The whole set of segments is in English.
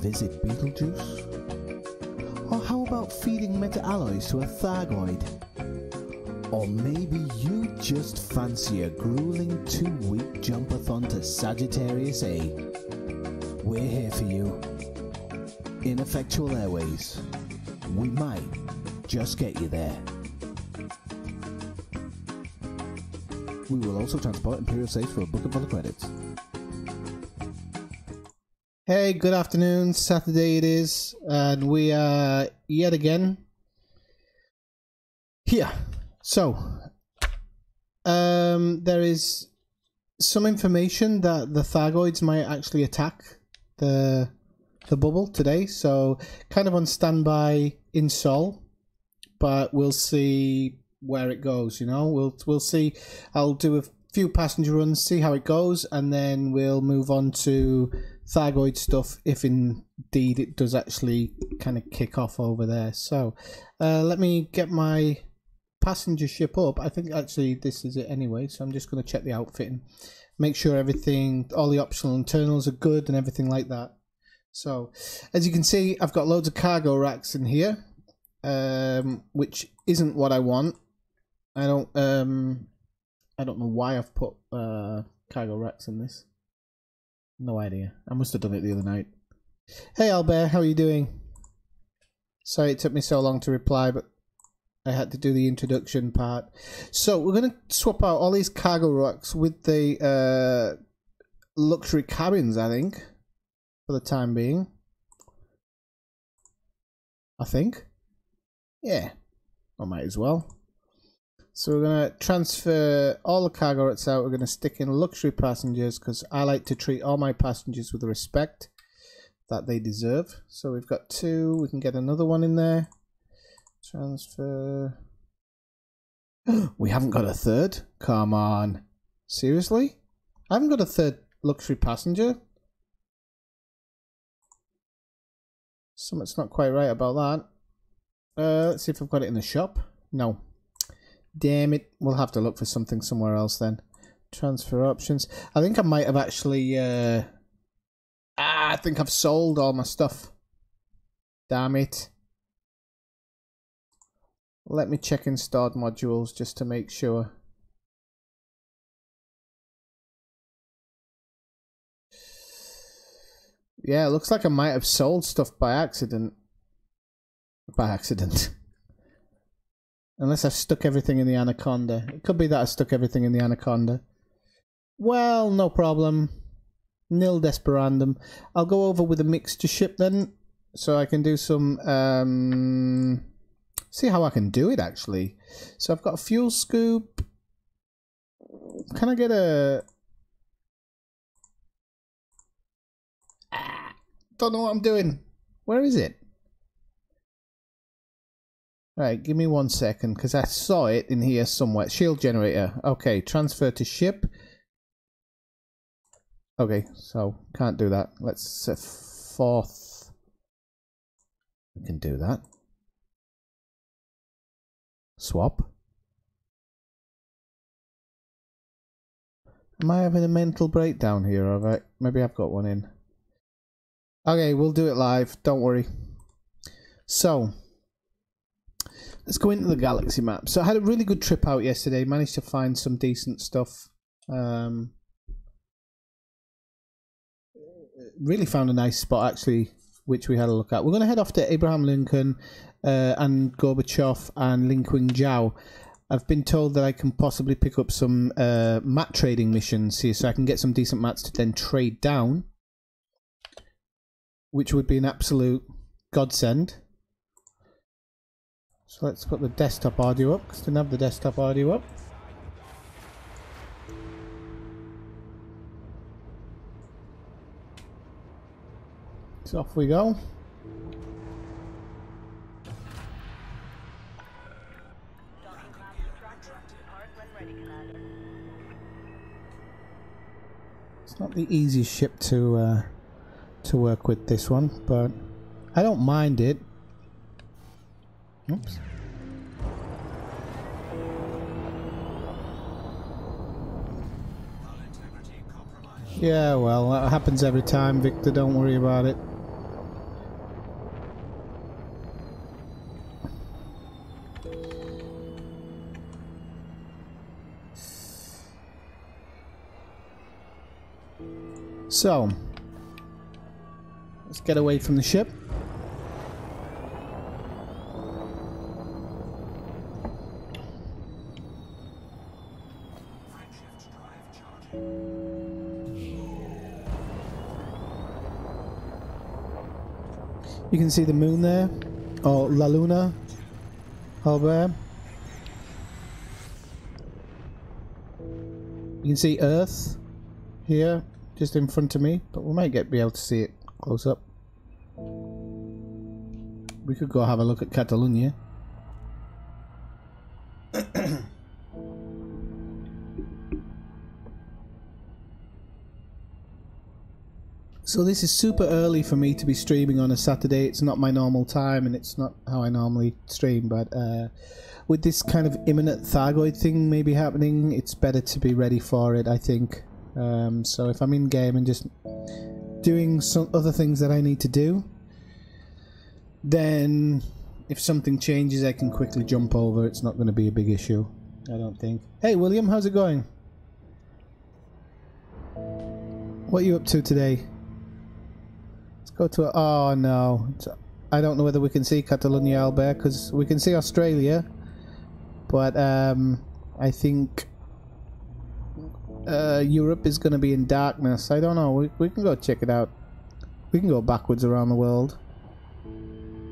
visit Beetlejuice? Or how about feeding meta-alloys to a Thargoid? Or maybe you just fancy a grueling 2-week jump-a-thon to Sagittarius A. We're here for you. Ineffectual Airways. We might just get you there. We will also transport Imperial Safes for a booking for the credits. Hey, good afternoon. Saturday it is, and we are yet again here. So, there is some information that the Thargoids might actually attack the bubble today. So, kind of on standby in Sol, but we'll see where it goes. You know, we'll see. I'll do a few passenger runs, see how it goes, and then we'll move on to Thargoid stuff if indeed it does actually kind of kick off over there. So, let me get my passenger ship up. I think actually this is it anyway, so I'm just going to check the outfitting, make sure everything, all the optional internals are good and everything like that. So as you can see, I've got loads of cargo racks in here, which isn't what I want. I don't know why I've put cargo racks in this. No idea. I must have done it the other night. Hey Albert, how are you doing? Sorry it took me so long to reply, but I had to do the introduction part. So we're going to swap out all these cargo racks with the luxury cabins, I think, for the time being. I think. Yeah, I might as well. So we're going to transfer all the cargo racks out. We're going to stick in luxury passengers because I like to treat all my passengers with the respect that they deserve. So we've got 2. We can get another one in there. Transfer. We haven't got a 3rd? Come on. Seriously? I haven't got a 3rd luxury passenger? Something's not quite right about that. Let's see if I've got it in the shop. No. Damn it. We'll have to look for something somewhere else then. Transfer options. I think I might have actually... I think I've sold all my stuff. Damn it. Let me check in stored modules just to make sure. Yeah, it looks like I might have sold stuff by accident. By accident. Unless I've stuck everything in the Anaconda. It could be that I stuck everything in the Anaconda. Well, no problem. Nil desperandum. I'll go over with a mixture ship then. So I can do some... see how I can do it actually. So I've got a fuel scoop. Can I get a... don't know what I'm doing. Where is it? Right, give me 1 second because I saw it in here somewhere. Shield generator. Okay, transfer to ship. Okay, so can't do that. Let's set 4th. We can do that. Swap. Am I having a mental breakdown here? Or have I, maybe I've got one in. Okay, we'll do it live. Don't worry. So, let's go into the galaxy map. So I had a really good trip out yesterday. Managed to find some decent stuff. Really found a nice spot actually, which we had a look at. We're going to head off to Abraham Lincoln and Gorbachev and Lin Qing Jiao. I've been told that I can possibly pick up some mat trading missions here, so I can get some decent mats to then trade down, which would be an absolute godsend. So let's put the desktop audio up, because I didn't have the desktop audio up. So off we go. It's not the easiest ship to work with, this one, but I don't mind it. Oops. Yeah, well, that happens every time, Victor. Don't worry about it. So, let's get away from the ship. You can see the moon there, or La Luna, over. You can see Earth here, just in front of me, but we might be able to see it close up. We could go have a look at Catalonia. So this is super early for me to be streaming on a Saturday. It's not my normal time and it's not how I normally stream, but with this kind of imminent Thargoid thing maybe happening, it's better to be ready for it, I think. So if I'm in game and just doing some other things that I need to do, then if something changes I can quickly jump over. It's not going to be a big issue, I don't think. Hey William, how's it going? What are you up to today? Go to a, oh no, I don't know whether we can see Catalonia, Albert, because we can see Australia, but I think Europe is going to be in darkness. I don't know, we can go check it out. We can go backwards around the world.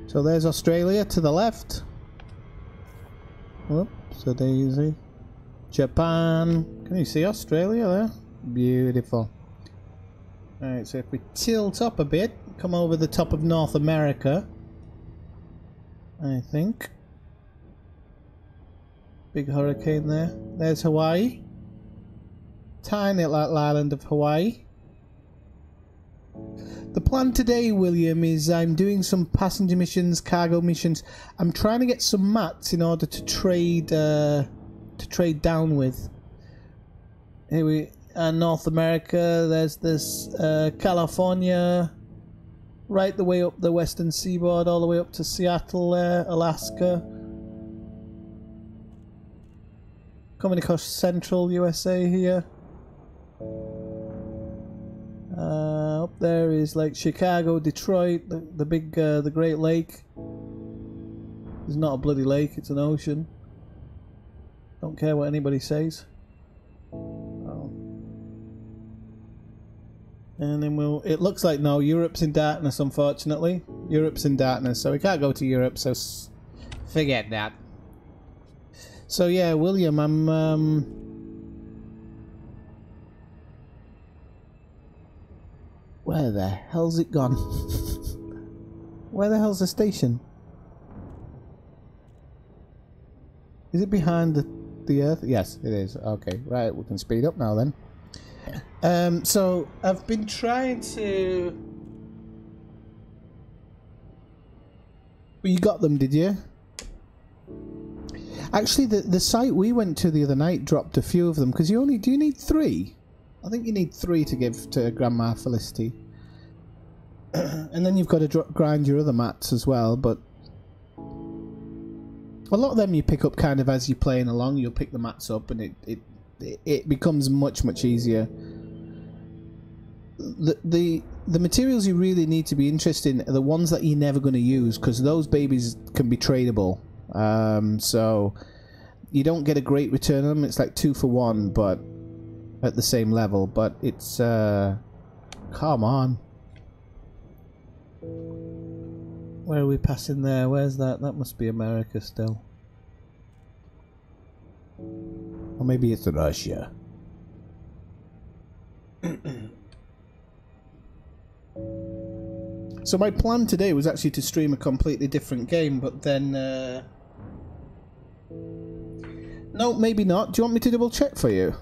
So there's Australia to the left. Whoops, so daisy. Japan, can you see Australia there? Beautiful. Alright, so if we tilt up a bit, come over the top of North America, I think. Big hurricane there. There's Hawaii. Tiny little island of Hawaii. The plan today, William, is I'm doing some passenger missions, cargo missions. I'm trying to get some mats in order to trade down with. Here we North America, there's this California, right the way up the western seaboard, all the way up to Seattle, Alaska. Coming across central USA here. Up there is like Chicago, Detroit, the big, the Great Lake. It's not a bloody lake, it's an ocean. Don't care what anybody says. And then it looks like no, Europe's in darkness, unfortunately. Europe's in darkness, so we can't go to Europe, so forget that. So yeah, William, I'm where the hell's it gone? Where the hell's the station? Is it behind the Earth? Yes, it is. Okay, right, we can speed up now then. So I've been trying to... Well, you got them, did you? Actually, the site we went to the other night dropped a few of them, because do you need 3? I think you need 3 to give to Grandma Felicity. And then you've got to grind your other mats as well, but a lot of them you pick up kind of as you're playing along. You'll pick the mats up and it becomes much easier. The materials you really need to be interested in are the ones that you're never going to use, because those babies can be tradable. So you don't get a great return on them. It's like 2 for 1, but at the same level. But it's come on. Where are we passing there? Where's that? That must be America still. Or maybe it's Russia. So my plan today was actually to stream a completely different game, but then... No, maybe not. Do you want me to double check for you?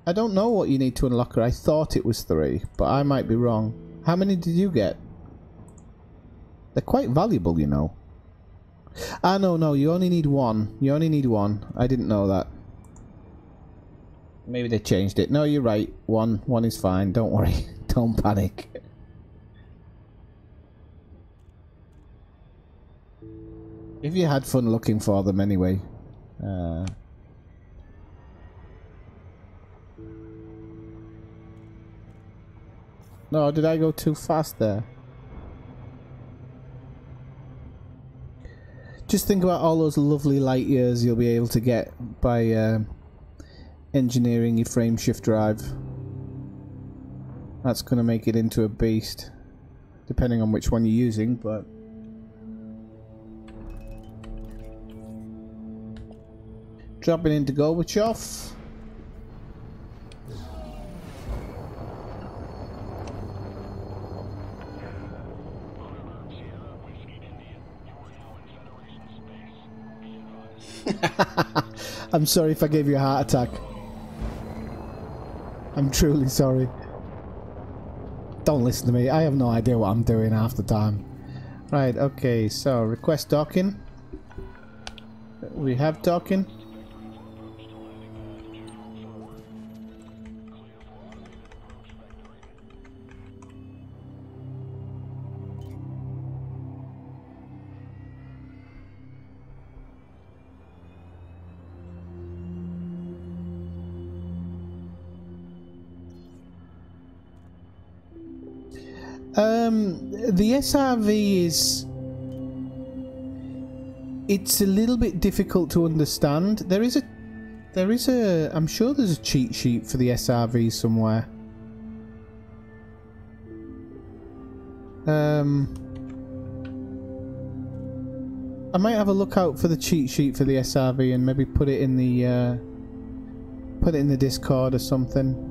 I don't know what you need to unlock her. I thought it was 3, but I might be wrong. How many did you get? They're quite valuable, you know. Ah, no, you only need 1. You only need 1. I didn't know that. Maybe they changed it. No, you're right. 1 is fine. Don't worry. Don't panic. If you had fun looking for them anyway. No, did I go too fast there? Just think about all those lovely light years you'll be able to get by engineering your frame shift drive. That's going to make it into a beast, depending on which one you're using, but... Dropping into Gorbachev. I'm sorry if I gave you a heart attack. I'm truly sorry. Don't listen to me. I have no idea what I'm doing half the time. Right, okay, so request docking. We have docking. The SRV is... It's a little bit difficult to understand. There is a... I'm sure there's a cheat sheet for the SRV somewhere. I might have a look out for the cheat sheet for the SRV and maybe put it in the Discord or something.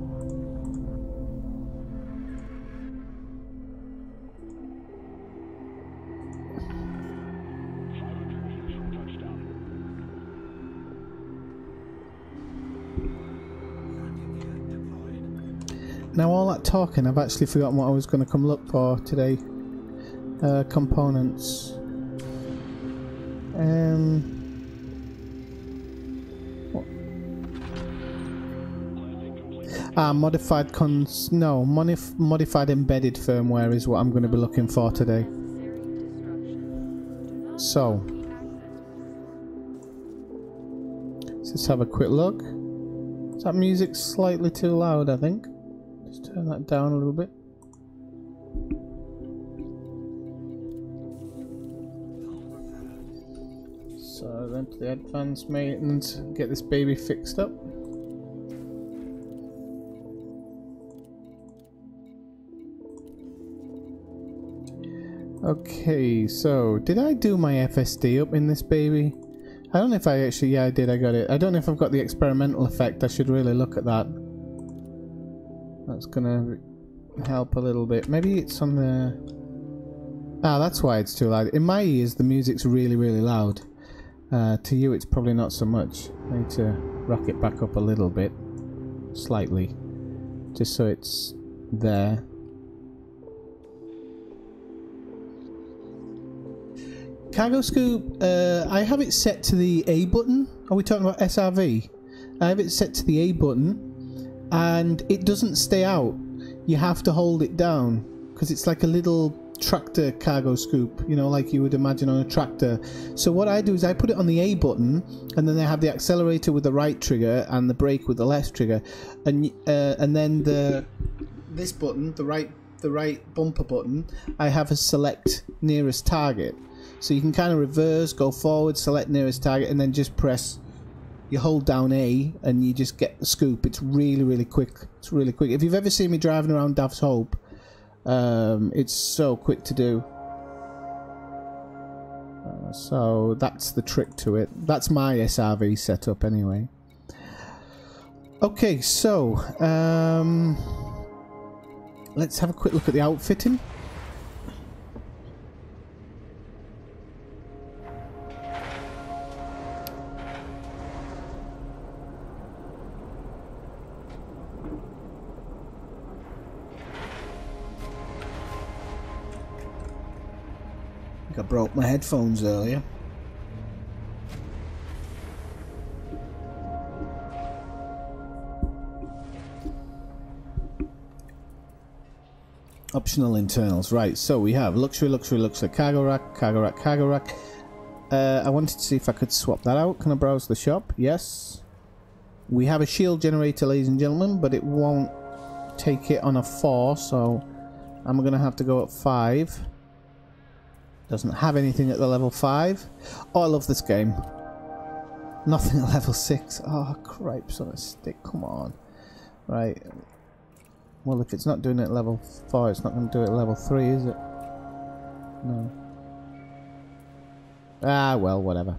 Now all that talking, I've actually forgotten what I was going to come look for today. Components. Modified modified embedded firmware is what I'm going to be looking for today. So, let's have a quick look. Is that music slightly too loud, I think? Just turn that down a little bit. So then to the advanced maintenance, get this baby fixed up. Okay, so did I do my FSD up in this baby? I don't know if I actually, yeah I did, I got it. I don't know if I've got the experimental effect, I should really look at that. That's gonna help a little bit. Maybe it's on the... Ah, that's why it's too loud. In my ears the music's really, really loud. To you it's probably not so much. I need to rock it back up a little bit. Slightly. Just so it's there. Cargo scoop, I have it set to the A button. Are we talking about SRV? I have it set to the A button and it doesn't stay out. You have to hold it down because it's like a little tractor cargo scoop, you know, like you would imagine on a tractor. So what I do is I put it on the A button and then I have the accelerator with the right trigger and the brake with the left trigger, and then this button, the right bumper button, I have a select nearest target. So you can kind of reverse, go forward, select nearest target, and then just press, you hold down A and you just get the scoop. It's really, really quick. It's really quick. If you've ever seen me driving around Dav's Hope, it's so quick to do. So that's the trick to it. That's my SRV setup anyway. Okay, so let's have a quick look at the outfitting. I broke my headphones earlier. Optional internals, right? So we have luxury, cargo rack. I wanted to see if I could swap that out. Can I browse the shop? Yes. We have a shield generator, ladies and gentlemen, but it won't take it on a 4, so I'm going to have to go at 5. Doesn't have anything at the level 5. Oh, I love this game. Nothing at level 6. Oh, cripes on a stick. Come on. Right. Well, if it's not doing it at level 4, it's not going to do it at level 3, is it? No. Ah, well, whatever.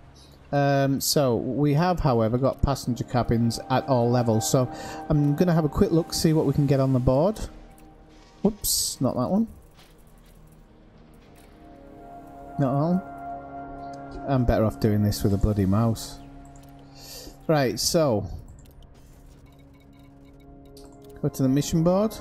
So, we have, however, got passenger cabins at all levels. So, I'm going to have a quick look, see what we can get on the board. Whoops, not that one. Not that one. I'm better off doing this with a bloody mouse. Right, so. Go to the mission board.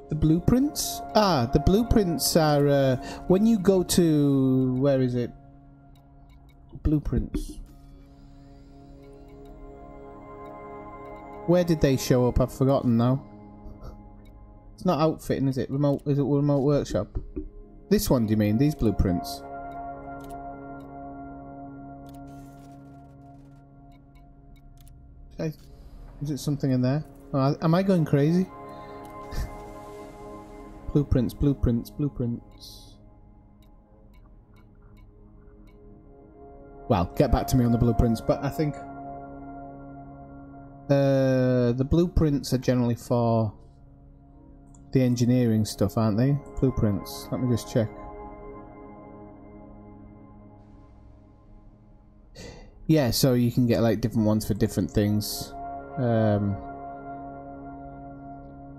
The blueprints? Ah, the blueprints are when you go to, where is it? Blueprints. Where did they show up? I've forgotten now. It's not outfitting, is it? Remote? Is it remote workshop? This one, do you mean? These blueprints? Is it something in there? Oh, am I going crazy? Blueprints, blueprints, blueprints. Well, get back to me on the blueprints, but I think the blueprints are generally for the engineering stuff, aren't they? Blueprints. Let me just check. Yeah, so you can get like different ones for different things.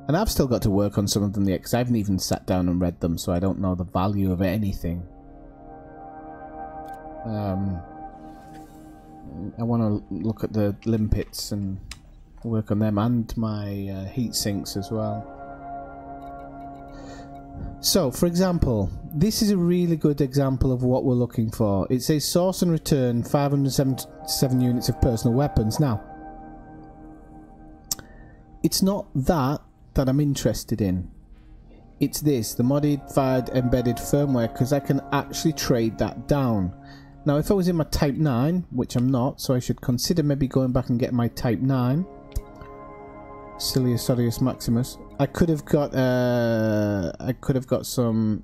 And I've still got to work on some of them yet, because I haven't even sat down and read them, so I don't know the value of anything. I want to look at the limpets and work on them, and my heat sinks as well. So, for example, this is a really good example of what we're looking for. It says source and return 577 units of personal weapons. Now, it's not that I'm interested in. It's this, the modified embedded firmware, because I can actually trade that down. Now, if I was in my Type 9, which I'm not, so I should consider maybe going back and getting my Type 9. Silius Sodius Maximus. I could have got some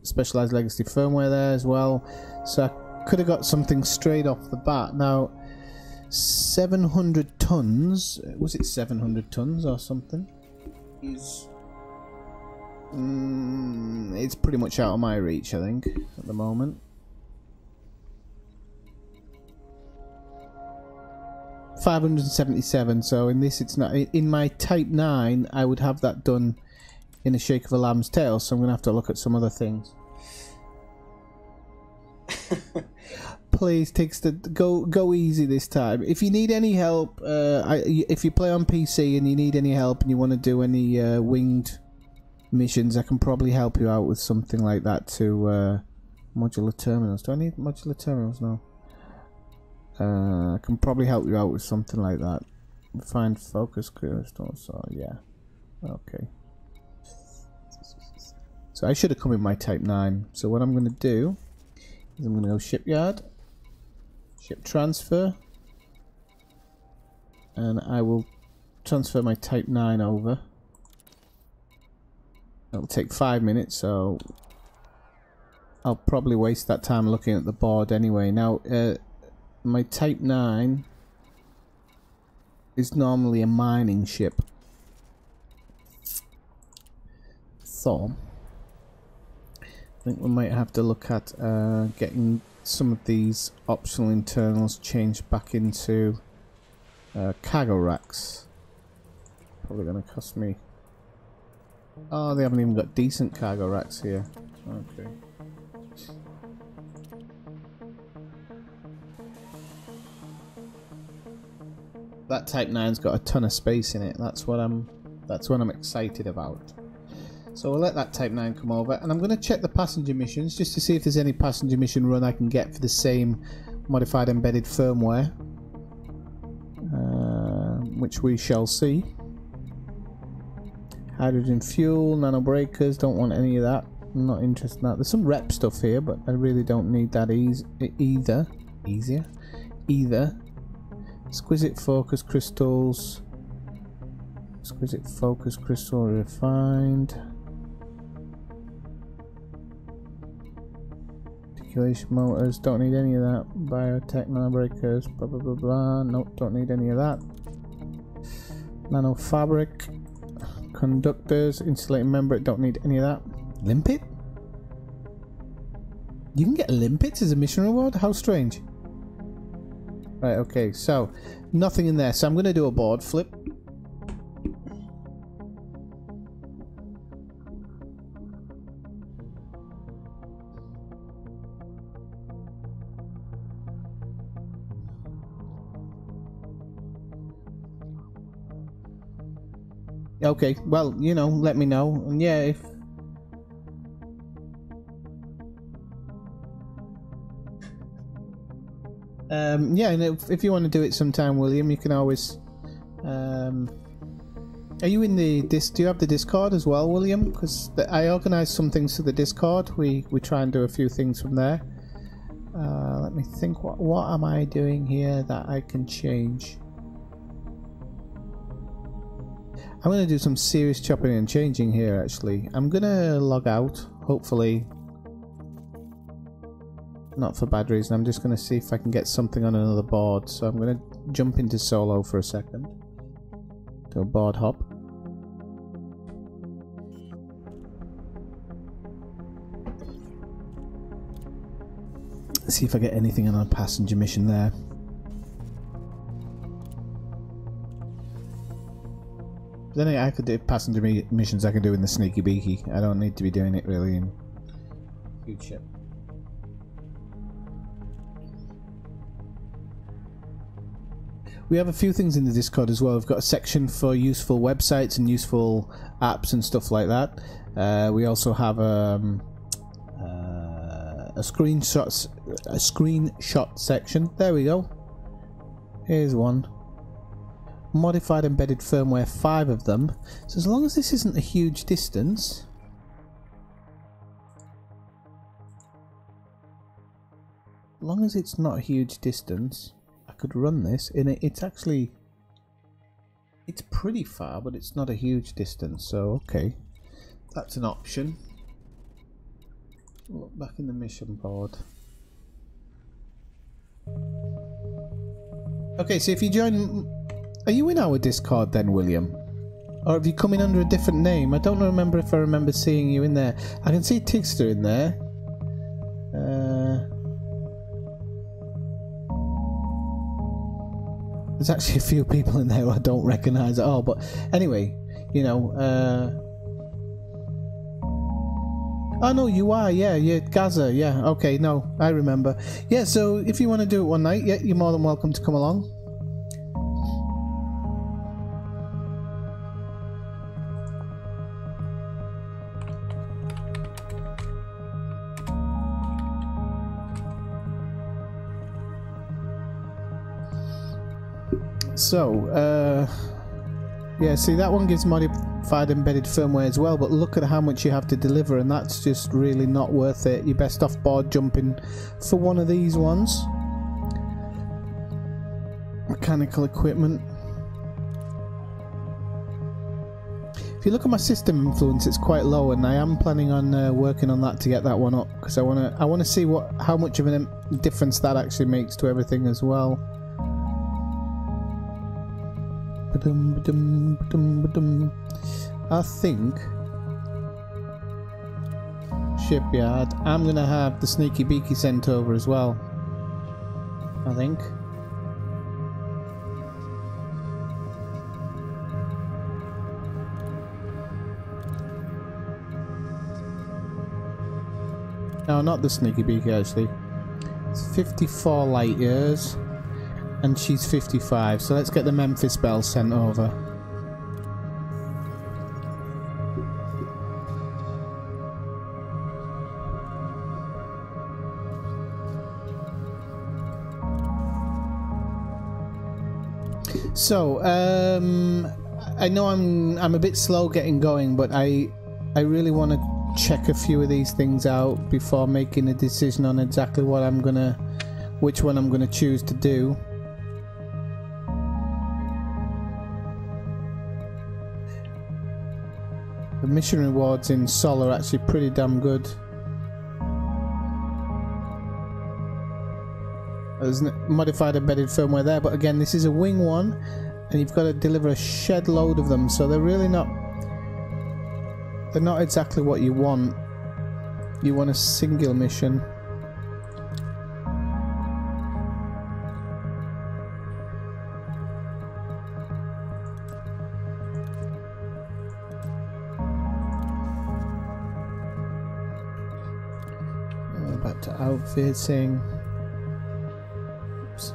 specialized legacy firmware there as well. So I could have got something straight off the bat. Now, 700 tons. Was it 700 tons or something? Is it's pretty much out of my reach, I think, at the moment. $577. So in this, it's not in my Type 9. I would have that done in a shake of a lamb's tail. So I'm gonna have to look at some other things. Please, Tixter, go easy this time. If you need any help, if you play on PC and you need any help and you want to do any winged missions, I can probably help you out with something like that to modular terminals. Do I need modular terminals now? I can probably help you out with something like that. Find focus clear store, so yeah. Okay. So I should have come in my Type 9. So what I'm going to do is I'm going to go shipyard. Ship transfer, and I will transfer my Type 9 over. It'll take 5 minutes, so I'll probably waste that time looking at the board anyway. Now, my Type 9 is normally a mining ship, so I think we might have to look at getting some of these optional internals changed back into cargo racks. Probably going to cost me. Oh, they haven't even got decent cargo racks here. Okay. That Type 9's got a ton of space in it. That's what I'm excited about. So we'll let that Type 9 come over, and I'm going to check the passenger missions just to see if there's any passenger mission run I can get for the same modified embedded firmware, which we shall see. Hydrogen fuel, nano breakers, don't want any of that. I'm not interested in that. There's some rep stuff here, but I really don't need that either. Exquisite focus crystals. Exquisite focus crystal refined. Articulation motors, don't need any of that. Biotech nanobreakers, blah blah blah blah. Nope, don't need any of that. Nano fabric. Conductors, insulating membrane, don't need any of that. Limpet? You can get limpets as a mission reward? How strange. Right, okay, so nothing in there. So I'm going to do a board flip. Okay, well, you know, let me know. And yeah, if yeah, and if you want to do it sometime, William, you can always are you in the do you have the Discord as well, William? Because I organise some things to the Discord. We try and do a few things from there. Let me think, what am I doing here that I can change? I'm going to do some serious chopping and changing here, actually. I'm going to log out, hopefully not for bad reason. I'm just going to see if I can get something on another board. So I'm going to jump into solo for a second. Do a board hop. See if I get anything on a passenger mission there. Then I could do passenger missions I can do in the Sneaky Beaky. I don't need to be doing it really in huge ship. We have a few things in the Discord as well. We've got a section for useful websites and useful apps and stuff like that. We also have a screenshot section. There we go. Here's one. Modified embedded firmware, 5 of them. So as long as this isn't a huge distance, as long as it's not a huge distance, I could run this. It's actually, it's pretty far, but it's not a huge distance. So okay, that's an option. Look back in the mission board. Okay, so if you join. Are you in our Discord then, William? Or have you come in under a different name? I don't remember if I remember seeing you in there. I can see Tigster in there. There's actually a few people in there who I don't recognise at all. But anyway, you know. Oh no, you are, yeah, you're Gaza, yeah, okay, no, I remember. Yeah, so if you want to do it one night, yeah, you're more than welcome to come along. So, yeah, see, that one gives modified embedded firmware as well, but look at how much you have to deliver, and that's just really not worth it. You're best off board jumping for one of these ones. Mechanical equipment. If you look at my system influence, it's quite low, and I am planning on working on that to get that one up, because I want to see how much of a difference that actually makes to everything as well. I think shipyard. I'm gonna have the Sneaky Beaky sent over as well. I think. No, not the Sneaky Beaky actually. It's 54 light years. And she's 55, so let's get the Memphis Belle sent over. So, I know I'm a bit slow getting going, but I really want to check a few of these things out before making a decision on exactly what which one I'm gonna choose to do. The mission rewards in Sol are actually pretty damn good. There's modified embedded firmware there, but again, this is a wing one, and you've got to deliver a shed load of them, so they're really not... They're not exactly what you want. You want a single mission. Back to outfitting. Oops.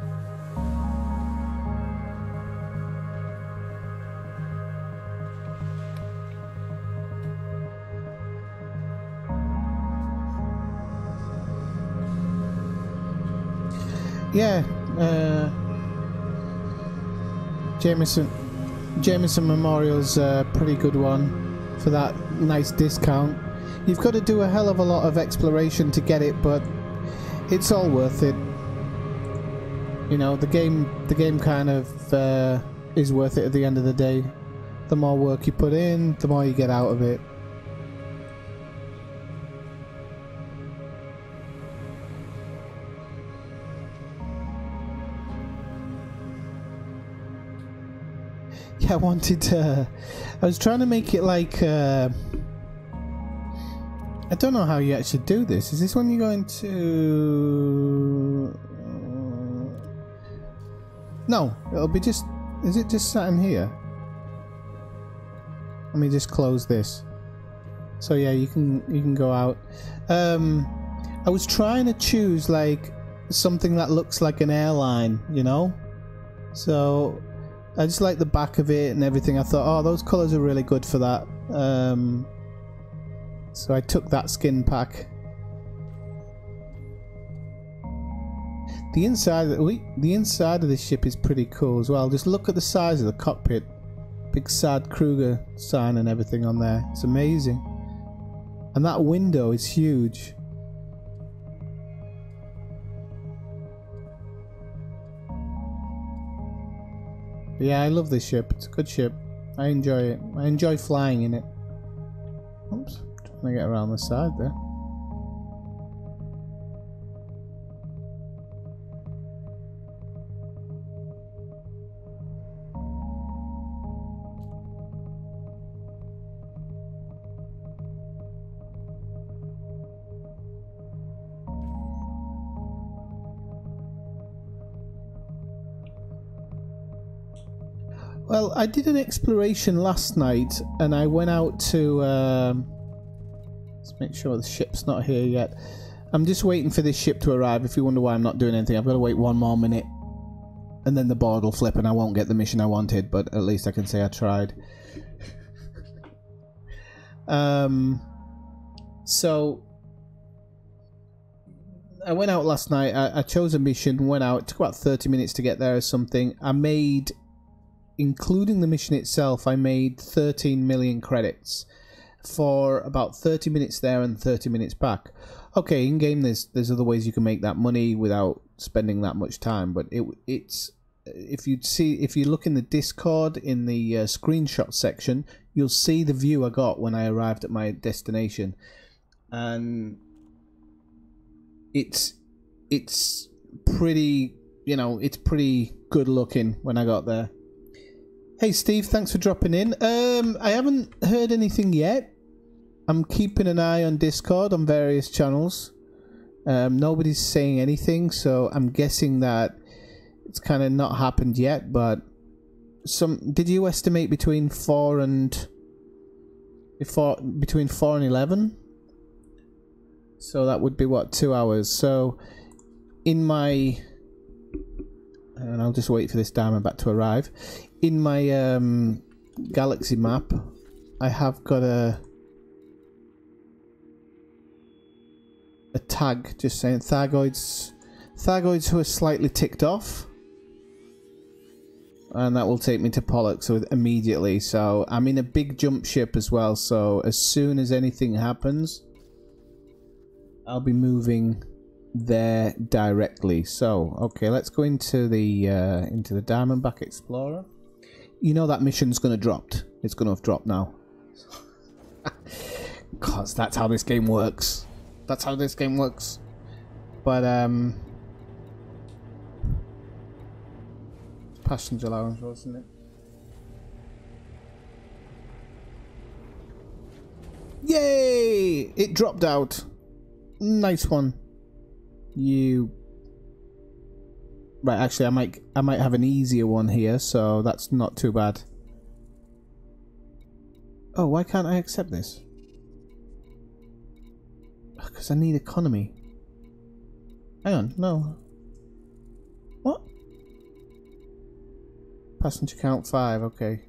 Yeah, Jameson Memorial's a pretty good one for that nice discount. You've got to do a hell of a lot of exploration to get it, but it's all worth it. You know, the game kind of is worth it at the end of the day. The more work you put in, the more you get out of it. Yeah, I wanted to... I was trying to make it like... I don't know how you actually do this. Is this when you go into... No, it'll be just... Is it just sat in here? Let me just close this. So yeah, you can go out. I was trying to choose like something that looks like an airline, you know? So... I just like the back of it and everything. I thought, oh, those colours are really good for that. So I took that skin pack. The inside of this ship is pretty cool as well. Just look at the size of the cockpit. Big Sad Kruger sign and everything on there. It's amazing. And that window is huge. Yeah, I love this ship. It's a good ship. I enjoy it. I enjoy flying in it. Oops, trying to get around the side there. Well, I did an exploration last night, and I went out to... let's make sure the ship's not here yet. I'm just waiting for this ship to arrive. If you wonder why I'm not doing anything, I've got to wait one more minute. And then the board will flip and I won't get the mission I wanted, but at least I can say I tried. So... I went out last night. I chose a mission, went out. It took about 30 minutes to get there or something. I made... Including the mission itself, I made 13 million credits for about 30 minutes there and 30 minutes back. Okay, in game there's other ways you can make that money without spending that much time, but it's if you look in the Discord in the screenshot section, you'll see the view I got when I arrived at my destination, and it's pretty, you know, it's pretty good looking when I got there. Hey Steve, thanks for dropping in. I haven't heard anything yet. I'm keeping an eye on Discord on various channels. Nobody's saying anything, so I'm guessing that it's kind of not happened yet, but did you estimate between 4 and 11? So that would be what, 2 hours. So in my... And I'll just wait for this Diamondback to arrive. In my galaxy map, I have got a tag just saying Thargoids who are slightly ticked off, and that will take me to Pollux immediately. So I'm in a big jump ship as well, so as soon as anything happens, I'll be moving there directly. So okay, let's go into the Diamondback Explorer. You know that mission's going to drop. It's going to have dropped now. Cause that's how this game works. That's how this game works. But passenger lounge, wasn't it? Yay! It dropped out. Nice one. You. Right, actually, I might have an easier one here, so that's not too bad. Oh, why can't I accept this? Because I need economy. Hang on, no. What? Passenger count 5, okay.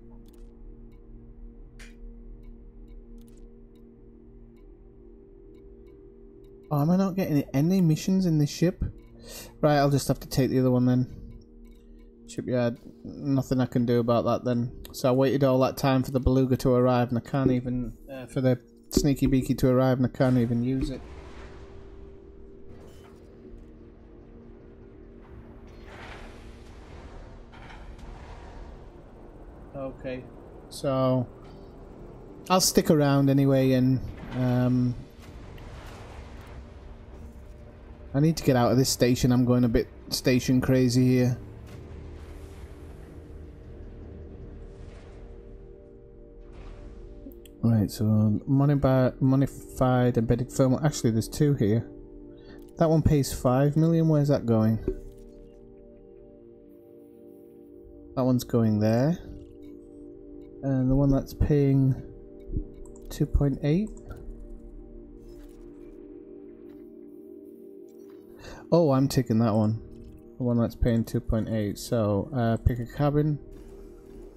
Oh, am I not getting any missions in this ship? Right, I'll just have to take the other one then. Shipyard, nothing I can do about that then. So I waited all that time for the beluga to arrive and I can't even, for the sneaky beaky to arrive and I can't even use it. Okay, so I'll stick around anyway and I need to get out of this station. I'm going a bit station crazy here. Right, so modified embedded firmware. Actually, there's 2 here. That one pays 5 million. Where's that going? That one's going there. And the one that's paying 2.8. Oh, I'm taking that one. The one that's paying 2.8. So, pick a cabin.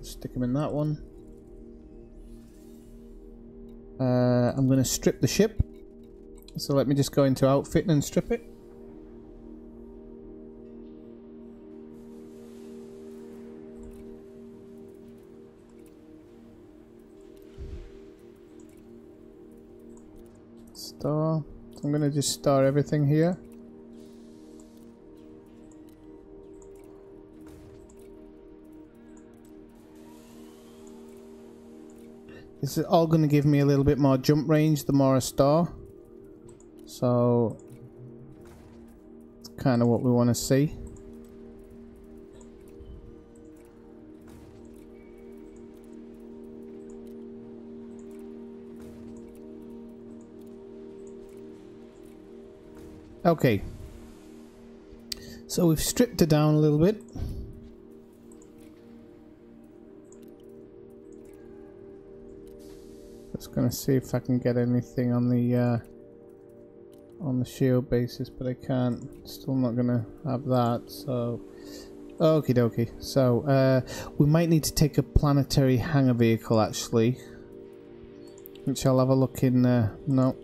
Stick him in that one. I'm going to strip the ship. So let me just go into outfitting and strip it. Store. I'm going to just store everything here. This is all going to give me a little bit more jump range the more I store. So, it's kind of what we want to see. Okay. So we've stripped it down a little bit. Just gonna see if I can get anything on the shield basis, but I can't. Still not gonna have that. So, okie dokie. So we might need to take a planetary hangar vehicle actually, which I'll have a look in. No,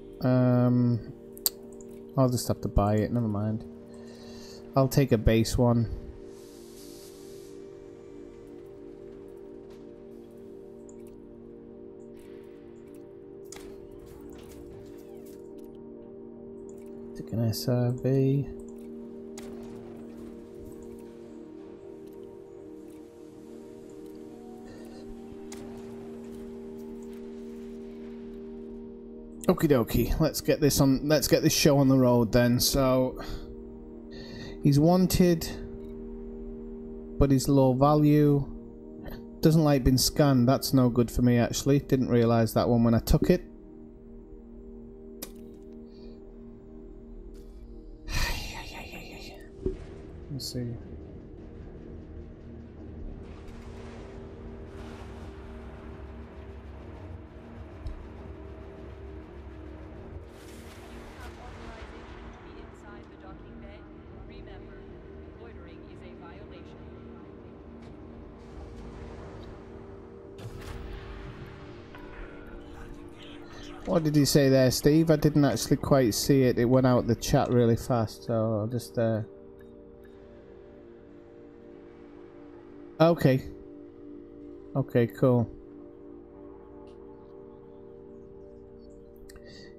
I'll just have to buy it. Never mind. I'll take a base one. Take an SRV. Okie dokie. Let's get this on. Let's get this show on the road then. So he's wanted, but he's low value. Doesn't like being scanned. That's no good for me actually. Didn't realise that one when I took it. Let's see. What did he say there, Steve? I didn't actually quite see it. It went out the chat really fast, so I'll just Okay. Okay, cool.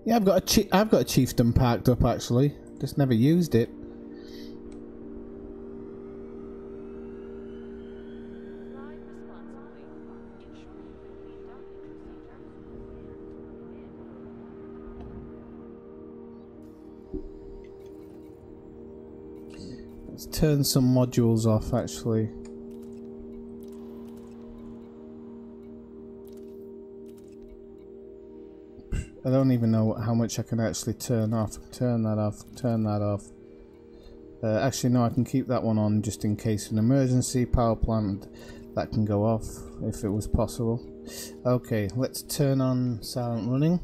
Yeah, I've got a chieftain parked up actually. Just never used it. Let's turn some modules off actually. I don't even know how much I can actually turn off. Turn that off, turn that off. Actually no, I can keep that one on just in case of an emergency. Power plant, that can go off if it was possible. Okay, let's turn on silent running.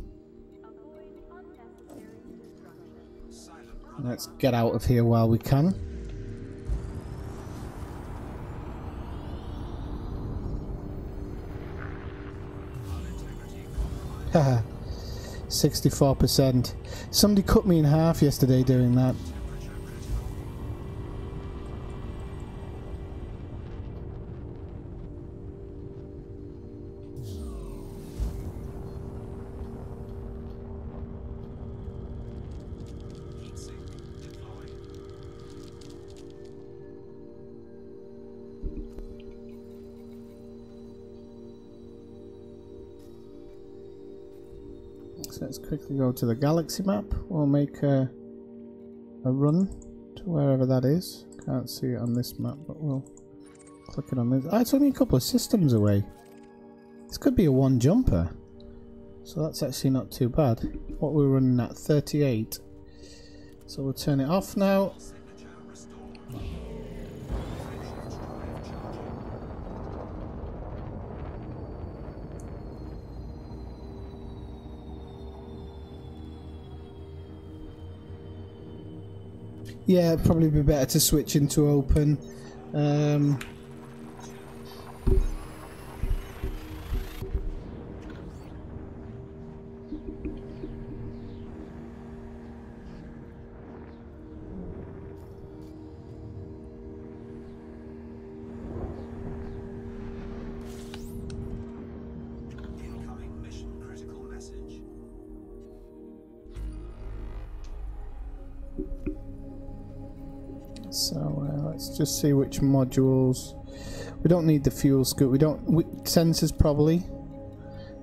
Let's get out of here while we can. Haha, 64%. Somebody cut me in half yesterday doing that. So let's quickly go to the galaxy map. We'll make a run to wherever that is. Can't see it on this map, but we'll click it on this. Oh, it's only a couple of systems away. This could be a one jumper. So that's actually not too bad. What we're running at, 38. So we'll turn it off now. Yeah, it'd probably be better to switch into open. Incoming mission critical message. So let's just see which modules. We don't need the fuel scoop. Sensors probably.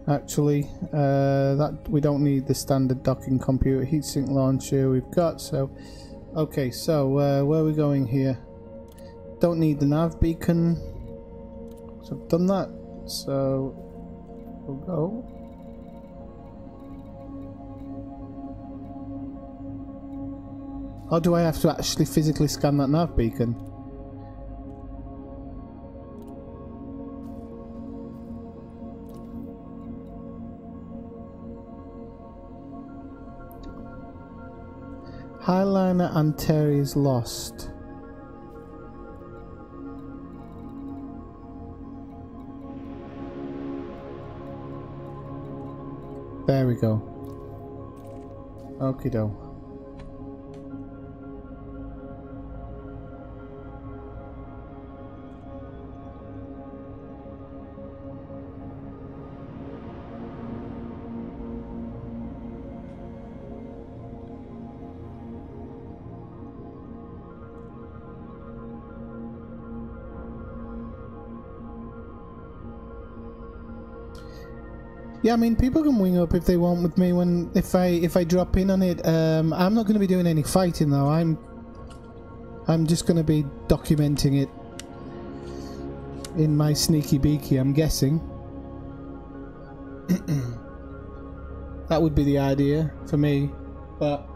Actually, that we don't need the standard docking computer. Heatsink launcher we've got. So, okay. So where are we going here? Don't need the nav beacon. So I've done that. So we'll go. Or do I have to actually physically scan that nav beacon? Highliner Antares lost. There we go. Okie doke. Yeah, I mean, people can wing up if they want with me if I drop in on it. I'm not going to be doing any fighting though. I'm just going to be documenting it in my sneaky beaky, I'm guessing. That would be the idea for me, but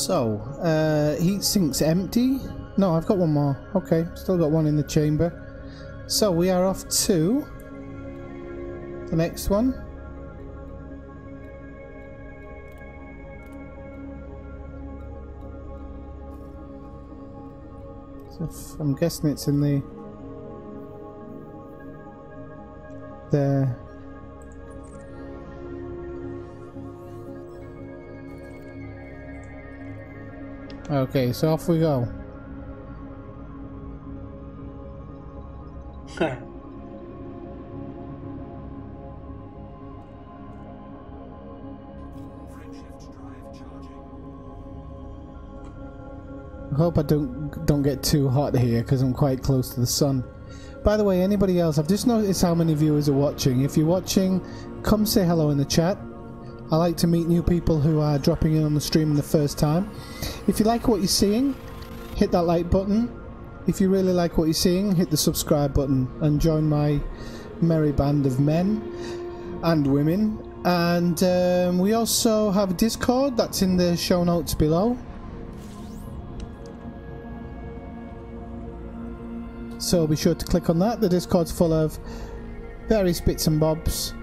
So, heat sink's empty. No, I've got one more. Okay, still got one in the chamber. So we are off to the next one. So I'm guessing it's in the there. Okay, so off we go. I hope I don't get too hot here because I'm quite close to the sun. By the way, anybody else, I've just noticed how many viewers are watching. If you're watching, come say hello in the chat. I like to meet new people who are dropping in on the stream the first time. If you like what you're seeing, hit that like button. If you really like what you're seeing, hit the subscribe button and join my merry band of men and women. And we also have a Discord that's in the show notes below. So be sure to click on that. The Discord's full of various bits and bobs.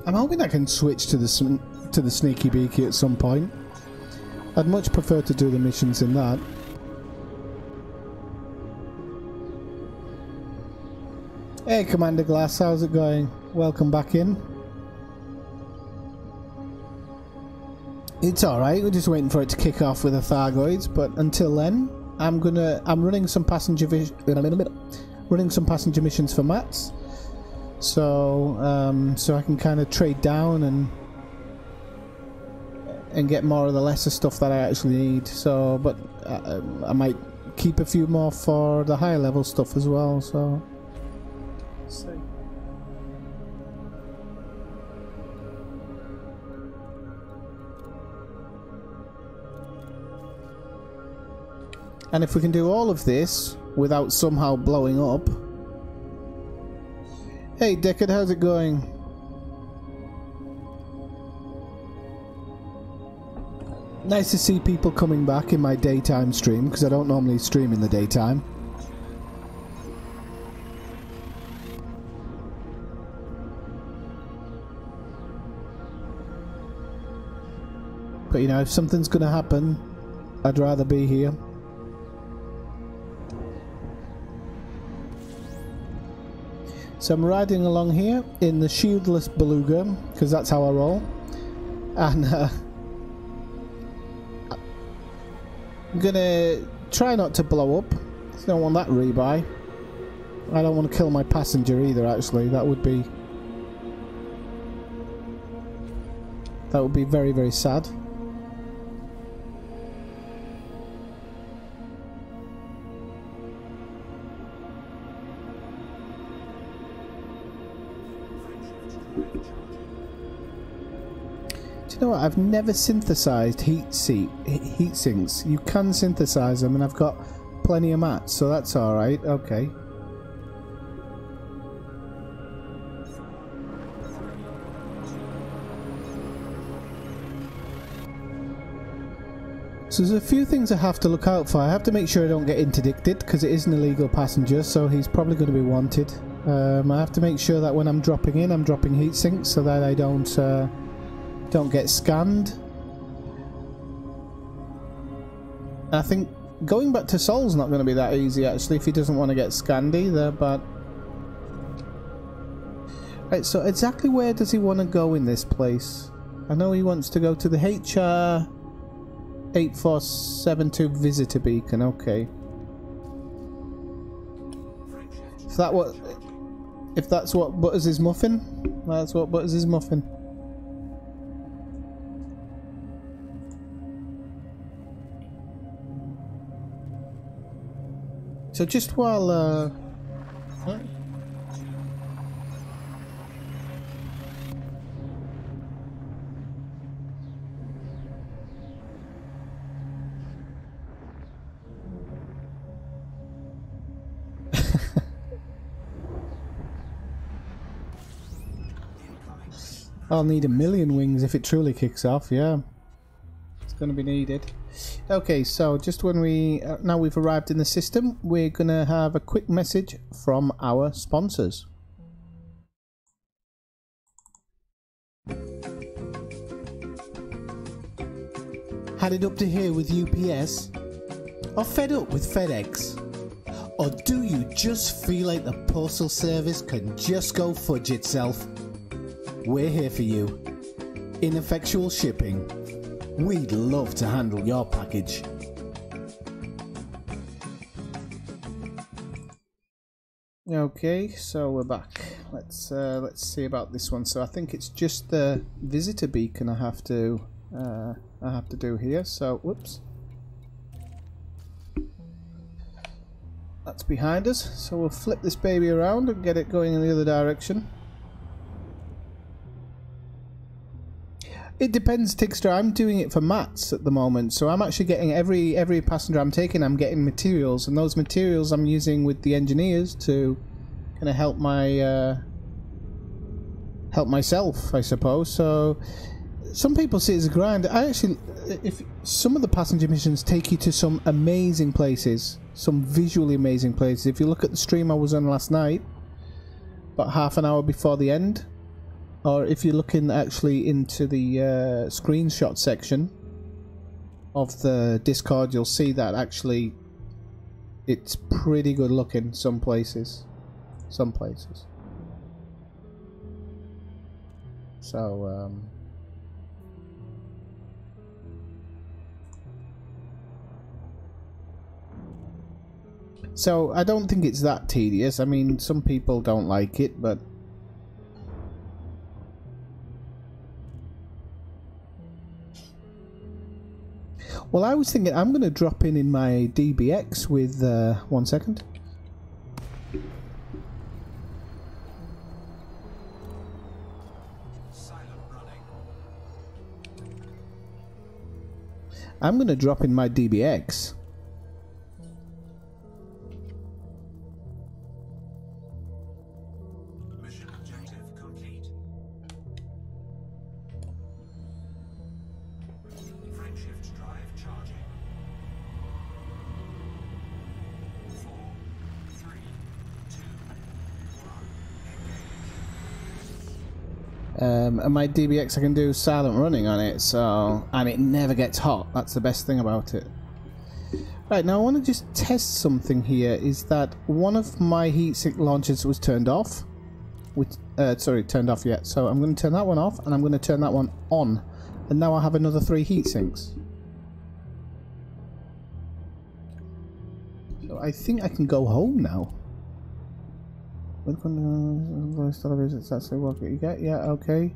I'm hoping I can switch to the sneaky beaky at some point. I'd much prefer to do the missions in that. Hey Commander Glass, how's it going? Welcome back in. It's alright, we're just waiting for it to kick off with the Thargoids, but until then, I'm running some passenger missions for Mats. So so I can kind of trade down and get more of the lesser stuff that I actually need. So, but I might keep a few more for the higher level stuff as well. So, let's see. And if we can do all of this without somehow blowing up. Hey Deckard, how's it going? Nice to see people coming back in my daytime stream, because I don't normally stream in the daytime. But you know, if something's gonna happen, I'd rather be here. So I'm riding along here in the shieldless beluga, because that's how I roll. And I'm gonna try not to blow up. I don't want that rebuy. I don't want to kill my passenger either, actually. That would be very, very sad. You know what? I've never synthesized heat sinks. You can synthesize them, and I've got plenty of mats, so that's all right. Okay. So there's a few things I have to look out for. I have to make sure I don't get interdicted, because it is an illegal passenger, so he's probably going to be wanted. I have to make sure that when I'm dropping in, I'm dropping heat sinks so that I don't get scanned. I think going back to Sol's not going to be that easy, actually, if he doesn't want to get scanned either, but... Right, so exactly where does he want to go in this place? I know he wants to go to the HR 8472 visitor beacon, okay. If that's what butters his muffin, that's what butters his muffin. So just while I'll need 1,000,000 wings if it truly kicks off, yeah. It's going to be needed. Okay, so just when we... now we've arrived in the system, we're going to have a quick message from our sponsors. Had it up to here with UPS? Or fed up with FedEx? Or do you just feel like the postal service can just go fudge itself? We're here for you. Ineffectual shipping. We'd love to handle your package. Okay, so we're back. Let's see about this one. So I think it's just the visitor beacon I have to do here. So whoops. That's behind us, so we'll flip this baby around and get it going in the other direction. It depends, Tigster. I'm doing it for mats at the moment, so I'm actually getting every passenger I'm taking, I'm getting materials, and those materials I'm using with the engineers to kind of help myself, I suppose. So some people see it as a grind. If some of the passenger missions take you to some amazing places, some visually amazing places. If you look at the stream I was on last night, about half an hour before the end, or if you're looking actually into the screenshot section of the Discord, you'll see that actually it's pretty good looking some places. So so I don't think it's that tedious. I mean, some people don't like it, but well, I was thinking I'm going to drop in my DBX with 1 second. Silent running. I'm going to drop in my DBX. Mission objective complete. Frameshift drive charging. 4, 3, 2, 1. Engage. And my DBX, I can do silent running on it, so, and it never gets hot. That's the best thing about it. Right, now I want to just test something here. Is that one of my heatsink launchers was turned off? Sorry, turned off yet. So I'm going to turn that one off, and I'm going to turn that one on, and now I have another 3 heatsinks. So I think I can go home now. That's what you get. Yeah, okay.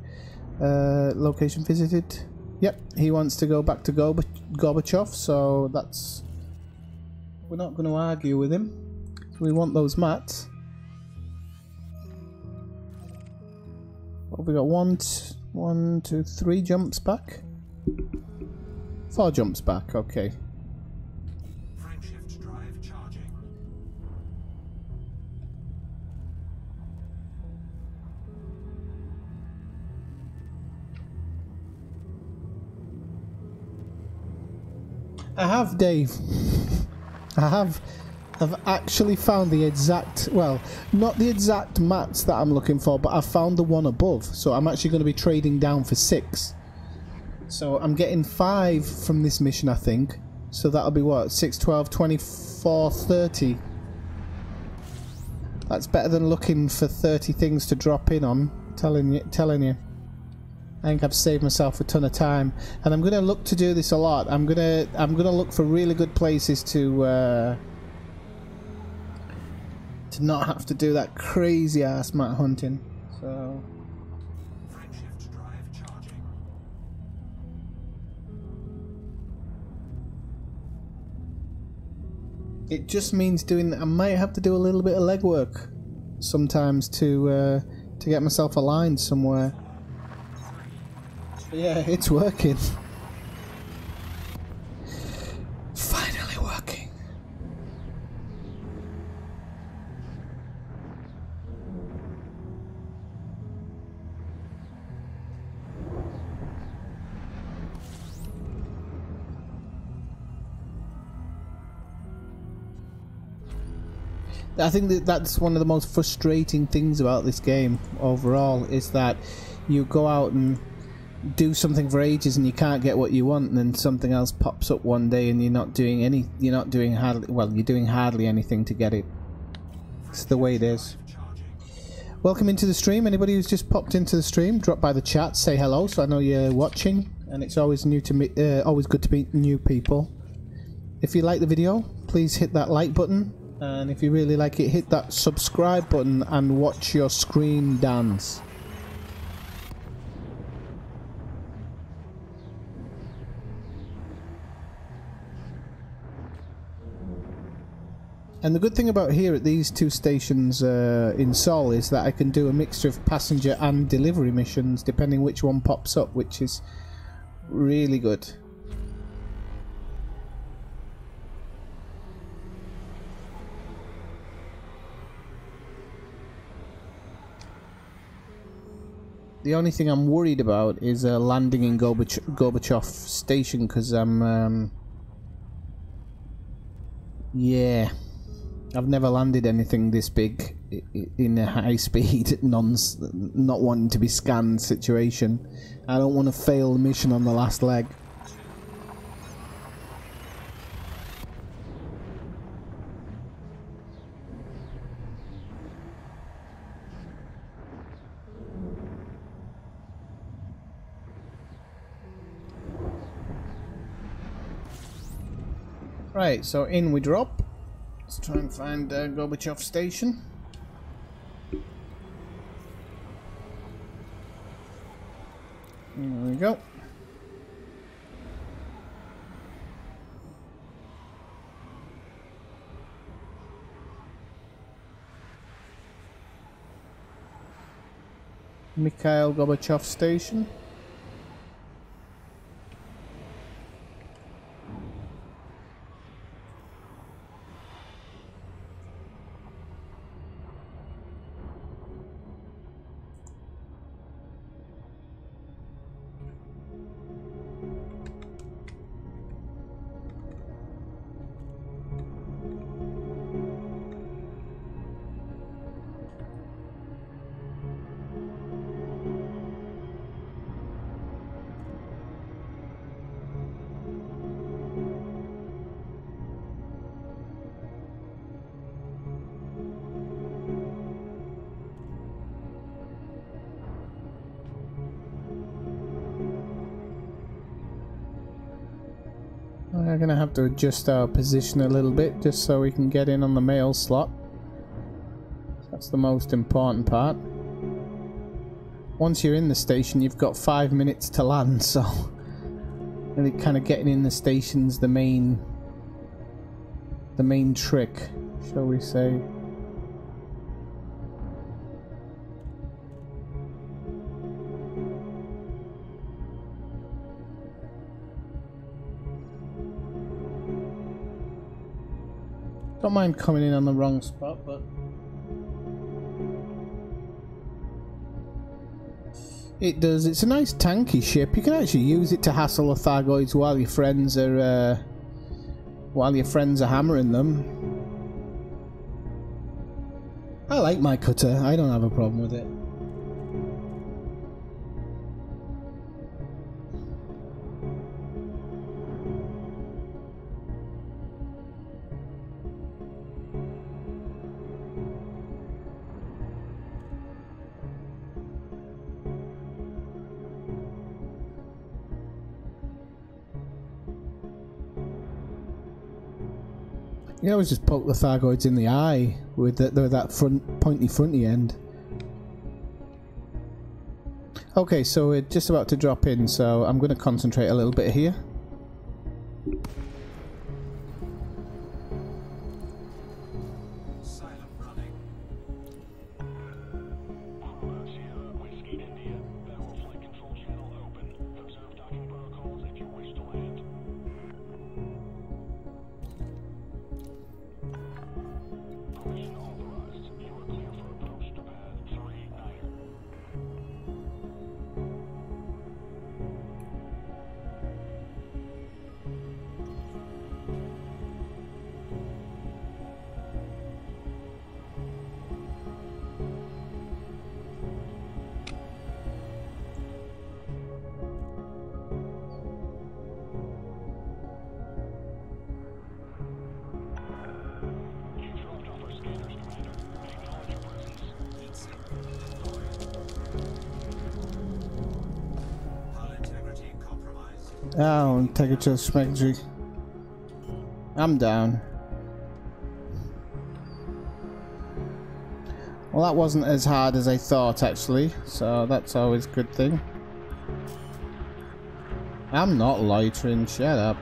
Location visited. Yep, he wants to go back to Gorbachev, so that's... we're not going to argue with him. So we want those mats. What have we got? 1, 2, 3 jumps back. 4 jumps back, okay. Frameshift drive charging. I have, Dave. I've actually found the exact, well, not the exact mats that I'm looking for, but I've found the one above. So I'm actually going to be trading down for 6. So I'm getting 5 from this mission, I think. So that'll be what? 6, 12, 24, 30. That's better than looking for 30 things to drop in on. Telling you. I think I've saved myself a ton of time, and I'm gonna look to do this a lot. I'm gonna look for really good places to not have to do that crazy ass mat hunting. So Frameshift drive charging. it just means doing. I might have to do a little bit of legwork sometimes to get myself aligned somewhere. Yeah, it's working. Finally working. I think that that's one of the most frustrating things about this game overall, is that you go out and do something for ages and you can't get what you want, and then something else pops up one day and you're not doing hardly anything to get it. It's the way it is. Welcome into the stream. Anybody who's just popped into the stream, drop by the chat, say hello so I know you're watching, and it's always good to meet new people. If you like the video, please hit that like button, and if you really like it, hit that subscribe button and watch your screen dance. And the good thing about here at these two stations in Seoul is that I can do a mixture of passenger and delivery missions depending which one pops up, which is really good. The only thing I'm worried about is landing in Gorbachev Station, because I'm... yeah. I've never landed anything this big in a high-speed, not wanting to be scanned situation. I don't want to fail the mission on the last leg. Right, so in we drop. Let's try and find Gorbachev Station. There we go. Mikhail Gorbachev Station. We're gonna have to adjust our position a little bit just so we can get in on the mail slot. That's the most important part. Once you're in the station, you've got 5 minutes to land, so really kind of getting in the station's the main trick, shall we say. Don't mind coming in on the wrong spot, but it does. It's a nice tanky ship. You can actually use it to hassle the Thargoids while your friends are hammering them. I like my cutter. I don't have a problem with it. You always just poke the Thargoids in the eye with that pointy end. Okay, so we're just about to drop in, so I'm going to concentrate a little bit here. Silent running. Whiskey India. Federal flight control channel open. Observe docking protocols if you wish to land. Permission authorized. You are clear for approach to pad 39er. Oh, take it to the Smeggy. I'm down. Well, that wasn't as hard as I thought, actually, so that's always a good thing. I'm not loitering, shut up.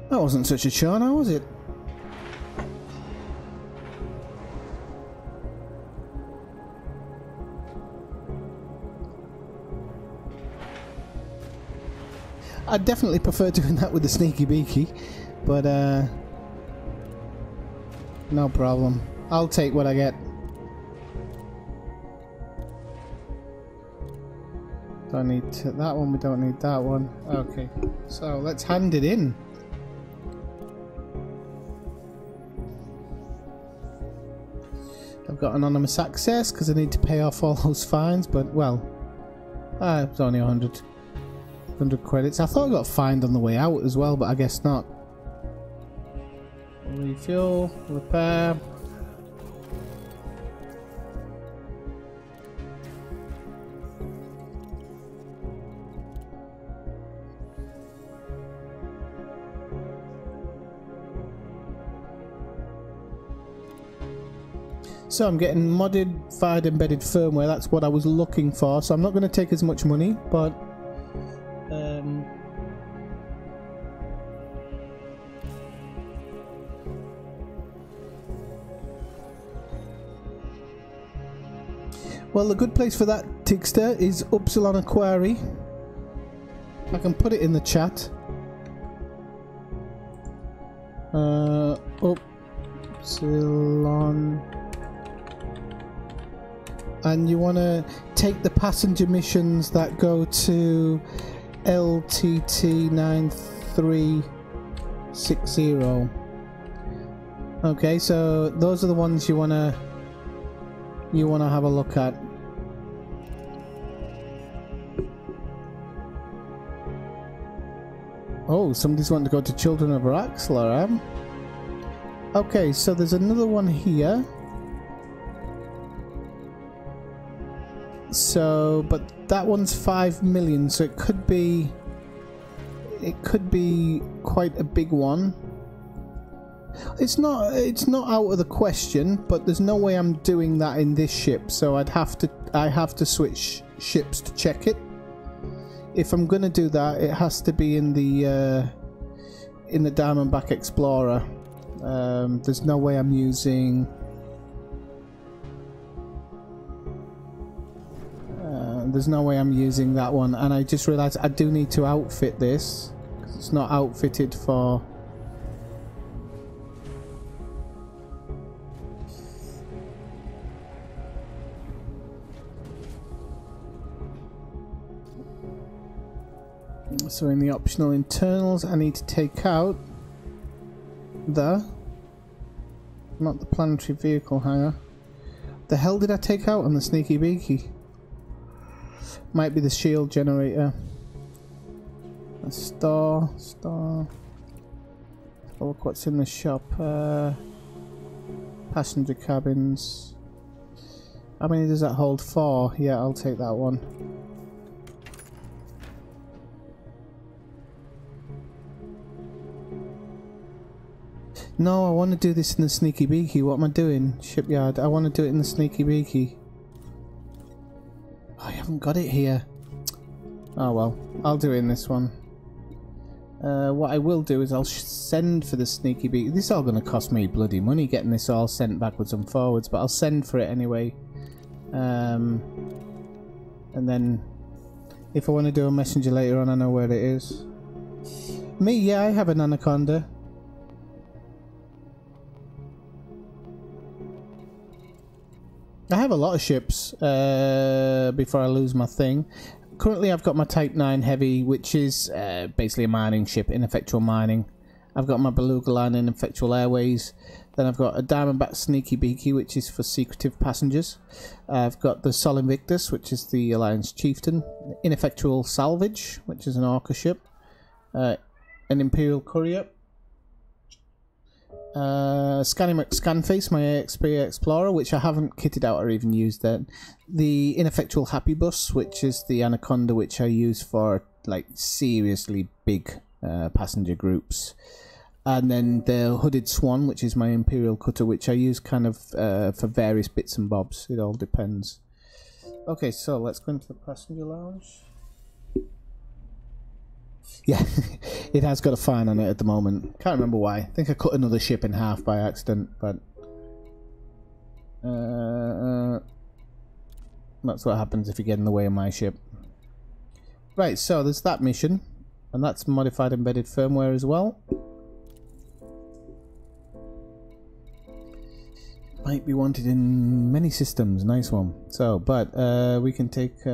That wasn't such a chore now, was it? I'd definitely prefer doing that with the sneaky beaky, but no problem. I'll take what I get. Don't need that one, we don't need that one. Okay, so let's hand it in. I've got anonymous access because I need to pay off all those fines, but well, it was only 100 credits. I thought I got fined on the way out as well, but I guess not. Refuel, repair. So I'm getting modified embedded firmware, that's what I was looking for, so I'm not going to take as much money, but well, the good place for that, Tigster, is Upsilon Quarry. I can put it in the chat. Upsilon. And you want to take the passenger missions that go to LTT 9360. Okay, so those are the ones you want to have a look at. Oh, somebody's wanting to go to Children of Araxlar, Okay, so there's another one here. So, but that one's 5 million, so it could be quite a big one. It's not out of the question, but there's no way I'm doing that in this ship, so I have to switch ships to check it. If I'm gonna do that, it has to be in the Diamondback Explorer. There's no way I'm using that one, and I just realised I do need to outfit this because it's not outfitted for. So in the optional internals, I need to take out not the planetary vehicle hangar. The hell did I take out on the sneaky beaky? Might be the shield generator. A store. Oh, look what's in the shop. Passenger cabins. How many does that hold? 4. Yeah, I'll take that one. No, I want to do this in the sneaky beaky. What am I doing? Shipyard. I want to do it in the sneaky beaky. I haven't got it here. Oh well, I'll do it in this one. What I will do is I'll send for the sneaky beaky. This is all going to cost me bloody money getting this all sent backwards and forwards, but I'll send for it anyway. And then if I want to do a messenger later on, I know where it is. Me, yeah, I have an Anaconda. I have a lot of ships before I lose my thing. Currently I've got my Type 9 Heavy, which is basically a mining ship, ineffectual mining. I've got my Beluga Line, Ineffectual Airways. Then I've got a Diamondback Sneaky Beaky, which is for secretive passengers. I've got the Sol Invictus, which is the Alliance Chieftain. Ineffectual Salvage, which is an Orca ship. An Imperial Courier. Scanface, my AXP Explorer, which I haven't kitted out or even used then. The Ineffectual Happy Bus, which is the Anaconda, which I use for like seriously big passenger groups. And then the Hooded Swan, which is my Imperial Cutter, which I use kind of for various bits and bobs. It all depends. Okay, so let's go into the passenger lounge. Yeah, it has got a fine on it at the moment. Can't remember why. I think I cut another ship in half by accident, but that's what happens if you get in the way of my ship. Right, so there's that mission, and that's modified embedded firmware as well. Might be wanted in many systems. Nice one. So, but we can take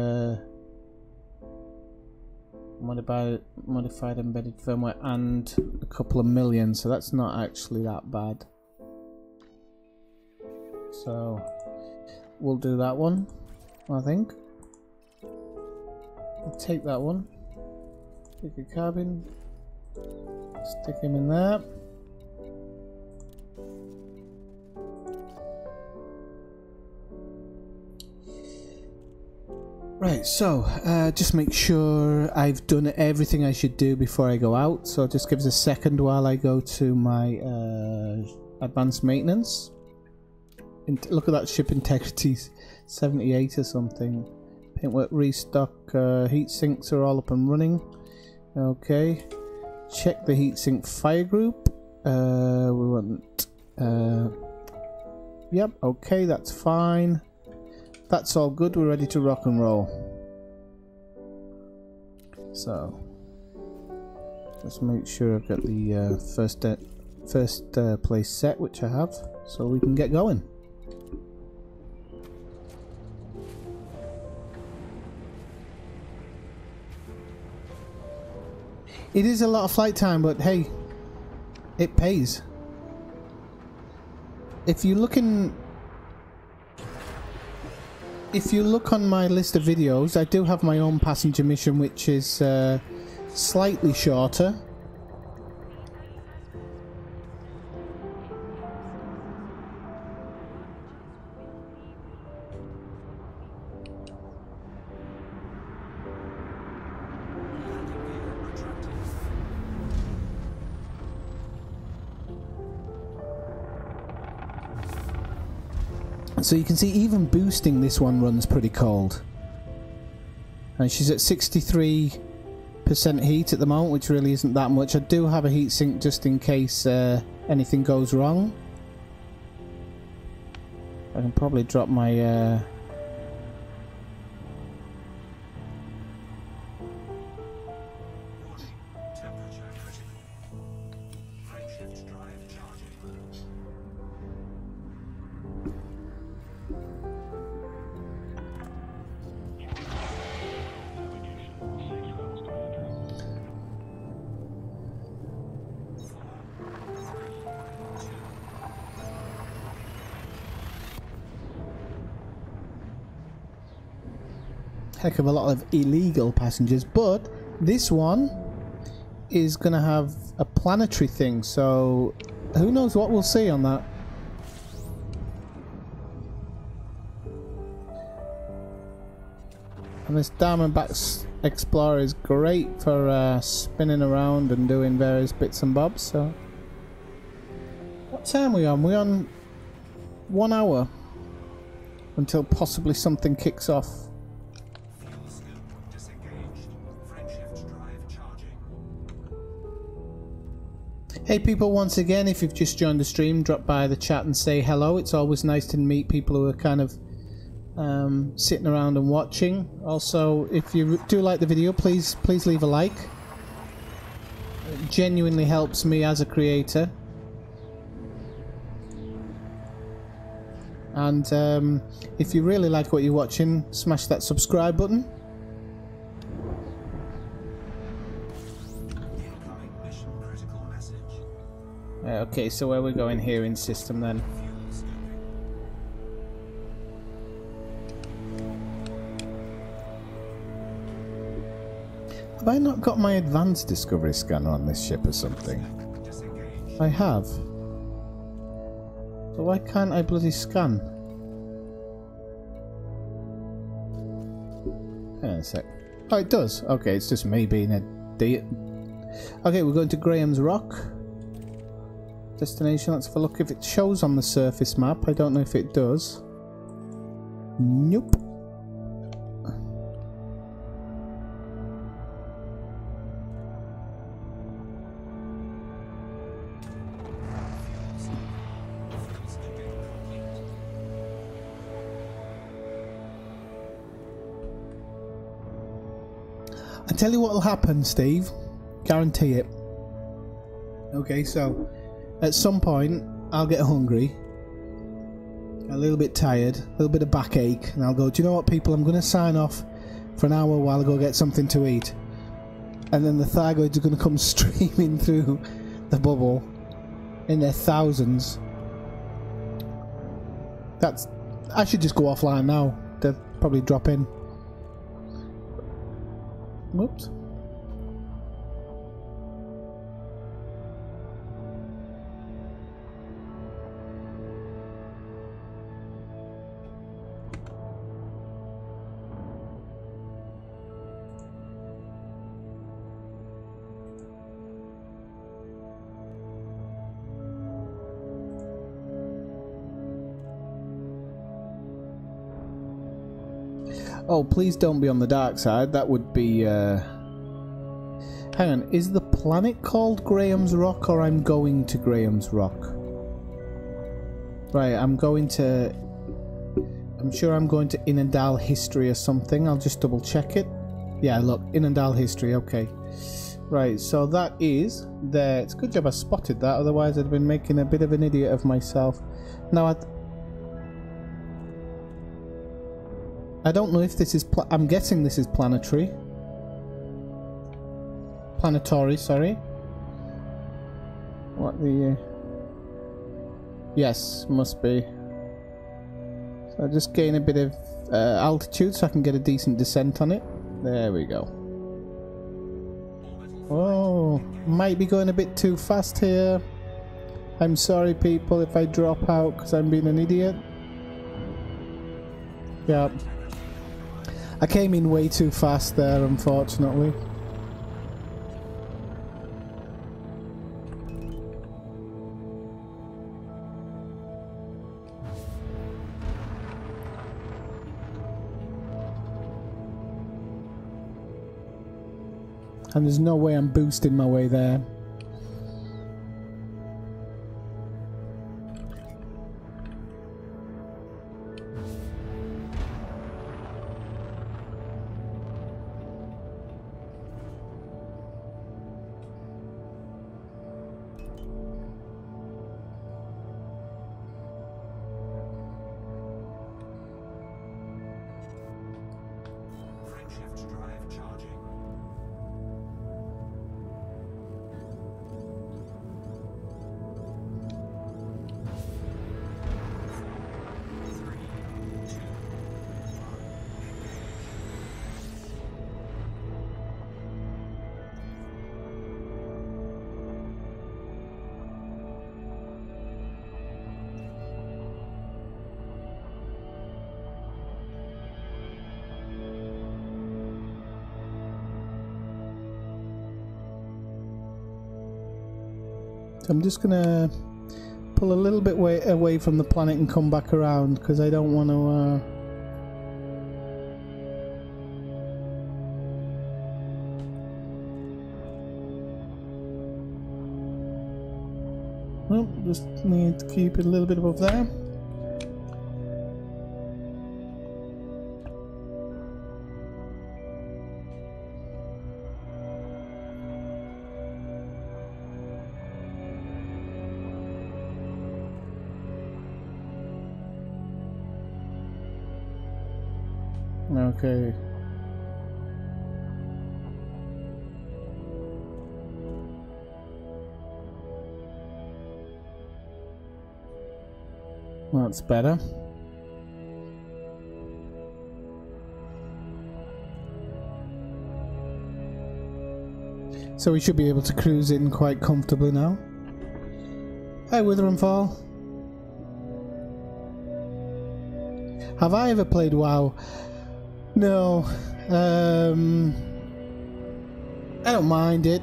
modified embedded firmware and a couple of million, so that's not actually that bad. So we'll do that one, I think. We'll take that one. Take a cabin. Stick him in there. Right, so just make sure I've done everything I should do before I go out. So just give us a second while I go to my advanced maintenance. Look at that, ship integrity, 78 or something. Paintwork restock, heat sinks are all up and running. Okay, check the heatsink fire group. We want, yep, okay, that's fine. That's all good, we're ready to rock and roll. So, let's make sure I've got the first place set, which I have, so we can get going. It is a lot of flight time, but hey, it pays. If you look on my list of videos, I do have my own passenger mission, which is slightly shorter. So you can see even boosting this one runs pretty cold. And she's at 63% heat at the moment, which really isn't that much. I do have a heatsink just in case anything goes wrong. I can probably drop my heck of a lot of illegal passengers, but this one is gonna have a planetary thing, so who knows what we'll see on that. And this Diamondback Explorer is great for spinning around and doing various bits and bobs. So what time are we on? We're on 1 hour until possibly something kicks off. Hey people, once again, if you've just joined the stream, drop by the chat and say hello. It's always nice to meet people who are kind of sitting around and watching. Also, if you do like the video, please leave a like. It genuinely helps me as a creator. And if you really like what you're watching, smash that subscribe button. Okay, so where we're going here in system then? Have I not got my advanced discovery scanner on this ship or something? I have. So why can't I bloody scan? Hang on a sec. Oh, it does. Okay, it's just me being an idiot. Okay, we're going to Graham's Rock. Destination, let's have a look if it shows on the surface map. I don't know if it does. Nope. I tell you what will happen, Steve. Guarantee it. Okay, so at some point I'll get hungry, a little bit tired, a little bit of backache, and I'll go, do you know what, people, I'm going to sign off for an hour while I go get something to eat. And then the Thargoids are going to come streaming through the bubble in their thousands. I should just go offline now. They'll probably drop in. Whoops. Oh, please don't be on the dark side. That would be... Hang on, is the planet called Graham's Rock, or I'm going to Graham's Rock? Right, I'm going to... I'm sure I'm going to Inandal History or something. I'll just double check it. Yeah, look, Inandal History, okay. Right, so that is there. It's a good job I spotted that, otherwise I'd have been making a bit of an idiot of myself. Now, I don't know if this is... I'm guessing this is planetary. Planetary, sorry. What the... Yes, must be. So I'll just gain a bit of altitude so I can get a decent descent on it. There we go. Oh, might be going a bit too fast here. I'm sorry, people, if I drop out because I'm being an idiot. Yeah. I came in way too fast there, unfortunately. And there's no way I'm boosting my way there. So I'm just gonna pull a little bit away from the planet and come back around because I don't want to. Well, just need to keep it a little bit above there. Okay. That's better. So we should be able to cruise in quite comfortably now. Hi, Wither and Fall. Have I ever played WoW? No. I don't mind it,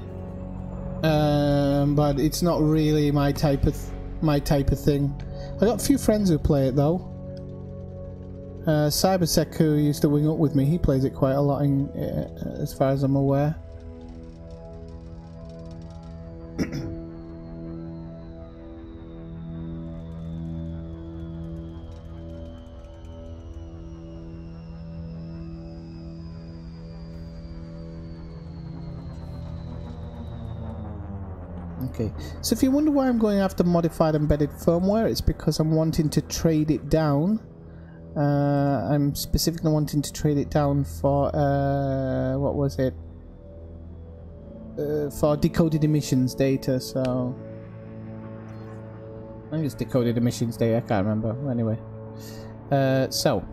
but it's not really my type of thing. I got a few friends who play it though. Cybersec, who used to wing up with me, he plays it quite a lot, as far as I'm aware. Okay, so if you wonder why I'm going after modified embedded firmware, it's because I'm wanting to trade it down. I'm specifically wanting to trade it down for, what was it? For decoded emissions data, so... I think it's decoded emissions data, I can't remember. Anyway. So.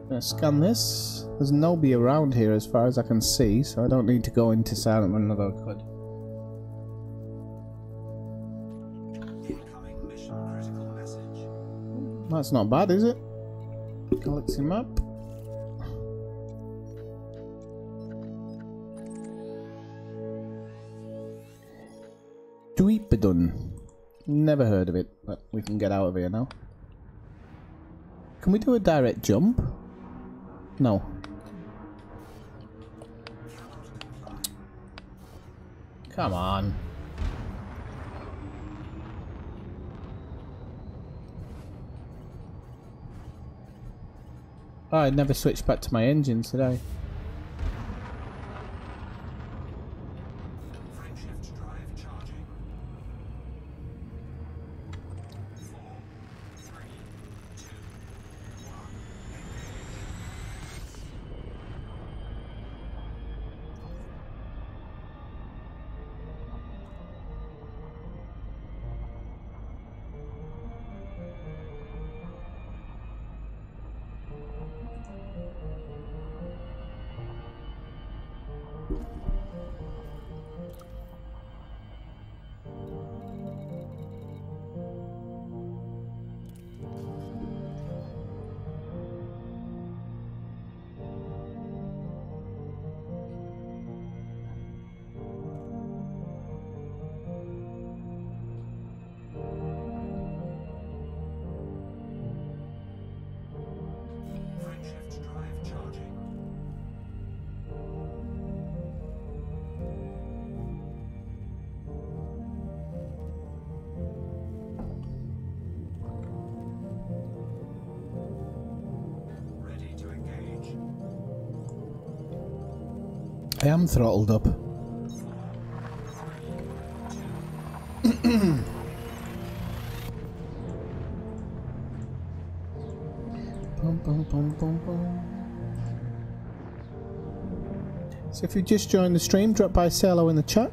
I'm gonna scan this. There's nobody around here as far as I can see, so I don't need to go into silent run, although I could. That's not bad, is it? Galaxy map. Dweepidun. Never heard of it, but we can get out of here now. Can we do a direct jump? No. Come on. Oh, I never switched back to my engines today. I am throttled up. So if you just joined the stream, drop by say hello in the chat.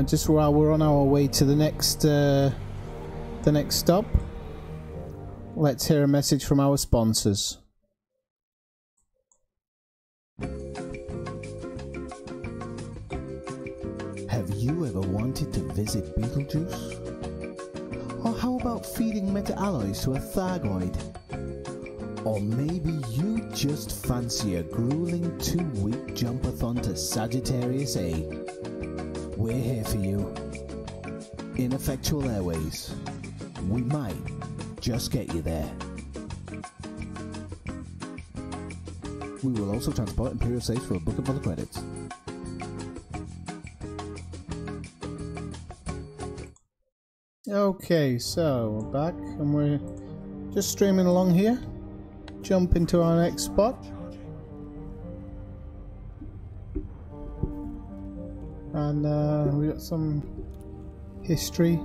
Just while we're on our way to the next stop, let's hear a message from our sponsors. Have you ever wanted to visit Beetlejuice? Or how about feeding meta-alloys to a Thargoid? Or maybe you just fancy a grueling 2-week jumpathon to Sagittarius A. We're here for you. Ineffectual Airways. We might just get you there. We will also transport Imperial safes for a book of other credits. Okay, so we're back and we're just streaming along here. Jump into our next spot. And we got some history.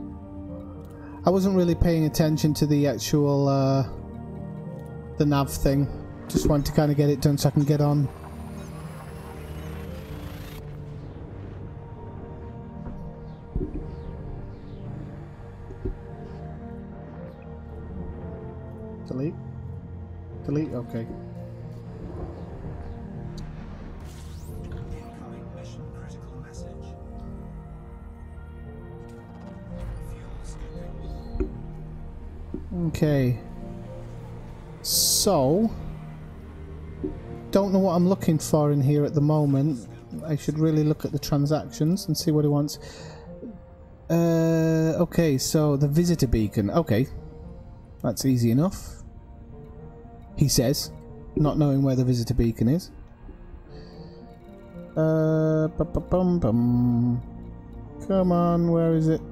I wasn't really paying attention to the actual the nav thing. Just want to kind of get it done so I can get on. Delete. Delete, okay. Incoming mission critical message. Fuel skipping. Okay. So, don't know what I'm looking for in here at the moment. I should really look at the transactions and see what he wants. Okay, so the visitor beacon. Okay. That's easy enough. He says, not knowing where the visitor beacon is. Bum. Come on, where is it?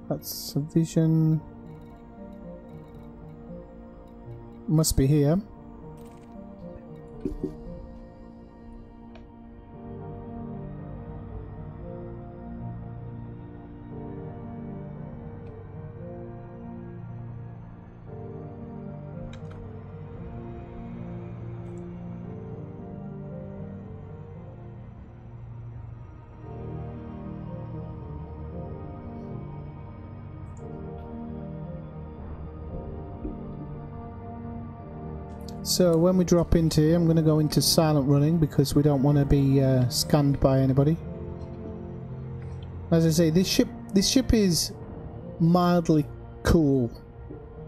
That's a vision. Must be here. So when we drop into here, I'm going to go into silent running because we don't want to be scanned by anybody. As I say, this ship is mildly cool.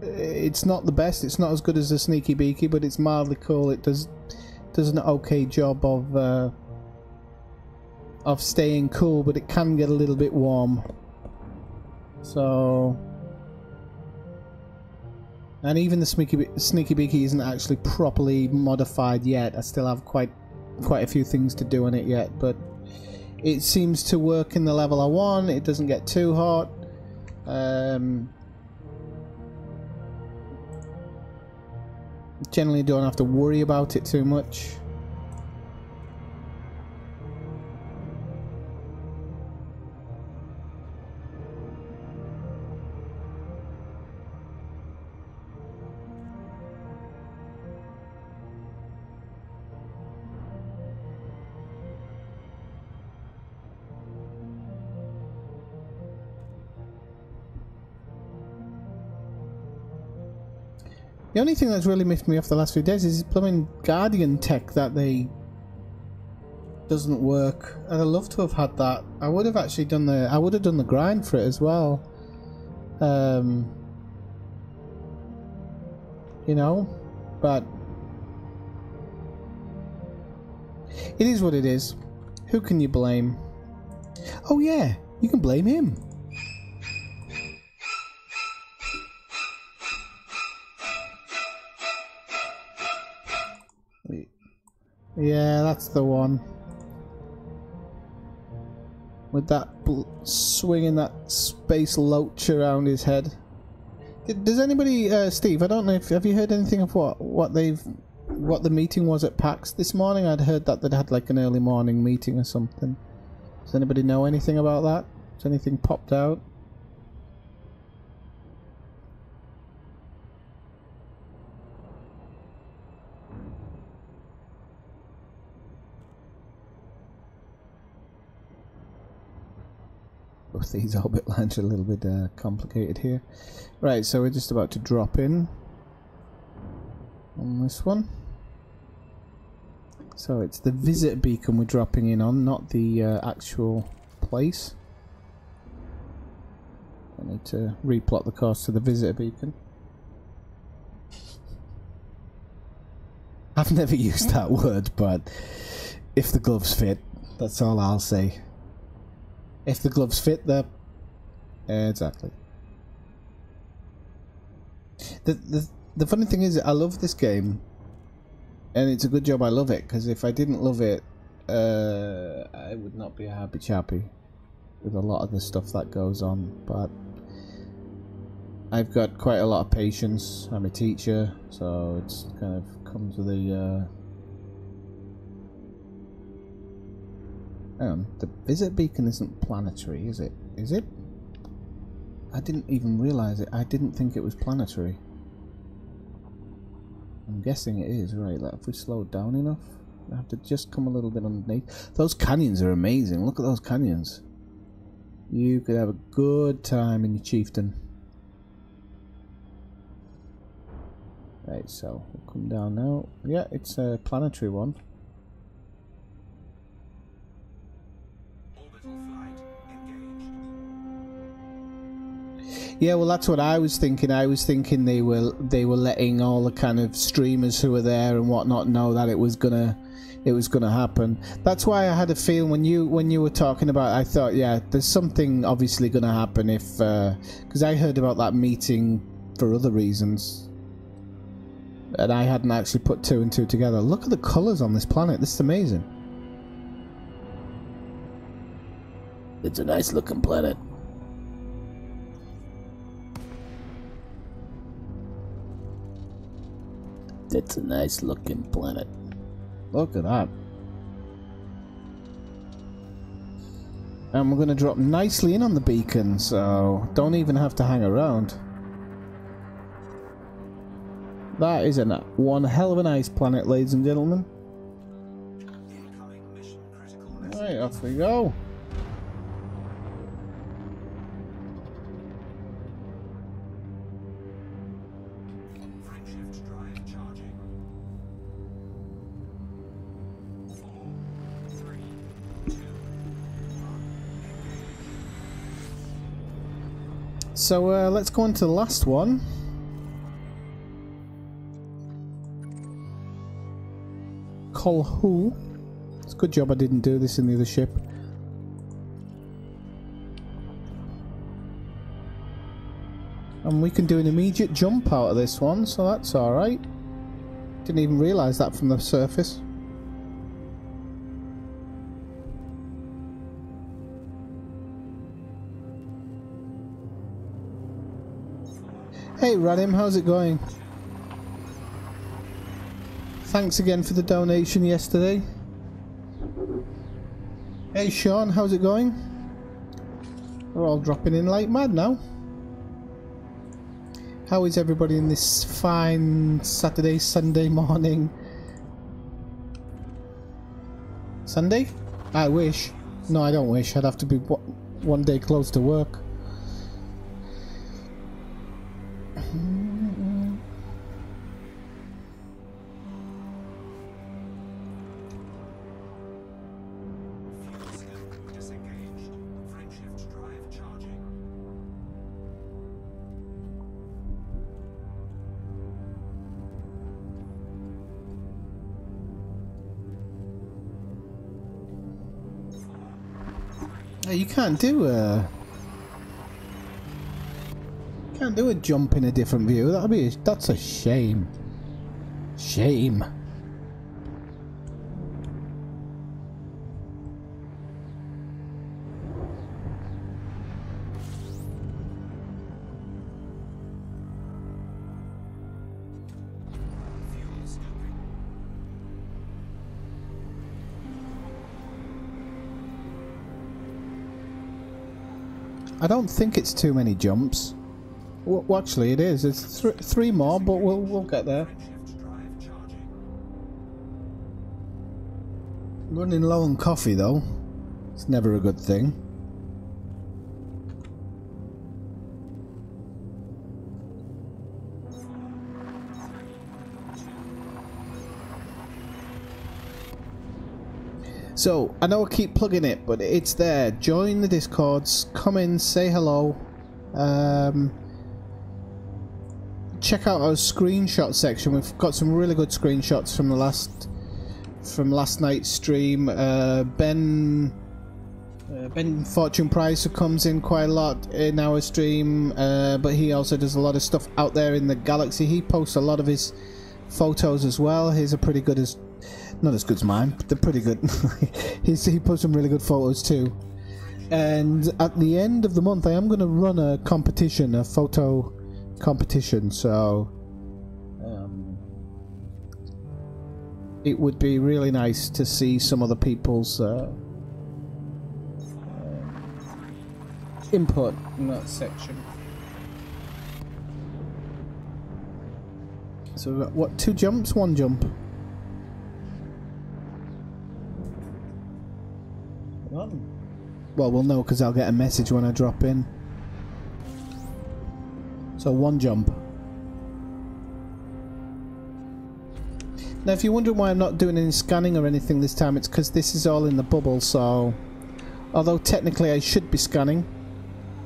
It's not the best. It's not as good as the Sneaky Beaky, but it's mildly cool. It does an okay job of staying cool, but it can get a little bit warm. So. And even the Sneaky Beaky isn't actually properly modified yet. I still have quite a few things to do on it yet, but it seems to work in the level I want. It doesn't get too hot. Generally don't have to worry about it too much. The only thing that's really miffed me off the last few days is blooming Guardian tech that they doesn't work. I'd have loved to have had that. I would have actually done the grind for it as well. You know, but it is what it is. Who can you blame? Oh yeah, you can blame him. Yeah, that's the one. With that swinging that space loach around his head. Does anybody, Steve? I don't know if have you heard anything of what the meeting was at PAX this morning? I'd heard that they'd had like an early morning meeting or something. Does anybody know anything about that? Has anything popped out? These orbit lines are a little bit complicated here. Right, so we're just about to drop in on this one. So it's the visit beacon we're dropping in on, not the actual place. I need to replot the course to the visitor beacon. I've never used that word, but if the gloves fit, that's all I'll say. If the gloves fit, they're... exactly. The funny thing is, I love this game. And it's a good job I love it, because if I didn't love it, I would not be a happy chappy with a lot of the stuff that goes on. But I've got quite a lot of patience. I'm a teacher, so it's kind of comes with a... the visit beacon isn't planetary, is it? Is it? I didn't even realise it. I didn't think it was planetary. I'm guessing it is, right. Like if we slow down enough, I have to just come a little bit underneath. Those canyons are amazing. Look at those canyons. You could have a good time in your chieftain. Right, so we'll come down now. Yeah, it's a planetary one. Orbital flight engaged. Yeah, well, that's what I was thinking. I was thinking they were letting all the kind of streamers who were there and whatnot know that it was gonna happen. That's why I had a feeling when you were talking about it, I thought, yeah, there's something obviously gonna happen if because I heard about that meeting for other reasons, and I hadn't actually put two and two together. Look at the colours on this planet. This is amazing. It's a nice looking planet. It's a nice looking planet. Look at that. And we're going to drop nicely in on the beacon, so don't even have to hang around. That is one hell of a nice planet, ladies and gentlemen. Incoming mission critical message. Alright, off we go. Frameshift drive charging. 4, 3, 2, 1. So let's go on to the last one. Kolhu. It's a good job I didn't do this in the other ship. And we can do an immediate jump out of this one, so that's alright. Didn't even realise that from the surface. Hey Radim, how's it going? Thanks again for the donation yesterday. Hey Sean, how's it going? We're all dropping in like mad now. How is everybody in this fine Saturday, Sunday morning? Sunday? I wish. No, I don't wish. I'd have to be one day close to work. Fuel scope disengaged. Frameshift drive charging. You can't do a jump in a different view. That's a shame. Shame. Fuel scoping. I don't think it's too many jumps. Well, actually, it is. It's three more, but we'll get there. Frameshift drive charging. Running low on coffee, though. It's never a good thing. So, I know I keep plugging it, but it's there. Join the Discords, come in, say hello. Check out our screenshot section. We've got some really good screenshots from last night's stream. Ben Fortune Price comes in quite a lot in our stream, but he also does a lot of stuff out there in the galaxy. He posts a lot of his photos as well. His are pretty good, as not as good as mine, but they're pretty good. He posts some really good photos too. And at the end of the month, I am going to run a competition, a photo competition. So it would be really nice to see some other people's input in that section. So we've got, what, 2 jumps? 1 jump? Well, we'll know because I'll get a message when I drop in. So 1 jump. Now if you're wondering why I'm not doing any scanning or anything this time, it's because this is all in the bubble, so... Although technically I should be scanning,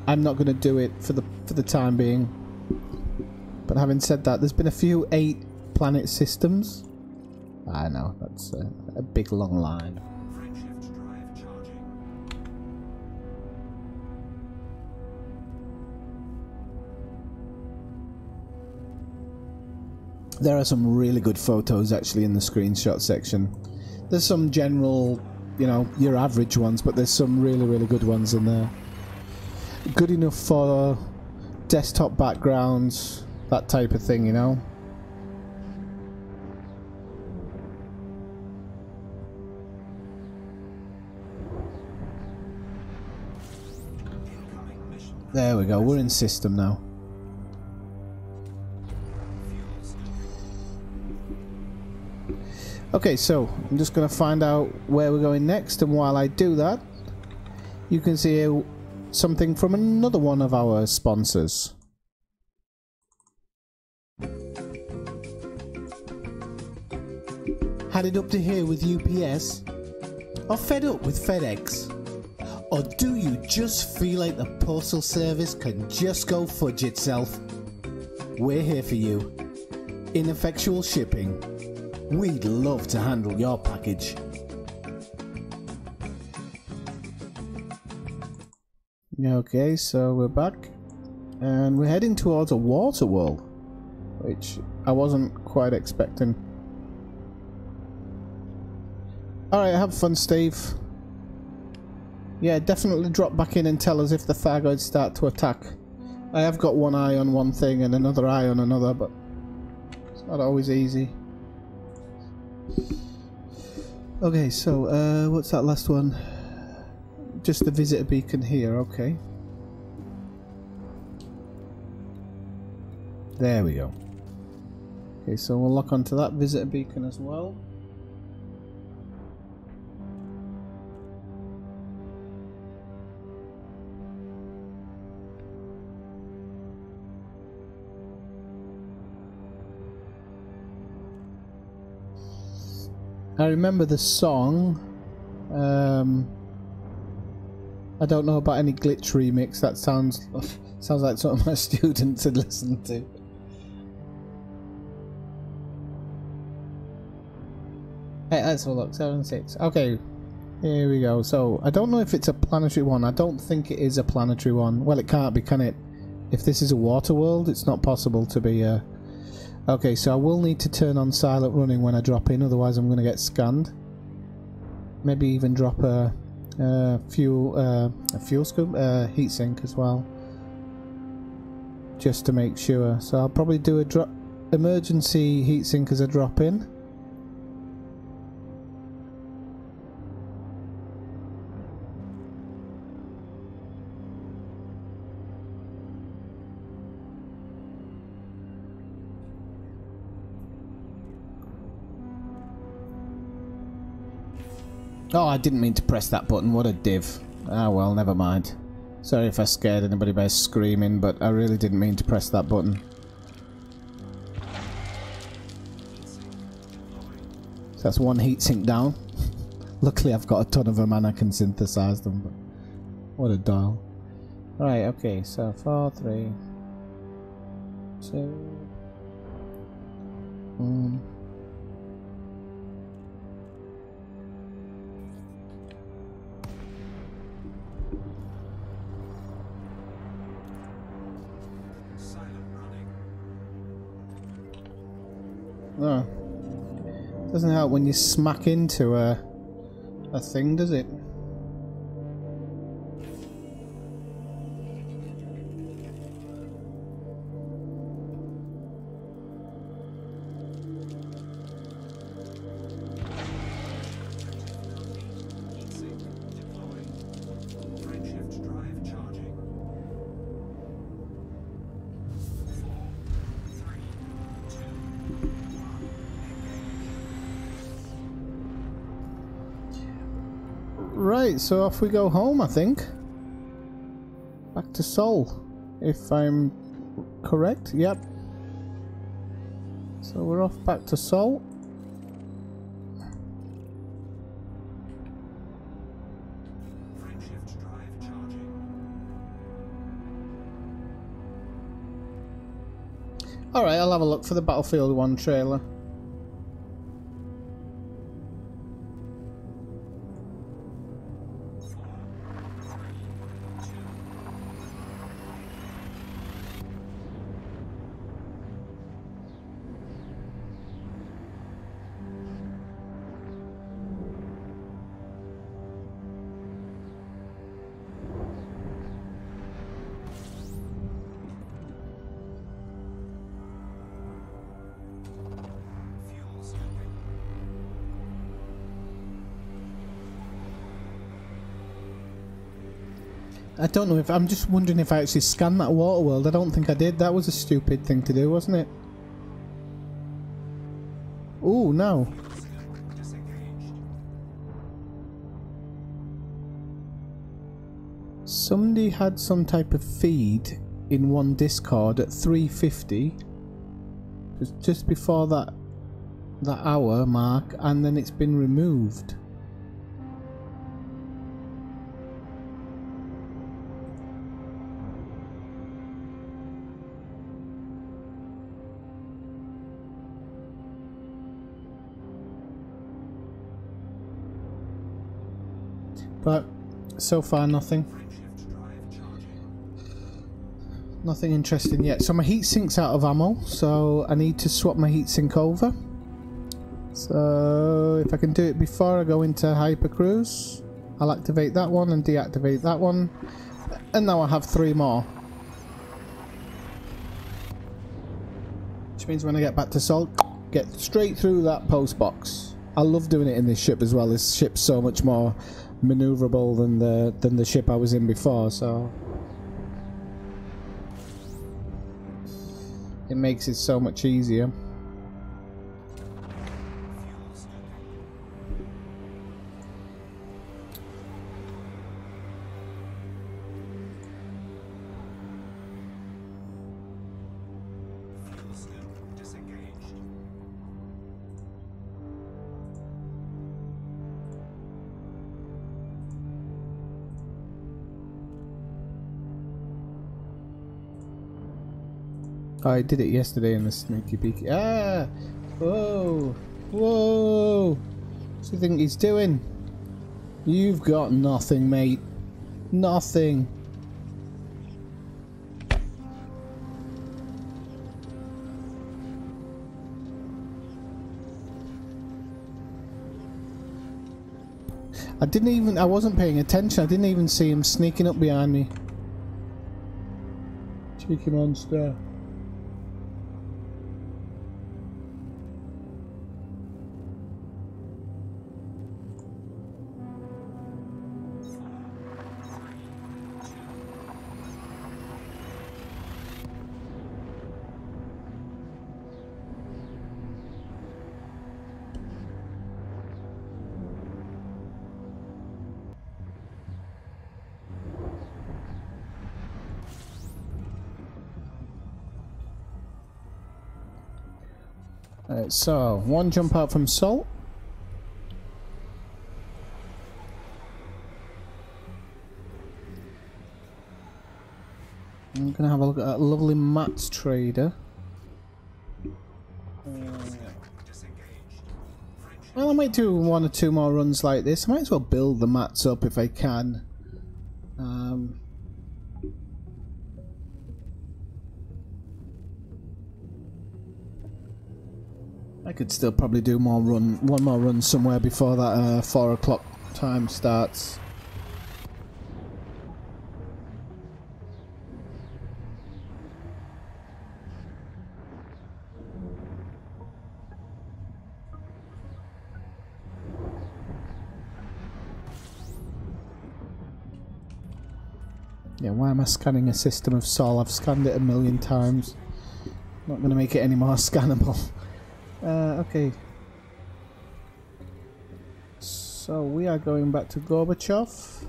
I'm not going to do it for the time being. But having said that, there's been a few 8 planet systems. I know, that's a big long line. Frameshift drive charging. There are some really good photos actually in the screenshot section. There's some general, you know, your average ones, but there's some really, really good ones in there. Good enough for desktop backgrounds, that type of thing, you know. Incoming mission. There we go, we're in system now. Okay, so I'm just going to find out where we're going next, and while I do that, you can see something from another one of our sponsors. Had it up to here with UPS? Or fed up with FedEx? Or do you just feel like the postal service can just go fudge itself? We're here for you. Ineffectual shipping. We'd love to handle your package. Okay, so we're back. And we're heading towards a water world, which I wasn't quite expecting. Alright, have fun, Steve. Yeah, definitely drop back in and tell us if the Thargoids start to attack. I have got one eye on one thing and another eye on another, but it's not always easy. Okay, so what's that last one? Just the visitor beacon here, okay. There we go. Okay, so we'll lock onto that visitor beacon as well. I remember the song. I don't know about any glitch remix. That sounds like something my students had listened to. Hey, let's have a look. 7-6. Okay, here we go. So I don't know if it's a planetary one. I don't think it is a planetary one. Well, it can't be, can it? If this is a water world, it's not possible to be a... Okay, so I will need to turn on silent running when I drop in, otherwise I'm going to get scanned. Maybe even drop a fuel scoop, heatsink as well, just to make sure. So I'll probably do a emergency heatsink as a drop in. Oh, I didn't mean to press that button. What a div. Ah, well, never mind. Sorry if I scared anybody by screaming, but I really didn't mean to press that button. So that's one heatsink down. Luckily, I've got a ton of them and I can synthesize them. But what a dial. Alright, okay, so 4, 3, 2, 1. Oh. Doesn't help when you smack into a thing, does it? Frameshift drive charging. 4, 3, 2, Right, so off we go home, I think. Back to Seoul, if I'm correct. Yep. So we're off back to Seoul. Right shift drive charging. Alright, I'll have a look for the Battlefield 1 trailer. Fuel scooping. I don't know if I'm just wondering if I actually scanned that water world. I don't think I did. That was a stupid thing to do, wasn't it? Ooh, no. Fuel scoop disengaged. Somebody had some type of feed in one Discord at 3:50. It was just before that hour mark, and then it's been removed. But so far nothing. Right shift drive charging. Nothing interesting yet. So my heatsink's out of ammo, so I need to swap my heatsink over. So if I can do it before I go into hypercruise, I'll activate that one and deactivate that one. And now I have 3 more. Which means when I get back to Seoul, get straight through that post box. I love doing it in this ship as well. This ship's so much more maneuverable than the ship I was in before, so it makes it so much easier. Fuel scooping. Fuel scoop disengaged. Oh, I did it yesterday in the sneaky peeky. Ah! Whoa! Whoa! What do you think he's doing? You've got nothing, mate. Nothing. I wasn't paying attention. I didn't even see him sneaking up behind me. Cheeky monster. Alright, so one jump out from Salt. I'm gonna have a look at that lovely Matt's trader. Well, I might do 1 or 2 more runs like this. I might as well build the mats up if I can. I could still probably do one more run somewhere before that 4 o'clock time starts. Yeah, why am I scanning a system of Sol? I've scanned it 1,000,000 times. Not going to make it any more scannable. Okay. So we are going back to Gorbachev. Just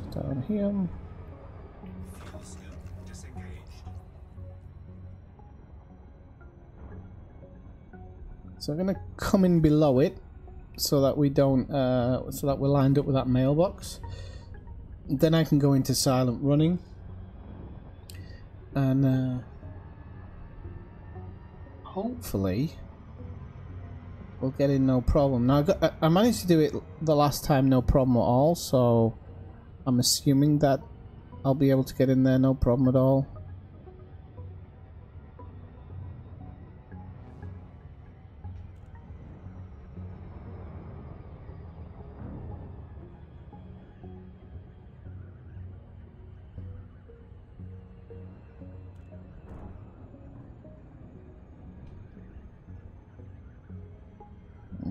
down here. Fuel stem disengaged. So I'm gonna come in below it so that we don't so that we're lined up with that mailbox. Then I can go into silent running and hopefully we'll get in no problem. Now I managed to do it the last time no problem at all, so I'm assuming that I'll be able to get in there no problem at all.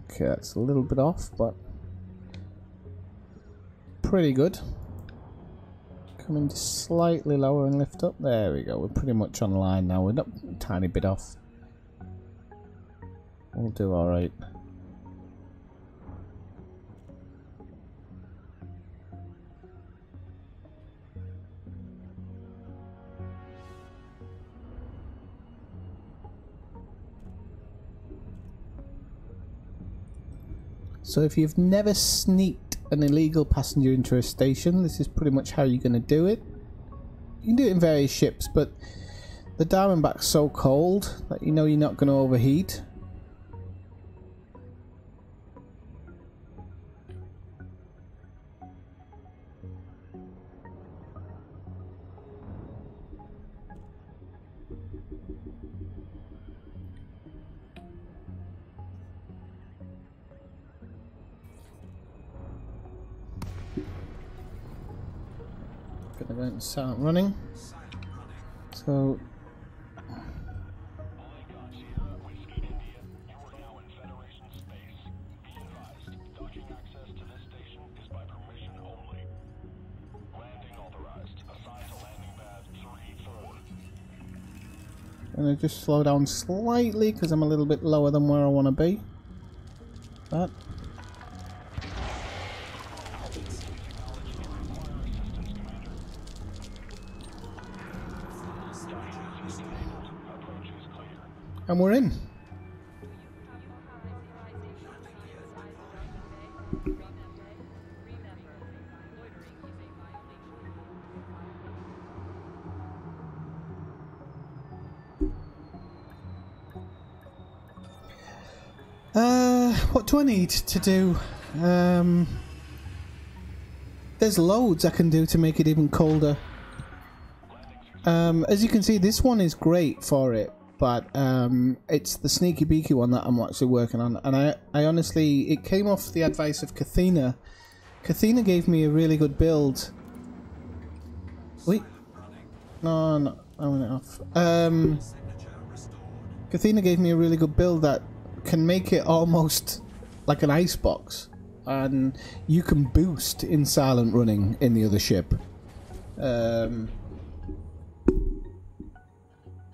Okay, that's a little bit off, but pretty good. Coming just slightly lower and lift up. There we go. We're pretty much on line now. We're not a tiny bit off. We'll do all right. So if you've never sneaked an illegal passenger into a station, this is pretty much how you're going to do it. You can do it in various ships, but the Diamondback's so cold that you know you're not going to overheat. Gonna go into silent running. So All icons here with Skimming India. You are now in Federation space. Be advised, docking access to this station is by permission only. Landing authorized. Assign to landing pad 3-4. gonna just slow down slightly because I'm a little bit lower than where I want to be. That. And we're in. What do I need to do? There's loads I can do to make it even colder. As you can see, this one is great for it. But it's the sneaky beaky one that I'm actually working on, and I honestly, it came off the advice of Kathina. Kathina gave me a really good build. Wait, no, I went it off. Kathina gave me a really good build that can make it almost like an icebox, and you can boost in silent running in the other ship.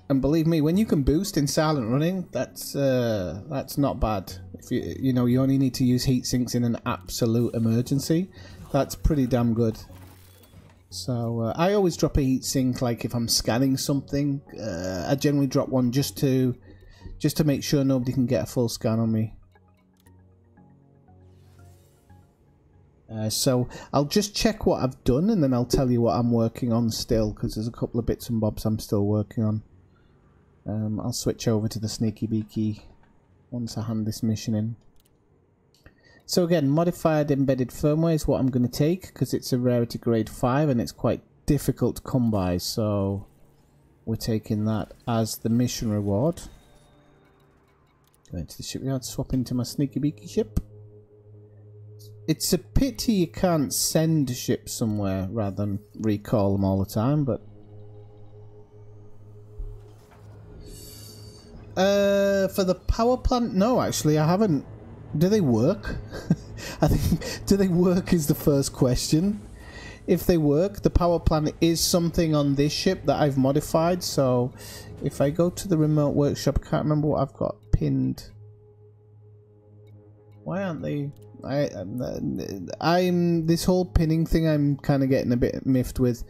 And believe me, when you can boost in silent running, that's not bad. If you know you only need to use heat sinks in an absolute emergency, that's pretty damn good. So I always drop a heat sink, like if I'm scanning something. I generally drop one just to make sure nobody can get a full scan on me. So I'll just check what I've done, and then I'll tell you what I'm working on still, because there's a couple of bits and bobs I'm still working on. I'll switch over to the sneaky beaky once I hand this mission in. So again, modified embedded firmware is what I'm going to take, because it's a rarity grade 5 and it's quite difficult to come by, so we're taking that as the mission reward. Going to the shipyard, swap into my sneaky beaky ship. It's a pity you can't send ships somewhere rather than recall them all the time, but for the power plant, no, actually, I haven't. Do they work? I think, do they work is the first question. If they work, the power plant is something on this ship that I've modified, so if I go to the remote workshop, I can't remember what I've got pinned. Why aren't they? I'm this whole pinning thing. I'm kind of getting a bit miffed with.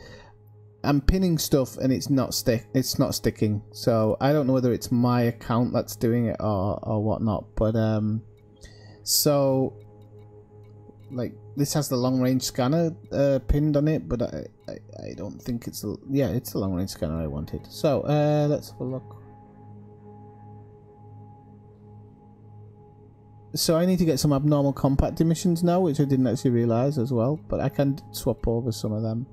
I'm pinning stuff and it's not sticking. So I don't know whether it's my account that's doing it or whatnot. But so like this has the long range scanner pinned on it, but I don't think it's it's the long range scanner I wanted. So let's have a look. So I need to get some abnormal compact emissions now, which I didn't actually realise as well, but I can swap over some of them.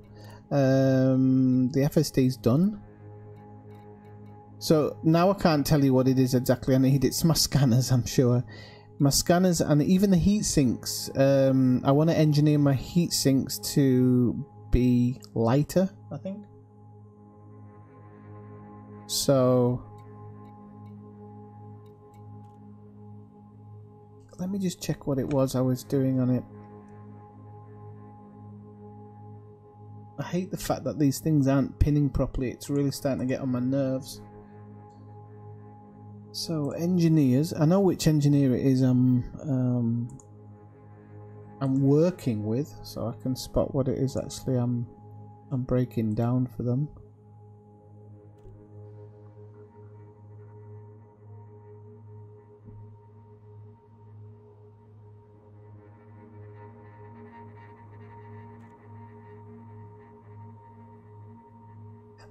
The FSD's done. So now I can't tell you what it is exactly I need. It's my scanners, I'm sure. My scanners and even the heat sinks. I want to engineer my heat sinks to be lighter, I think. So let me just check what it was I was doing on it. I hate the fact that these things aren't pinning properly. It's really starting to get on my nerves. So engineers, I know which engineer it is I'm working with, so I can spot what it is actually I'm breaking down for them.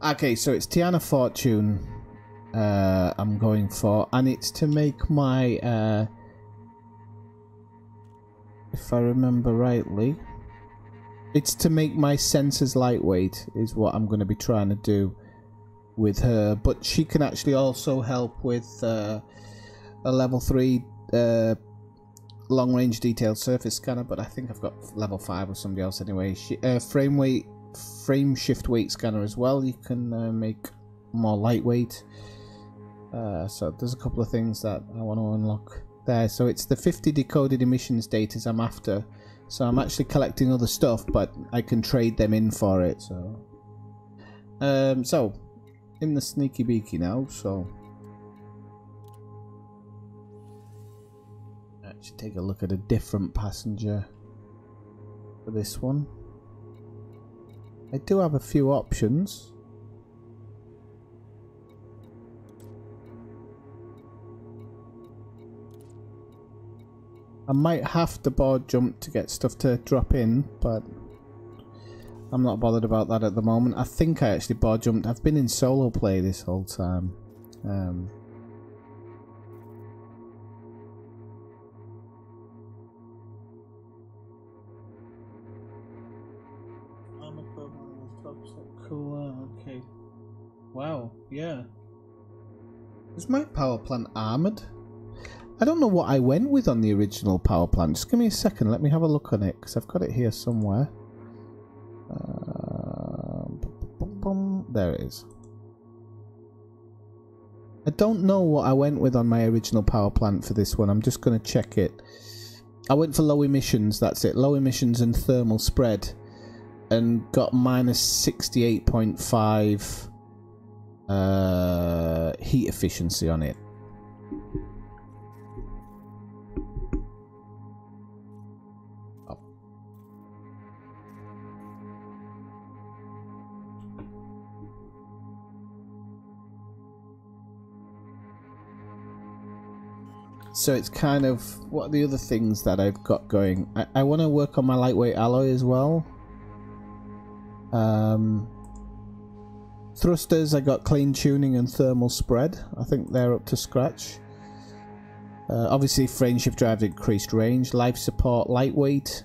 Okay, so it's Tiana Fortune I'm going for, and it's to make my, if I remember rightly, it's to make my sensors lightweight is what I'm going to be trying to do with her, but she can actually also help with a level 3 long range detailed surface scanner, but I think I've got level 5 with somebody else anyway. Frame shift weight scanner as well, you can make more lightweight. So there's a couple of things that I want to unlock there. So it's the 50 decoded emissions data I'm after. So I'm actually collecting other stuff, but I can trade them in for it. So so in the sneaky beaky now. So actually take a look at a different passenger for this one. I do have a few options. I might have to board jump to get stuff to drop in, but I'm not bothered about that at the moment. I think I actually board jumped. I've been in solo play this whole time. Cooler, okay. Wow, yeah. Is my power plant armoured? I don't know what I went with on the original power plant. Just give me a second, let me have a look on it, because I've got it here somewhere. There it is. I don't know what I went with on my original power plant for this one. I'm just going to check it. I went for low emissions, that's it. Low emissions and thermal spread. And got minus 68.5 heat efficiency on it. Oh. So it's kind of, what are the other things that I've got going? I want to work on my lightweight alloy as well. Thrusters, I got clean tuning and thermal spread. I think they're up to scratch. Obviously frame shift drive increased range, life support lightweight,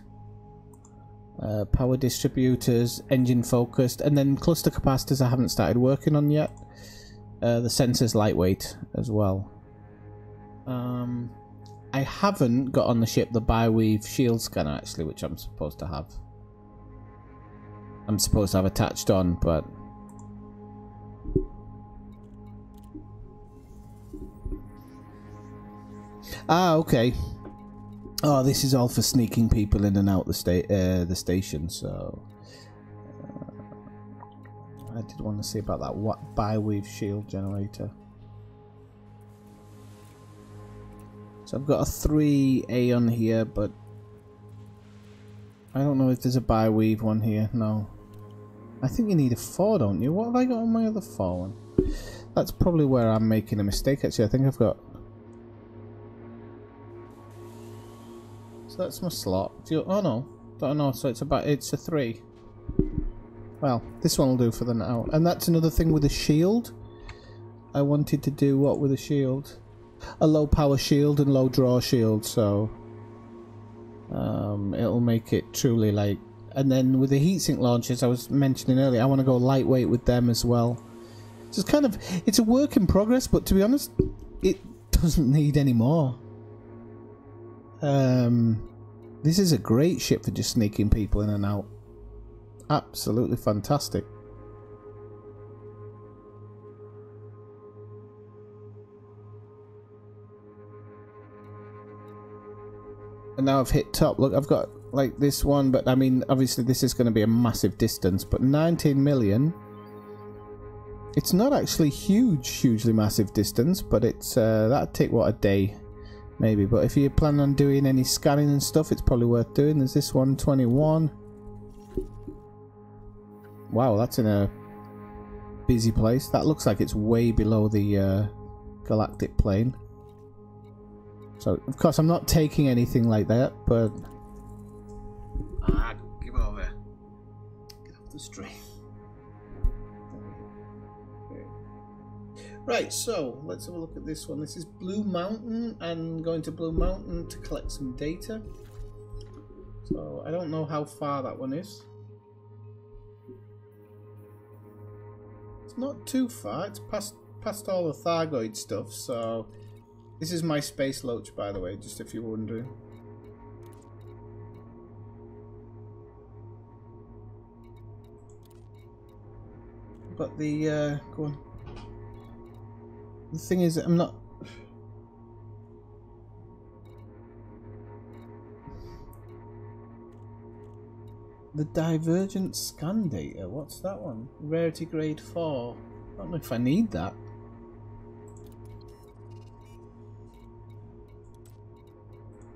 power distributors, engine focused, and then cluster capacitors I haven't started working on yet. The sensors lightweight as well. I haven't got on the ship the bi-weave shield scanner actually, which I'm supposed to have. I'm supposed to have attached on, but okay. Oh, this is all for sneaking people in and out the station. So I did want to see about that. What bi-weave shield generator? So I've got a 3A on here, but I don't know if there's a bi-weave one here. No. I think you need a 4, don't you? What have I got on my other 4 one? That's probably where I'm making a mistake, actually. I think I've got... So that's my slot. Do you... Oh, no. Don't know. So it's a 3. Well, this one will do for the now. And that's another thing with a shield. I wanted to do what with a shield? A low power shield and low draw shield, so... it'll make it truly like... And then with the heatsink launchers I was mentioning earlier, I want to go lightweight with them as well. Just kind of... It's a work in progress, but to be honest, it doesn't need any more. This is a great ship for just sneaking people in and out. Absolutely fantastic. And now I've hit top. Look, I've got like this one, but I mean, obviously this is going to be a massive distance, but 19 million. It's not actually hugely massive distance, but it's that'd take what, a day maybe. But if you plan on doing any scanning and stuff, it's probably worth doing. There's this one, 21. Wow, that's in a busy place. That looks like it's way below the galactic plane. So, of course, I'm not taking anything like that, but... Ah, give over. Get off the stream. Right, so, let's have a look at this one. This is Blue Mountain, and going to Blue Mountain to collect some data. So, I don't know how far that one is. It's not too far. It's past all the Thargoid stuff, so... This is my space loach, by the way, just if you're wondering. But the, go on. The thing is, I'm not... The divergent scan data, what's that one? Rarity grade 4. I don't know if I need that.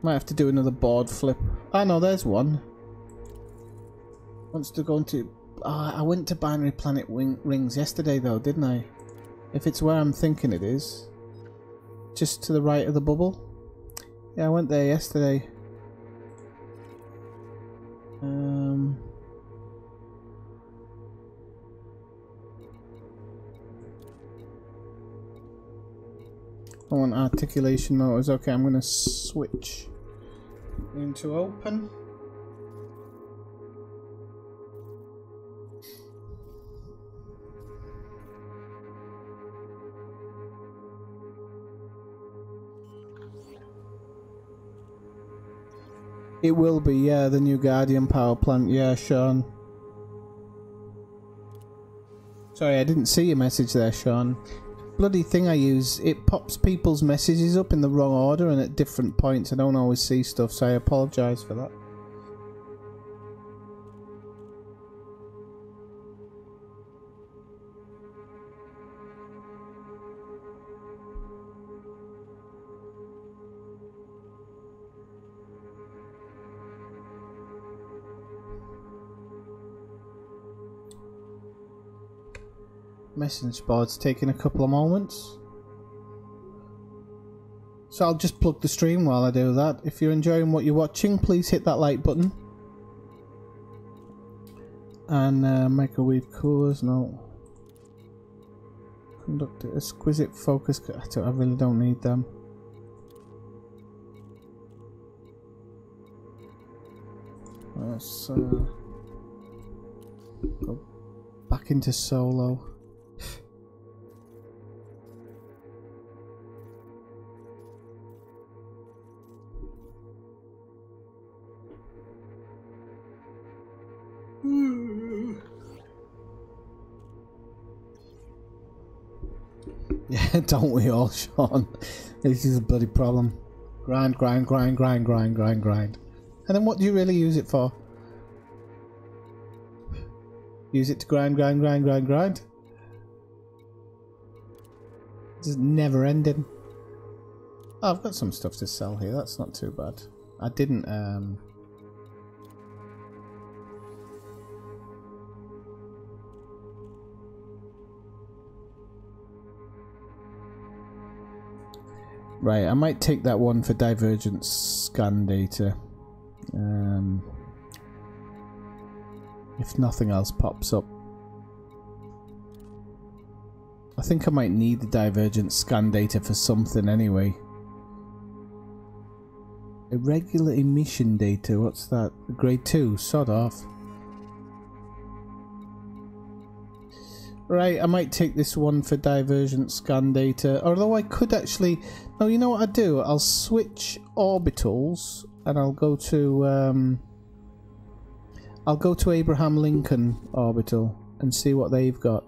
Might have to do another board flip. Ah, no, there's one. Wants to go into... I went to Binary Planet Rings yesterday, though, didn't I? If it's where I'm thinking it is. Just to the right of the bubble. Yeah, I went there yesterday. I want articulation motors. Okay, I'm going to switch into open. It will be, yeah, the new Guardian power plant. Yeah, Sean. Sorry, I didn't see your message there, Sean. Bloody thing I use, it pops people's messages up in the wrong order and at different points. I don't always see stuff, so I apologise for that. Message board's taking a couple of moments. So I'll just plug the stream while I do that. If you're enjoying what you're watching, please hit that like button. And microwave coolers, no. Conductor, exquisite focus, I really don't need them. Let's go back into solo. Yeah, don't we all, Sean? This is a bloody problem. Grind. And then what do you really use it for? Use it to grind. Just never ending. Oh, I've got some stuff to sell here. That's not too bad. I didn't Right, I might take that one for divergent scan data. If nothing else pops up. I think I might need the divergent scan data for something anyway. Irregular emission data, what's that? Grade 2, sod off. Right, I might take this one for divergent scan data, although I could actually... No, you know what I'd do? I'll switch orbitals and I'll go to Abraham Lincoln orbital and see what they've got.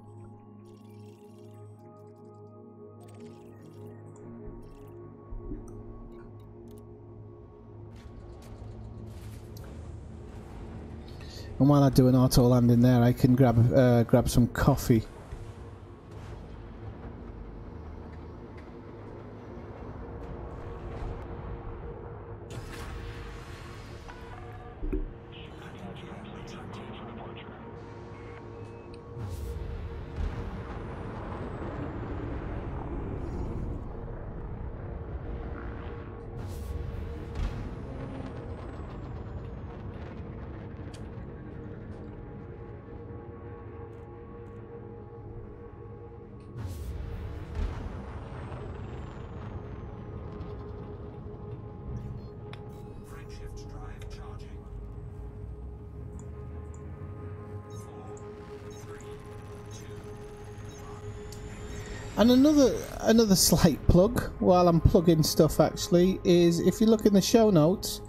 And while I do an auto landing there, I can grab some coffee. Shift drive charging. 4, 3, 2, 1. And another slight plug, while I'm plugging stuff actually, is if you look in the show notes,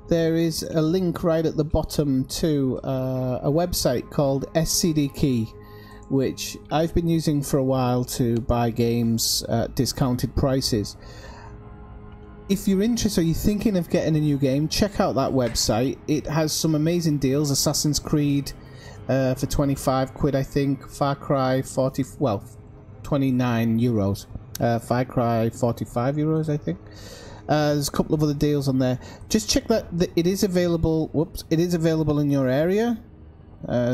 there is a link right at the bottom to a website called SCD Key, which I've been using for a while to buy games at discounted prices. If you're interested or you're thinking of getting a new game, check out that website. It has some amazing deals. Assassin's Creed for 25 quid, I think. Far Cry 29 euros. Far Cry 45 euros, I think. There's a couple of other deals on there. Just check that it is available. Whoops, it is available in your area.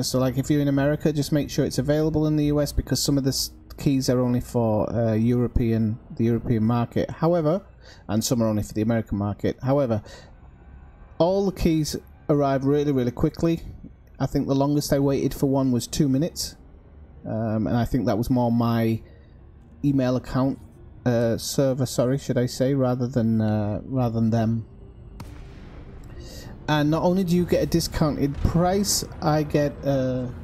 So, like if you're in America, just make sure it's available in the US because some of the keys are only for the European market. However, and some are only for the American market. However, all the keys arrive really, really quickly. I think the longest I waited for one was 2 minutes, and I think that was more my email account server, sorry, should I say, rather than them. And not only do you get a discounted price, I get kind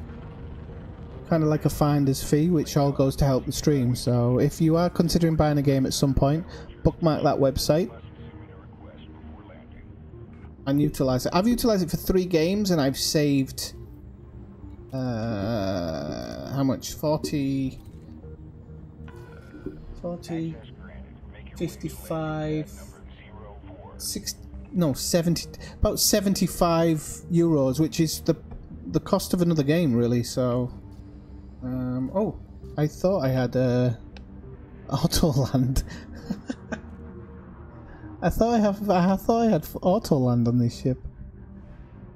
of like a finder's fee, which all goes to help the stream. So if you are considering buying a game at some point, bookmark that website and utilize it. I've utilized it for 3 games and I've saved how much? 40, 55, 60, no, 70, about 75 euros, which is the cost of another game, really. So oh, I thought I had Autoland. I thought I had Autoland on this ship.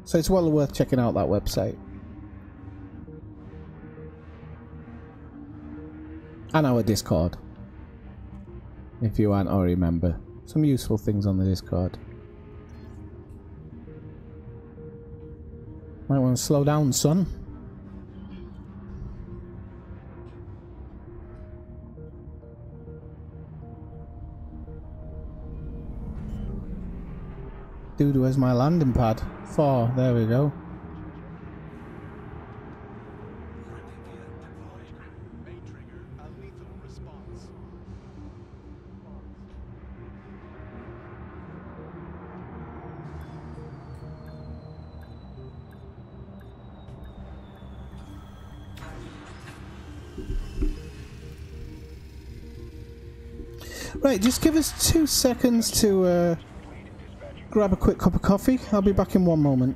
So it's well worth checking out that website. And our Discord, if you aren't already a member. Some useful things on the Discord. Might want to slow down, son. Dude, where's my landing pad? 4, there we go. Right, just give us 2 seconds to grab a quick cup of coffee. I'll be back in 1 moment.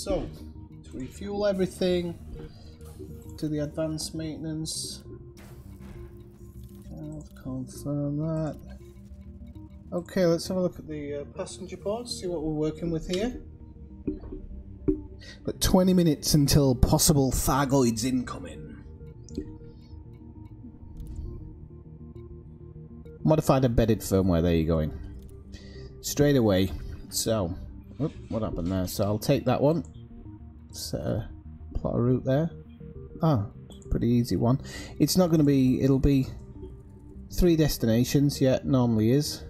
So, to refuel everything, to the advanced maintenance. I'll confirm that. Okay, let's have a look at the passenger boards, see what we're working with here. But 20 minutes until possible Thargoids incoming. Modified embedded firmware, there you're going. Straight away. So, what happened there? So I'll take that one. Set a plot a route there. Ah, pretty easy one. It's not going to be, it'll be 3 destinations, yeah, it normally is.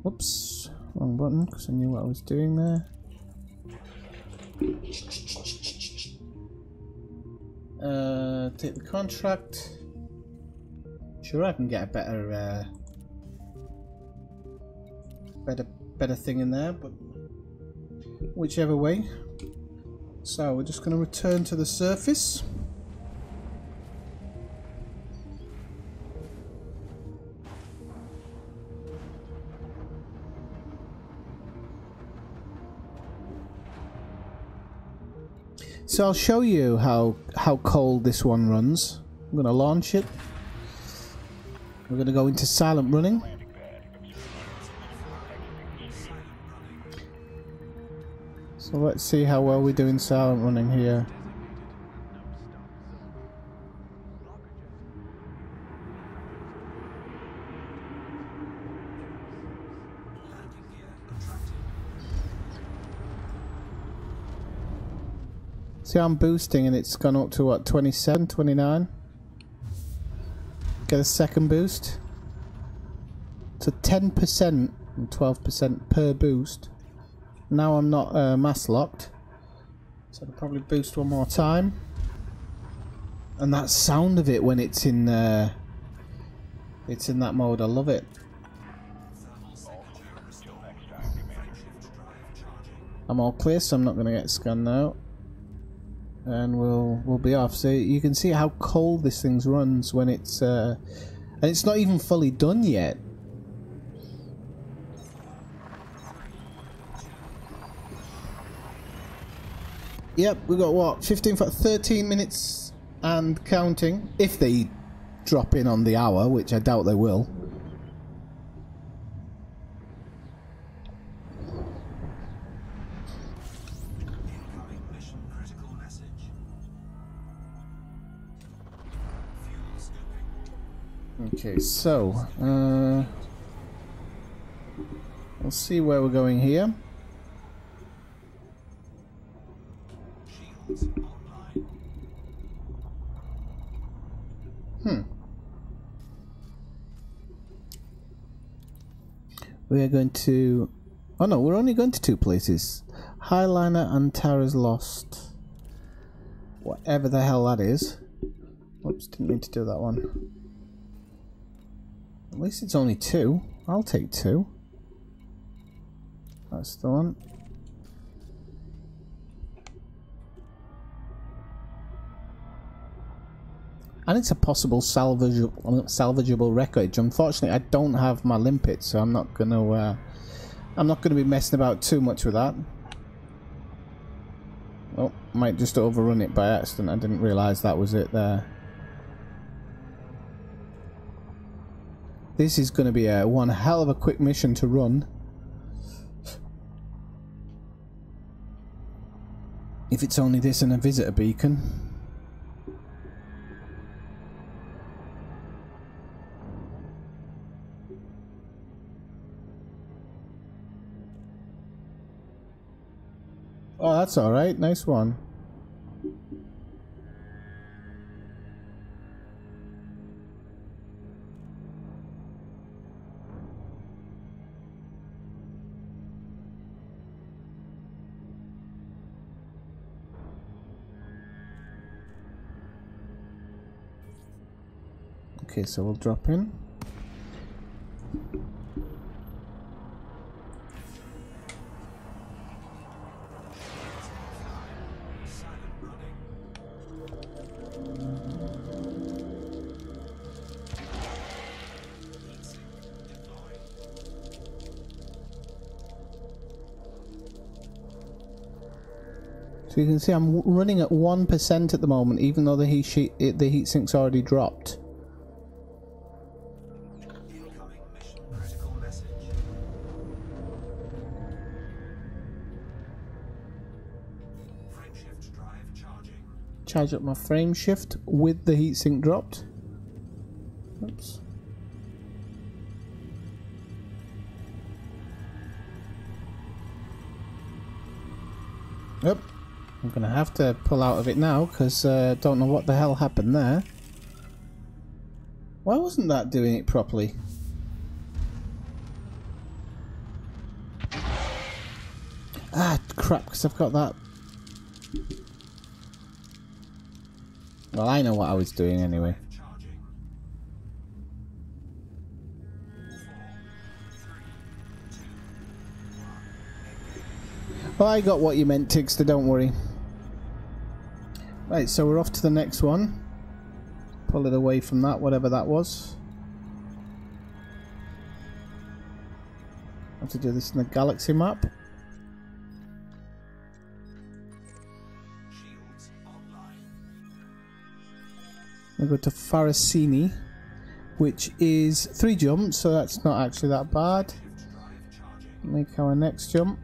Whoops, wrong button because I knew what I was doing there. Take the contract. Sure, I can get a better thing in there, but whichever way. So we're just going to return to the surface. So I'll show you how cold this one runs. I'm going to launch it. We're going to go into silent running. So let's see how well we do in silent running here. See, I'm boosting and it's gone up to what, 27, 29? Get a second boost. So 10% and 12% per boost. Now I'm not mass locked, so I'll probably boost one more time. And that sound of it when it's in that mode, I love it. I'm all clear, so I'm not going to get scanned now. And we'll be off. So you can see how cold this thing runs when it's and it's not even fully done yet. Yep, we got what, 13 minutes and counting, if they drop in on the hour, which I doubt they will. Incoming mission critical message. Fuel scooping. Okay, so we'll see where we're going here. Shields online. We are going to... Oh no, we're only going to 2 places. Highliner and Tara's Lost. Whatever the hell that is. Whoops, didn't mean to do that one. At least it's only 2. I'll take 2. That's the one. And it's a possible salvageable wreckage. Unfortunately, I don't have my limpet, so I'm not gonna be messing about too much with that. Oh, might just overrun it by accident. I didn't realise that was it there. This is going to be one hell of a quick mission to run. If it's only this and a visitor beacon. Oh, that's alright. Nice one. Okay, so we'll drop in. So you can see I'm running at 1% at the moment, even though the heat sink's already dropped. Incoming mission critical message. Frameshift drive charging. Charge up my frame shift with the heatsink dropped. Oops. Yep. I'm gonna have to pull out of it now because don't know what the hell happened there. Why wasn't that doing it properly? Ah, crap, because I've got that. Well, I know what I was doing anyway. Charging. 4, 3, 2, 1. Well, I got what you meant, Tigster, don't worry. Right, so we're off to the next one. Pull it away from that, whatever that was. Have to do this in the galaxy map. Shields online. We go to Farasini, which is 3 jumps, so that's not actually that bad. Shift drive charging. Make our next jump.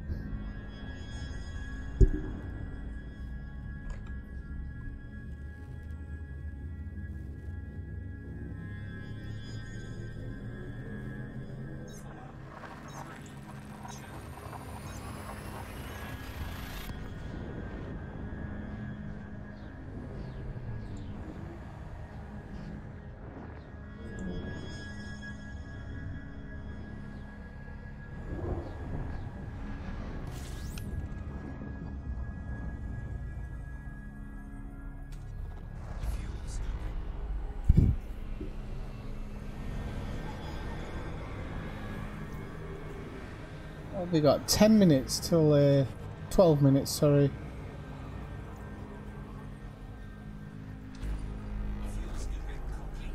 Fuel scooping. Well, we got 10 minutes till 12 minutes, sorry. Fuel scooping complete.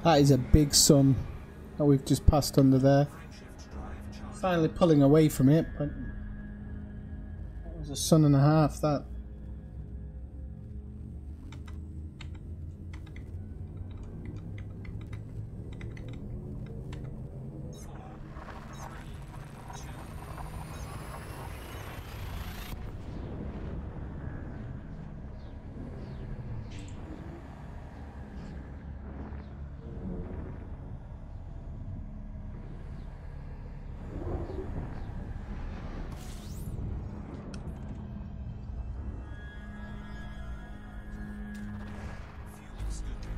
That is a big sun that we've just passed under there. Frameshift drive charging. Finally pulling away from it, but that was a sun and a half, that. Fuel scooping.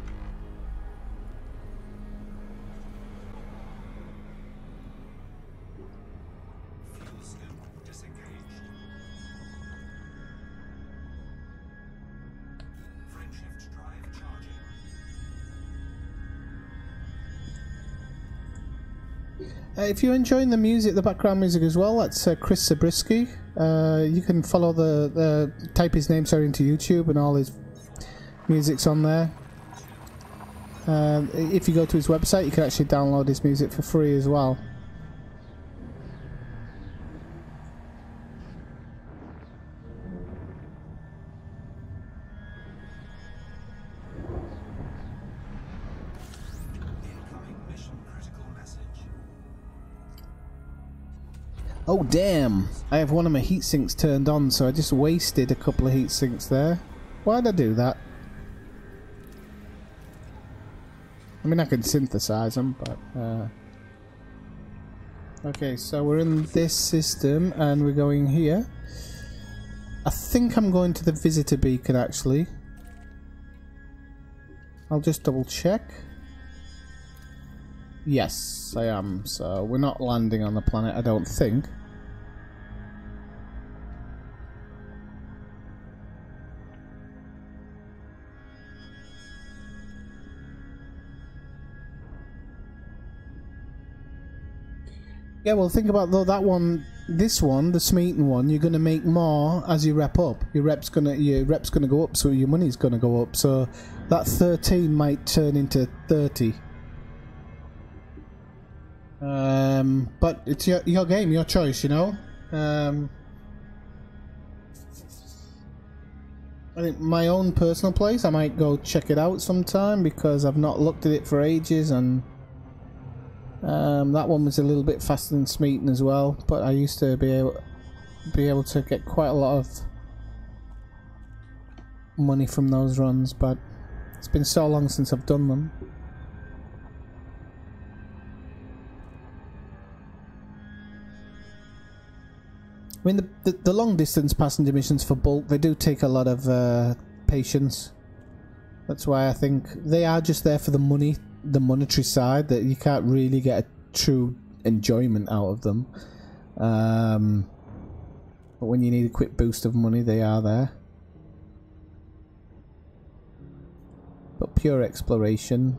Fuel scoop disengaged. Frameshift drive charging. If you're enjoying the music, the background music as well, that's Chris Zabriskie. You can follow type his name sorry into YouTube and all his music's on there. If you go to his website, you can actually download his music for free as well. Incoming mission critical message. Oh damn! I have one of my heat sinks turned on, so I just wasted a couple of heat sinks there. Why'd I do that? I mean, I can synthesize them, but okay, so we're in this system and we're going here. I think I'm going to the visitor beacon actually. I'll just double check. Yes, I am. So we're not landing on the planet, I don't think. Yeah, well, think about though that one this one, the Smeaton one, you're gonna make more as you rep up. Your rep's gonna go up, so your money's gonna go up. So that 13 might turn into 30. But it's your game, your choice, you know. I think my own personal place, I might go check it out sometime because I've not looked at it for ages, and that one was a little bit faster than Smeaton as well. But I used to be able to get quite a lot of money from those runs, but it's been so long since I've done them. I mean, the long distance passenger missions for bulk, they do take a lot of patience. That's why I think they are just there for the money, the monetary side, that you can't really get a true enjoyment out of them. But when you need a quick boost of money, they are there. But pure exploration.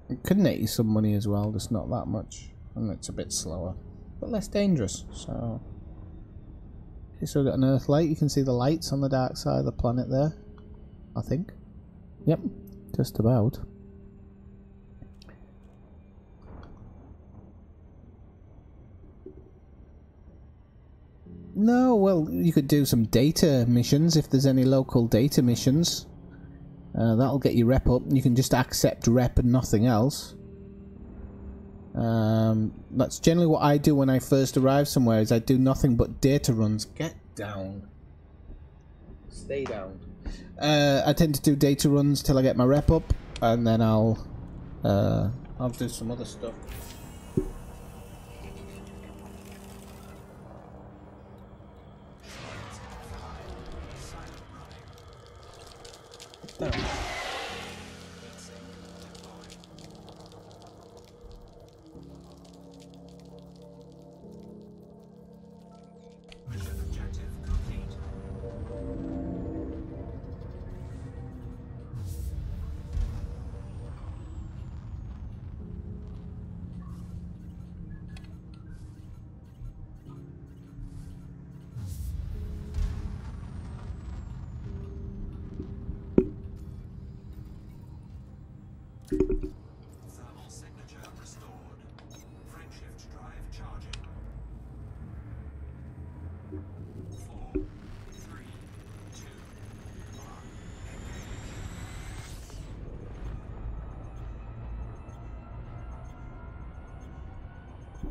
It could net you some money as well, just not that much. And it's a bit slower. But less dangerous, so... Okay, so we've got an Earth light. You can see the lights on the dark side of the planet there. I think. Yep, just about. No, well, you could do some data missions if there's any local data missions. That'll get your rep up. You can just accept rep and nothing else. That's generally what I do when I first arrive somewhere, is I do nothing but data runs. Get down. Stay down. I tend to do data runs till I get my rep up, and then I'll do some other stuff. No. Mission objective complete. Thermal signature restored. Frameshift drive charging. 4, 3, 2, 1,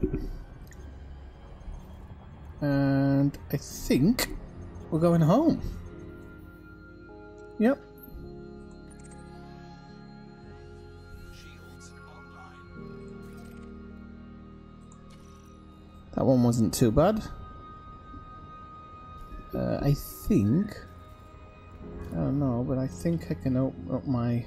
engage. And I think we're going home. Yep. Shields online. That one wasn't too bad. I think... I don't know, but I think I can open up my...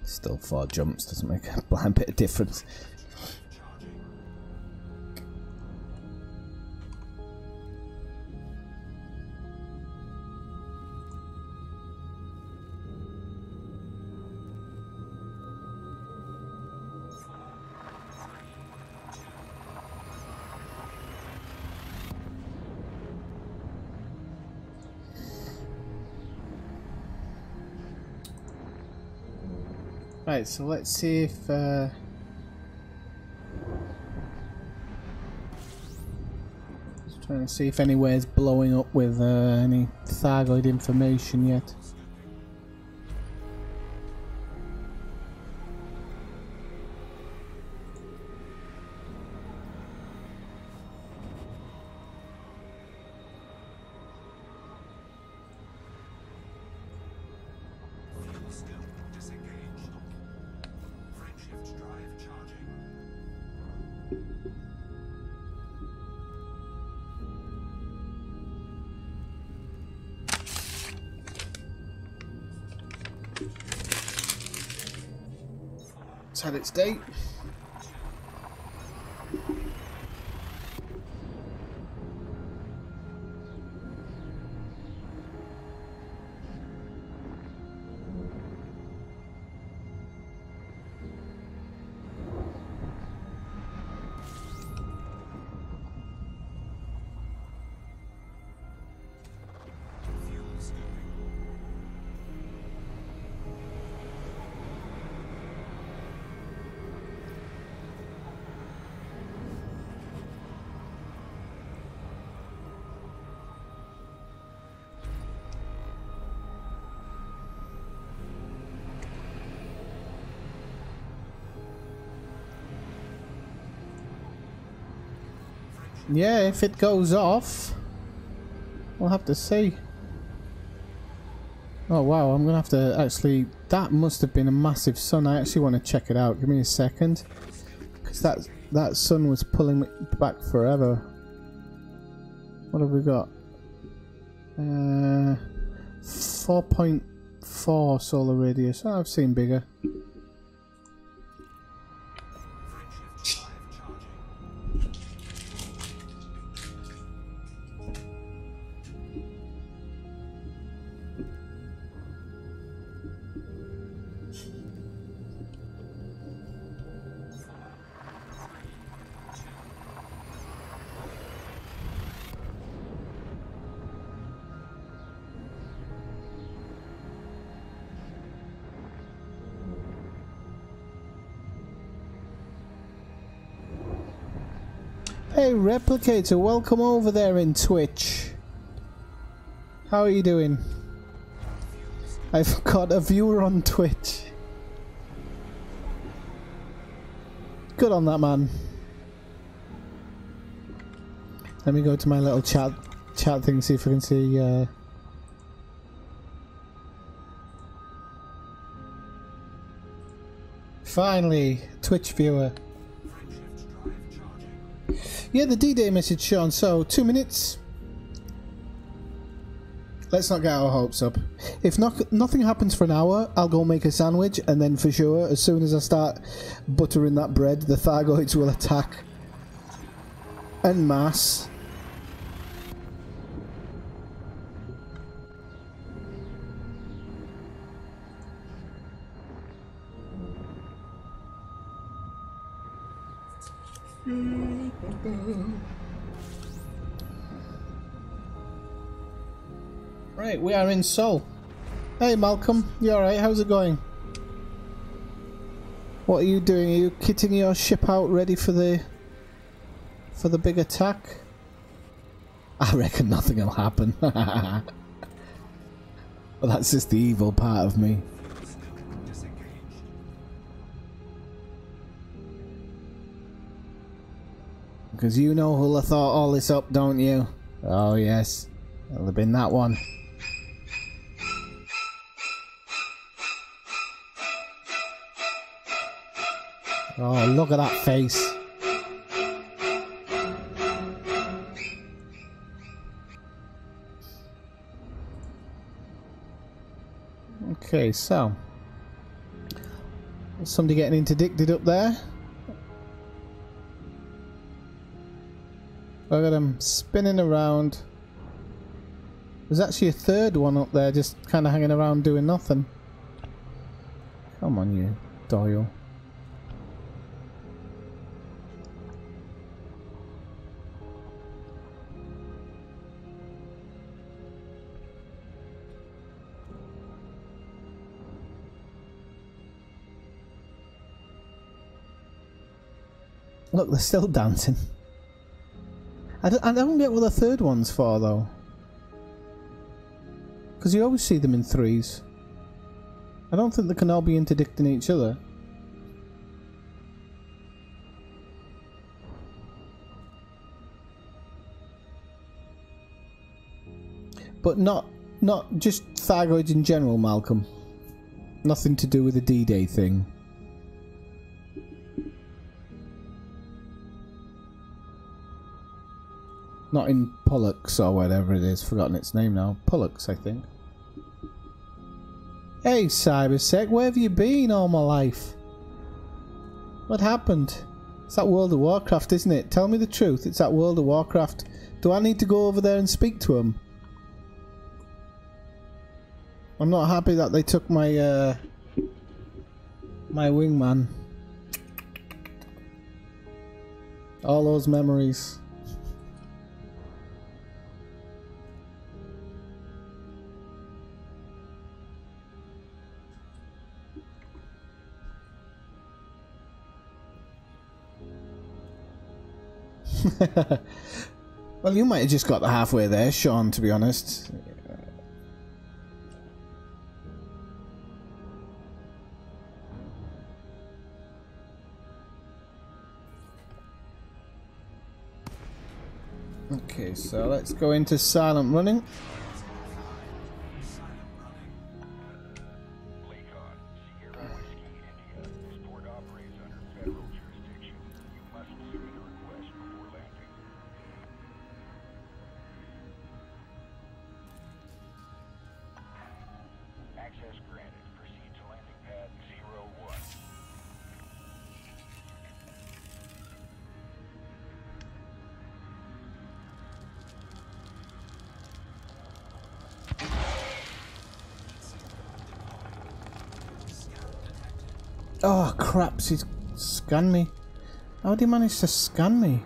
Still 4 jumps, doesn't make a blind bit of difference. Charging. Right, so let's see if... Just trying to see if anywhere's blowing up with any Thargoid information yet. Fuel scoop disengaged. Frameshift drive charging. It's had its day. Yeah, if it goes off, we'll have to see. Oh wow, I'm gonna have to actually... That must have been a massive sun. I actually want to check it out. Give me a second. Because that sun was pulling me back forever. What have we got? 4.4 solar radius. Oh, I've seen bigger. Frameshift drive charging. Hey Replicator, welcome over there in Twitch. How are you doing? I've got a viewer on Twitch. Good on that, man. Let me go to my little chat thing, see if I can see finally, Twitch viewer. Frameshift drive charging. Yeah, the D-Day message, Sean. So, 2 minutes. Let's not get our hopes up. If nothing happens for an hour, I'll go make a sandwich, and then for sure, as soon as I start buttering that bread, the Thargoids will attack en masse. Right, we are in Seoul. Hey Malcolm, you alright? How's it going? What are you doing? Are you kitting your ship out ready for the big attack? I reckon nothing will happen. Well, that's just the evil part of me. Disengaged. Because you know who'll have thought all this up, don't you? Oh yes, it'll have been that one. Oh, look at that face. Okay, so somebody getting interdicted up there. I got him spinning around. There's actually a third one up there just kind of hanging around doing nothing. Come on, you Doyle. Look, they're still dancing. I don't get what the third one's for, though. Because you always see them in threes. I don't think they can all be interdicting each other. But not just Thargoids in general, Malcolm. Nothing to do with the D-Day thing. Not in Pollux or whatever it is. Forgotten its name now. Pollux, I think. Hey, Cybersec, where have you been all my life? What happened? It's that World of Warcraft, isn't it? Tell me the truth. It's that World of Warcraft. Do I need to go over there and speak to him? I'm not happy that they took my my wingman. All those memories. Well, you might have just got halfway there, Sean, to be honest. Okay, so let's go into silent running. Lakon, Sierra Whiskey, India. This port operates under federal jurisdiction. You must submit a request before landing. Access granted. Proceed to landing pad 01. Oh crap, he's scanned me. How did he manage to scan me?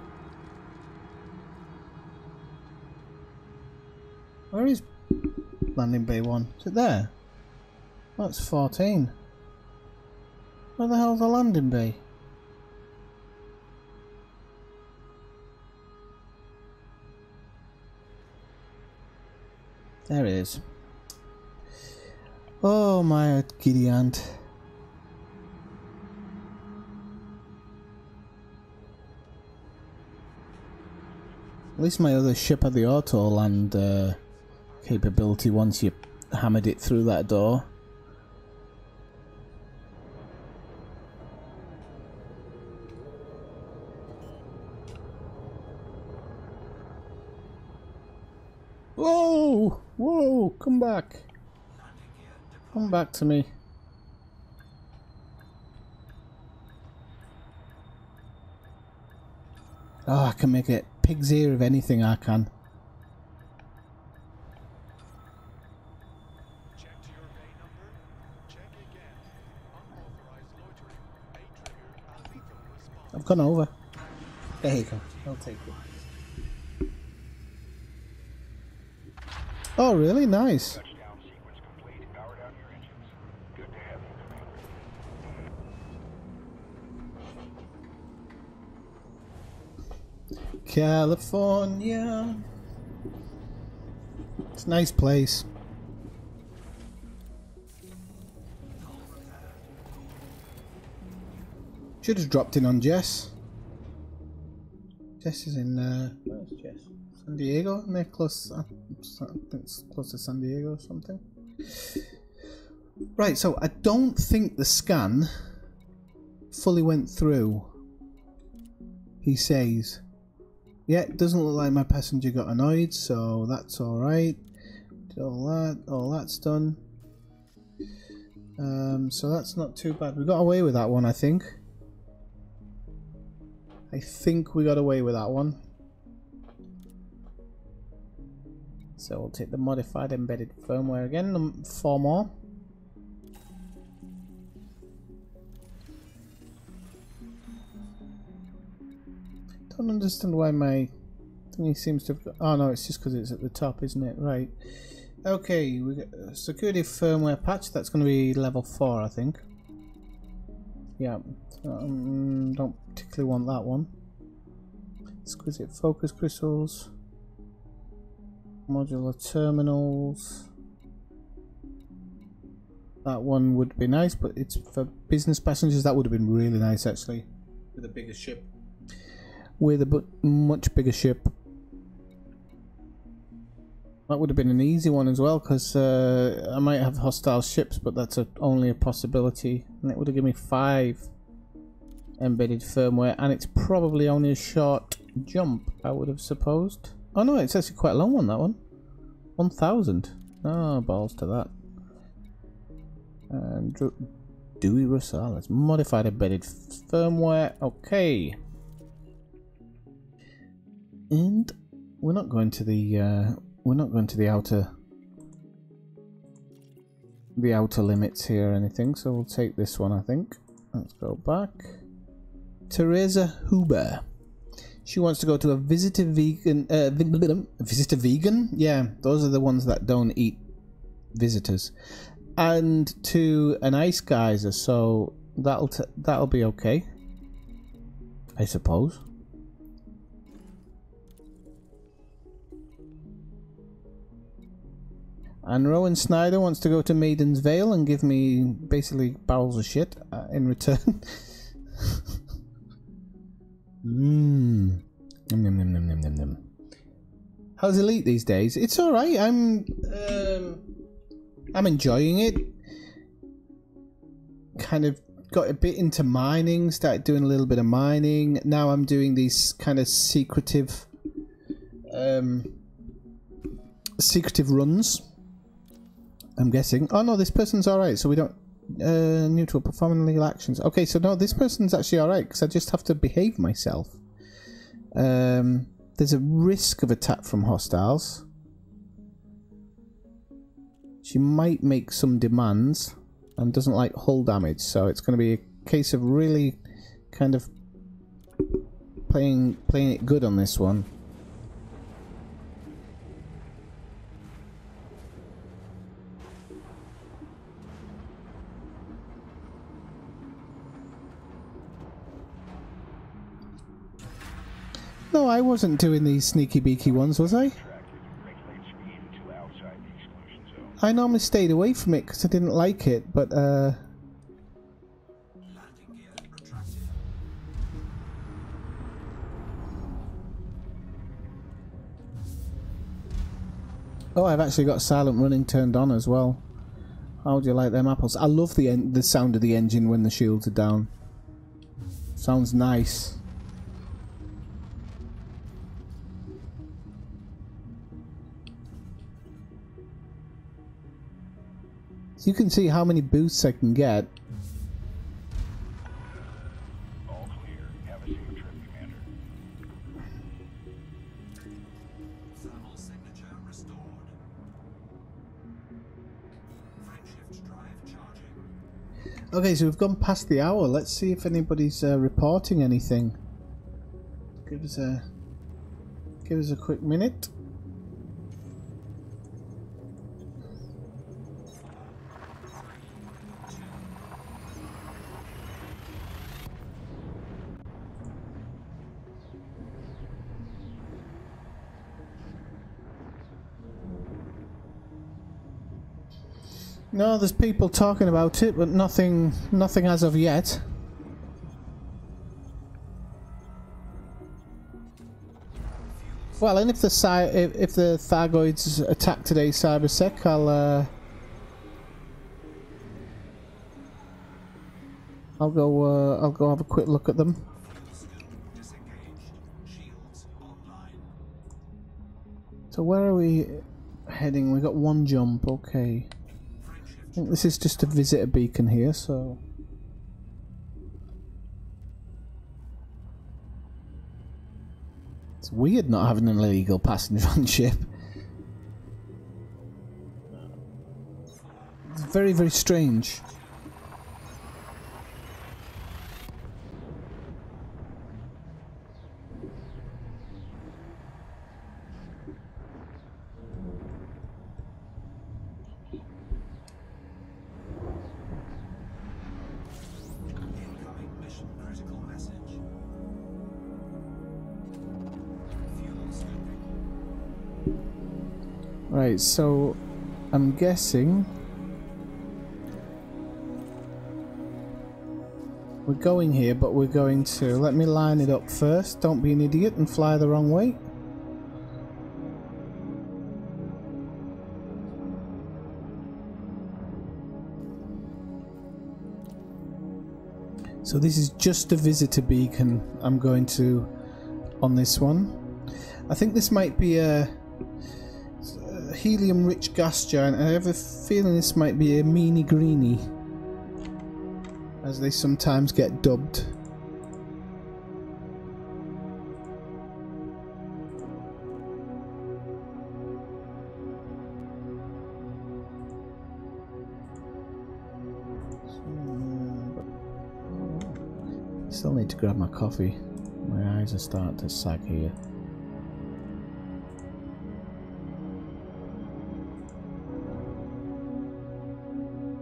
Where is landing bay 1? Is it there? That's 14. Where the hell's the landing bay? There it is. Oh my giddy aunt. At least my other ship had the auto land capability once you hammered it through that door. Whoa! Whoa! Come back! Come back to me. Oh, I can make it pig's ear of anything I can. Checked your bay number. Check again. Unauthorized loitering. A trigger. Lethal response. I've gone over. There you go. I'll take it. Oh, really? Nice. Touchdown sequence complete. Power down your engines. Good to have you, Commander. California. It's a nice place. Should have dropped in on Jess. Jess is in, where's Jess? San Diego? They're close, I think it's close to San Diego or something. Right, so I don't think the scan fully went through. He says. Yeah, it doesn't look like my passenger got annoyed, so that's alright. Did all that's done. So that's not too bad. We got away with that one, I think. I think we got away with that one. So we'll take the modified embedded firmware again, 4 more. Don't understand why my thingy seems to have got... Oh no, it's just because it's at the top, isn't it? Right. Okay, we got a security firmware patch. That's going to be level 4, I think. Yeah. So, don't particularly want that one. Exquisite focus crystals. Modular terminals. That one would be nice, but it's for business passengers. That would have been really nice, actually, with a bigger ship. With a much bigger ship. That would have been an easy one as well, because I might have hostile ships, but that's only a possibility. And it would have given me 5 embedded firmware, and it's probably only a short jump, I would have supposed. Oh no, it's actually quite a long one, that one. 1000. Oh, balls to that. And Dewey Rosales. Modified embedded firmware. Okay. And we're not going to the outer limits here or anything, so we'll take this one, I think. Let's go back. Teresa Huber. She wants to go to a visitor vegan. Visitor vegan? Yeah, those are the ones that don't eat visitors. And to an ice geyser, so that'll be okay, I suppose. And Rowan Snyder wants to go to Maiden's Vale and give me basically barrels of shit in return. Nom nom nom nom nom nom nom. How's Elite these days? It's all right. I'm enjoying it. Kind of got a bit into mining. Started doing a little bit of mining. Now I'm doing these kind of secretive runs. I'm guessing. Oh no, this person's all right. So we don't neutral performing illegal actions. Okay, so no, this person's actually all right because I just have to behave myself. There's a risk of attack from hostiles. She might make some demands and doesn't like hull damage, so it's going to be a case of really kind of playing it good on this one. No, I wasn't doing these sneaky beaky ones, was I? I normally stayed away from it because I didn't like it, but oh, I've actually got silent running turned on as well. How do you like them apples? I love the sound of the engine when the shields are down. Sounds nice. You can see how many boosts I can get. All clear. Have a safe trip, Commander. Thermal signature restored. Frameshift drive charging. Okay, so we've gone past the hour. Let's see if anybody's reporting anything. Give us a quick minute. No, there's people talking about it, but nothing as of yet. Well, and if the Thargoids attack today's cybersec, I'll go have a quick look at them. So where are we heading? We got one jump, okay. I think this is just to visit a beacon here, so... It's weird not having an illegal passenger on ship. It's very, very strange. Right, so I'm guessing we're going here, but we're going to... Let me line it up first. Don't be an idiot and fly the wrong way. So this is just a visitor beacon I'm going to on this one. I think this might be a helium-rich gas giant. I have a feeling this might be a meanie greenie, as they sometimes get dubbed. Still need to grab my coffee. My eyes are starting to sag here.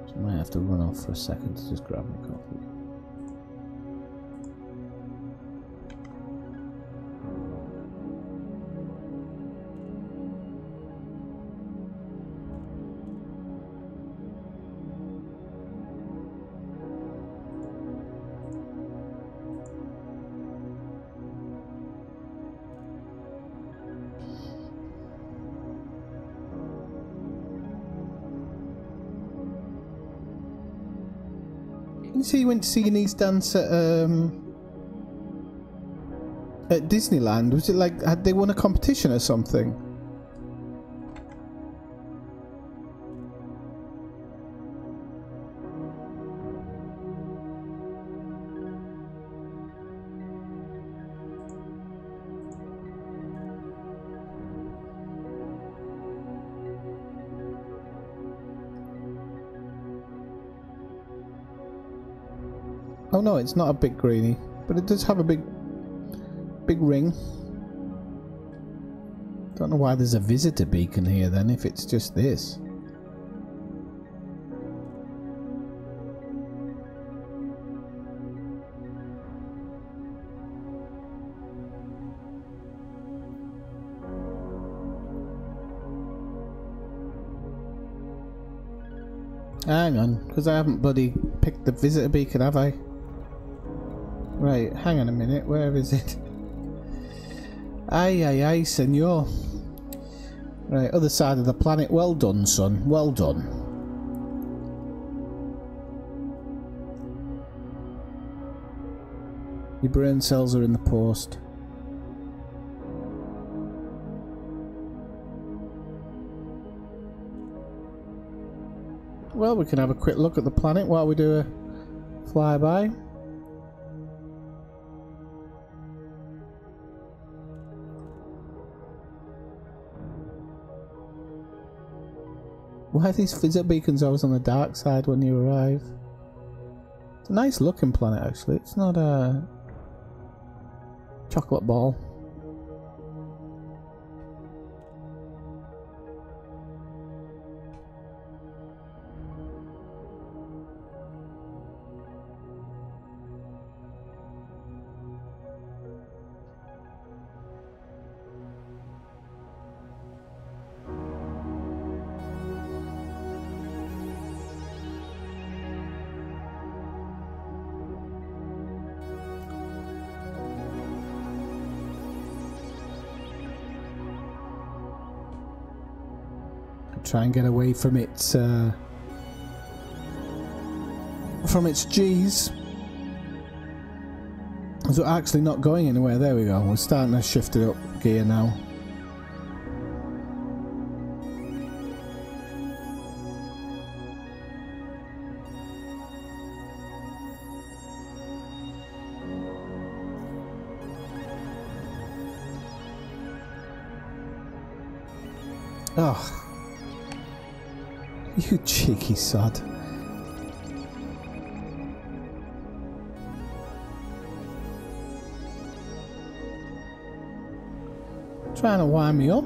I might have to run off for a second to just grab my coffee. say you went to see your niece dance at Disneyland? Was it like, had they won a competition or something? Oh no, it's not a big greenie, but it does have a big ring. Don't know why there's a visitor beacon here then, if it's just this. Hang on, because I haven't bloody picked the visitor beacon, have I? Right, hang on a minute, where is it? Aye, aye, aye, senor. Right, other side of the planet. Well done, son. Well done. Your brain cells are in the post. Well, we can have a quick look at the planet while we do a flyby. Why are these visitor beacons always on the dark side when you arrive? It's a nice looking planet actually, it's not a chocolate ball. Try and get away from its G's. So we're actually not going anywhere. There we go. We're starting to shift it up gear now. Oh. You cheeky sod. Trying to wind me up.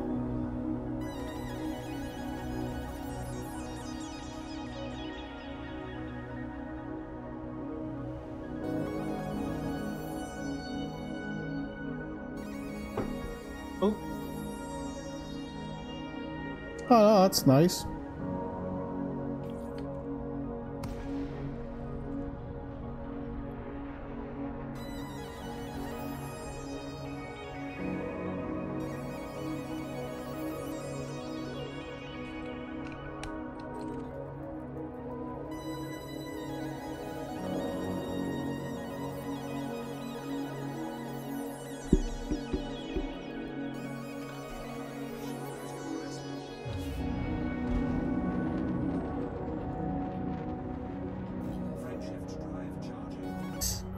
Oh. Oh, that's nice.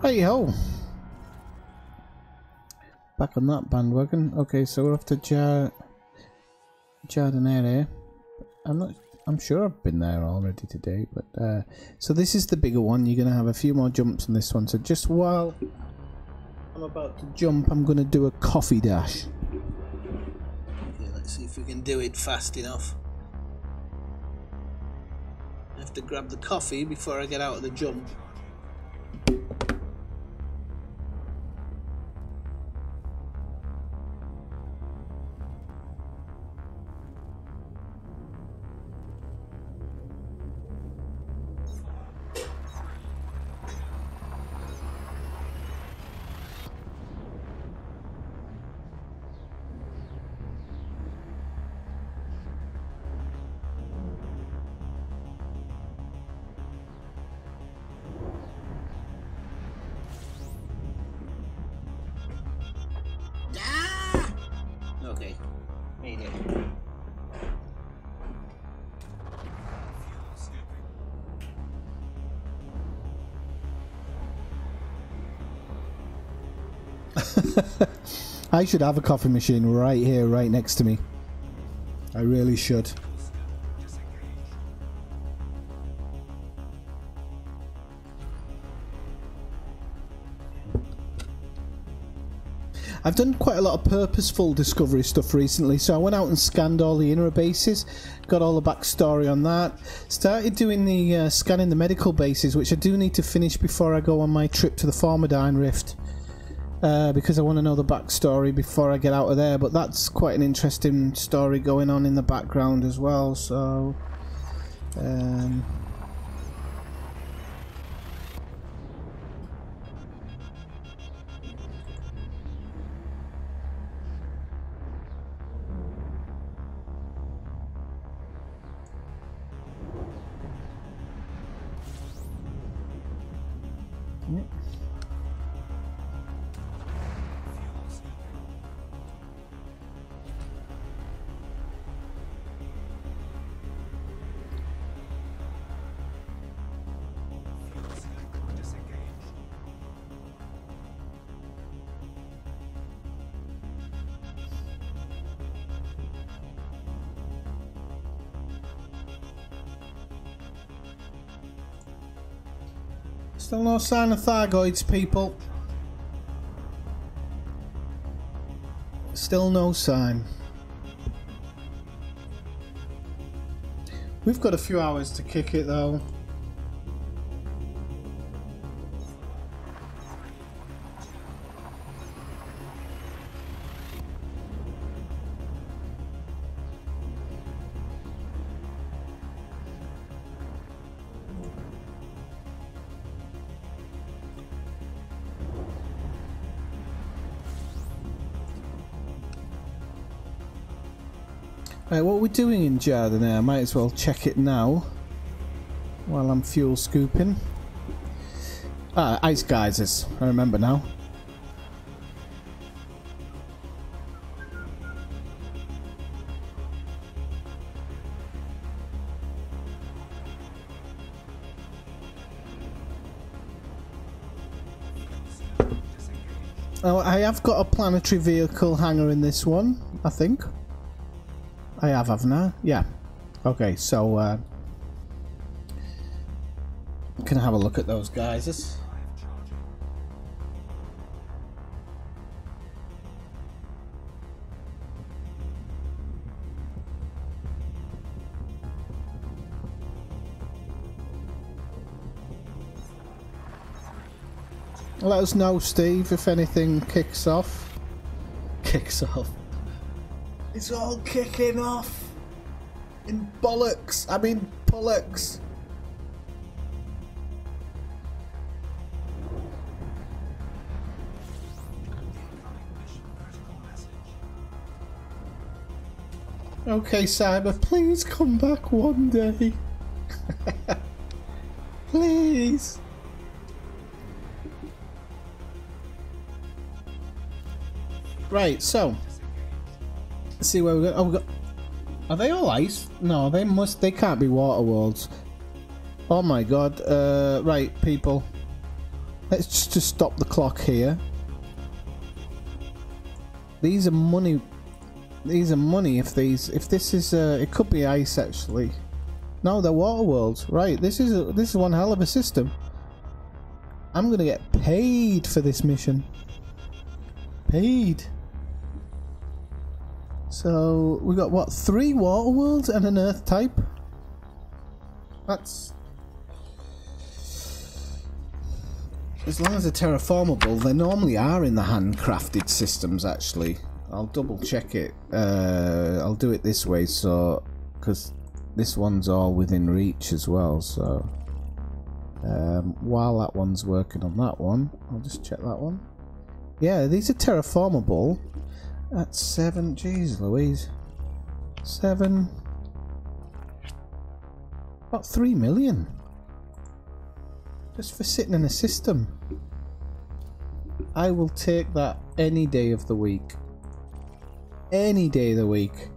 Hey ho! Back on that bandwagon. Okay, so we're off to Jardinere. I'm sure I've been there already today, but so this is the bigger one. You're gonna have a few more jumps on this one. So just while I'm about to jump, I'm gonna do a coffee dash. Okay, let's see if we can do it fast enough. I have to grab the coffee before I get out of the jump. Mayday. Mayday. I should have a coffee machine right here, right next to me. I really should. I've done quite a lot of purposeful discovery stuff recently, so I went out and scanned all the inner bases, got all the backstory on that, started doing the scanning the medical bases, which I do need to finish before I go on my trip to the Formidine Rift, because I want to know the backstory before I get out of there, but that's quite an interesting story going on in the background as well, so... Yep. Still no sign of Thargoids, people. Still no sign. We've got a few hours to kick it though. Right, what we're doing in Jardin, I might as well check it now while I'm fuel scooping. Ah, ice geysers, I remember now. Oh, I have got a planetary vehicle hangar in this one, I think. I have, haven't I? Yeah. Okay, so can I have a look at those guys? Let us know, Steve, if anything kicks off. Kicks off. It's all kicking off in bollocks. I mean bollocks. Okay, Cyber, please come back one day. Please. Right, so let's see where we go. Oh, we got. Are they all ice? No, they must. They can't be water worlds. Oh my god. Right, people. Let's just stop the clock here. These are money. These are money. If this is it could be ice actually. No, they're water worlds. Right. This is one hell of a system. I'm gonna get paid for this mission. Paid. So we got what, 3 water worlds and an earth type? That's, as long as they're terraformable, they normally are in the handcrafted systems actually. I'll double check it. I'll do it this way, so because this one's all within reach as well, so while that one's working on that one, I'll just check that one. Yeah, these are terraformable. That's 7. Jeez Louise. 7. About 3 million. Just for sitting in a system. I will take that any day of the week. any day of the week.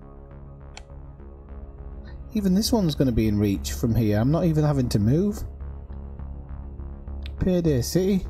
Even this one's going to be in reach from here. I'm not even having to move. Payday City.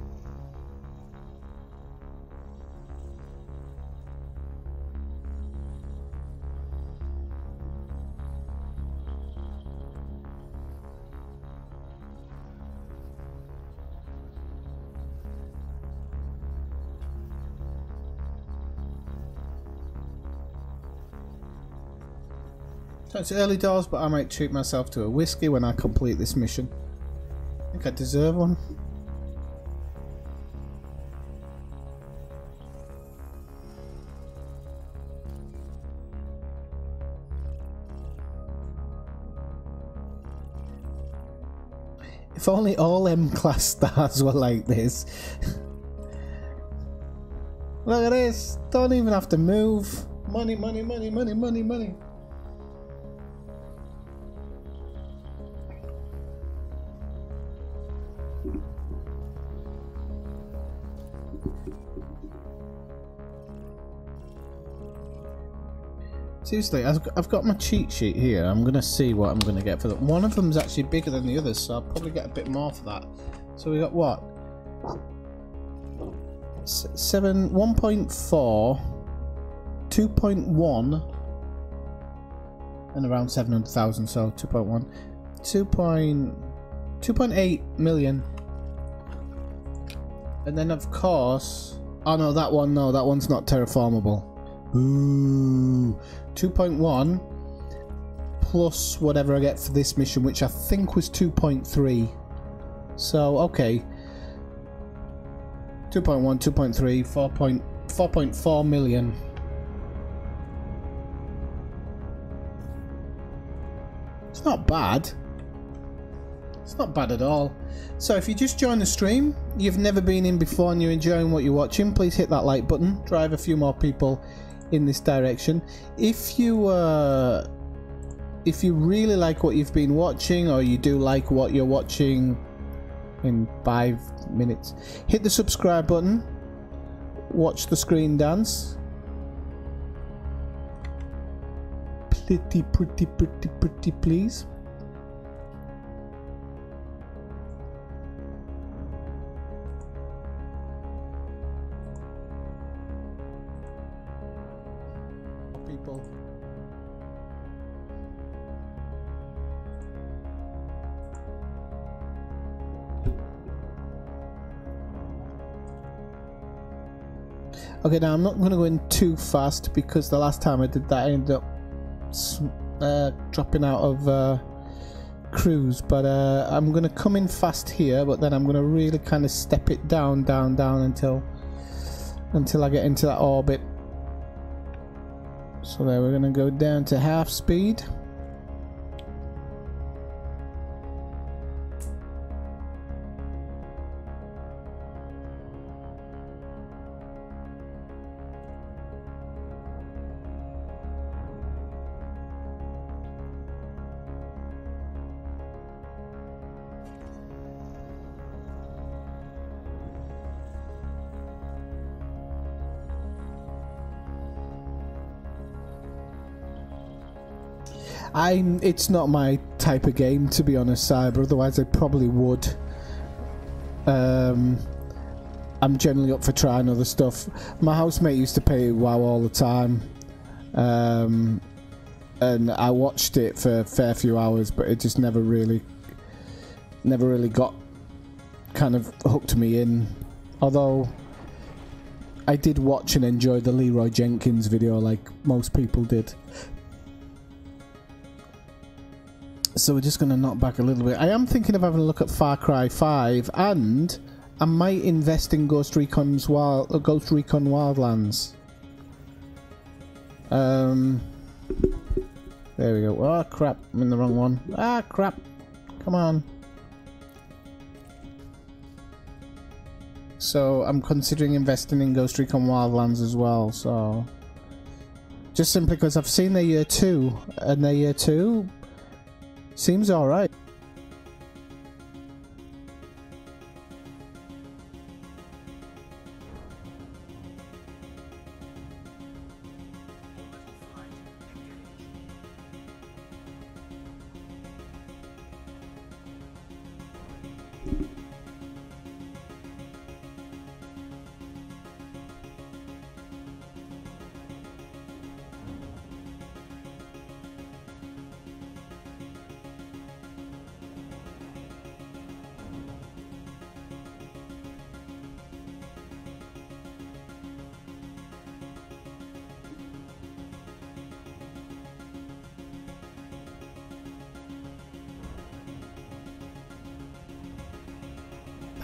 So it's early doors, but I might treat myself to a whiskey when I complete this mission. I think I deserve one. If only all M-class stars were like this. Look at this. Don't even have to move. Money, money, money, money, money, money. Seriously, I've got my cheat sheet here. I'm going to see what I'm going to get for that. One of them's actually bigger than the others, so I'll probably get a bit more for that. So we got what? 1.4, 2.1, and around 700,000, so 2.1, 2.8 million. And then of course, oh no, that one's not terraformable. Ooh, 2.1 plus whatever I get for this mission, which I think was 2.3. So okay, 2.1, 2.3, 4.4 million. It's not bad. It's not bad at all. So if you just join the stream, you've never been in before and you're enjoying what you're watching, please hit that like button. Drive a few more people in this direction. If you really like what you've been watching, or you do like what you're watching in 5 minutes, hit the subscribe button, watch the screen dance. Pretty please. People. Okay, now I'm not going to go in too fast because the last time I did that I ended up dropping out of cruise, but I'm going to come in fast here, but then I'm going to really kind of step it down until I get into that orbit. So there, we're going to go down to half speed. It's not my type of game, to be honest, Cyber, otherwise I probably would. I'm generally up for trying other stuff. My housemate used to play WoW all the time, and I watched it for a fair few hours, but it just never really got kind of hooked me in. Although I did watch and enjoy the Leroy Jenkins video like most people did. So we're just going to knock back a little bit. I am thinking of having a look at Far Cry 5, and I might invest in Ghost Recon Wildlands. There we go. Oh crap, I'm in the wrong one. Ah crap, come on. So I'm considering investing in Ghost Recon Wildlands as well, so just simply because I've seen their year 2, and their year 2 seems alright.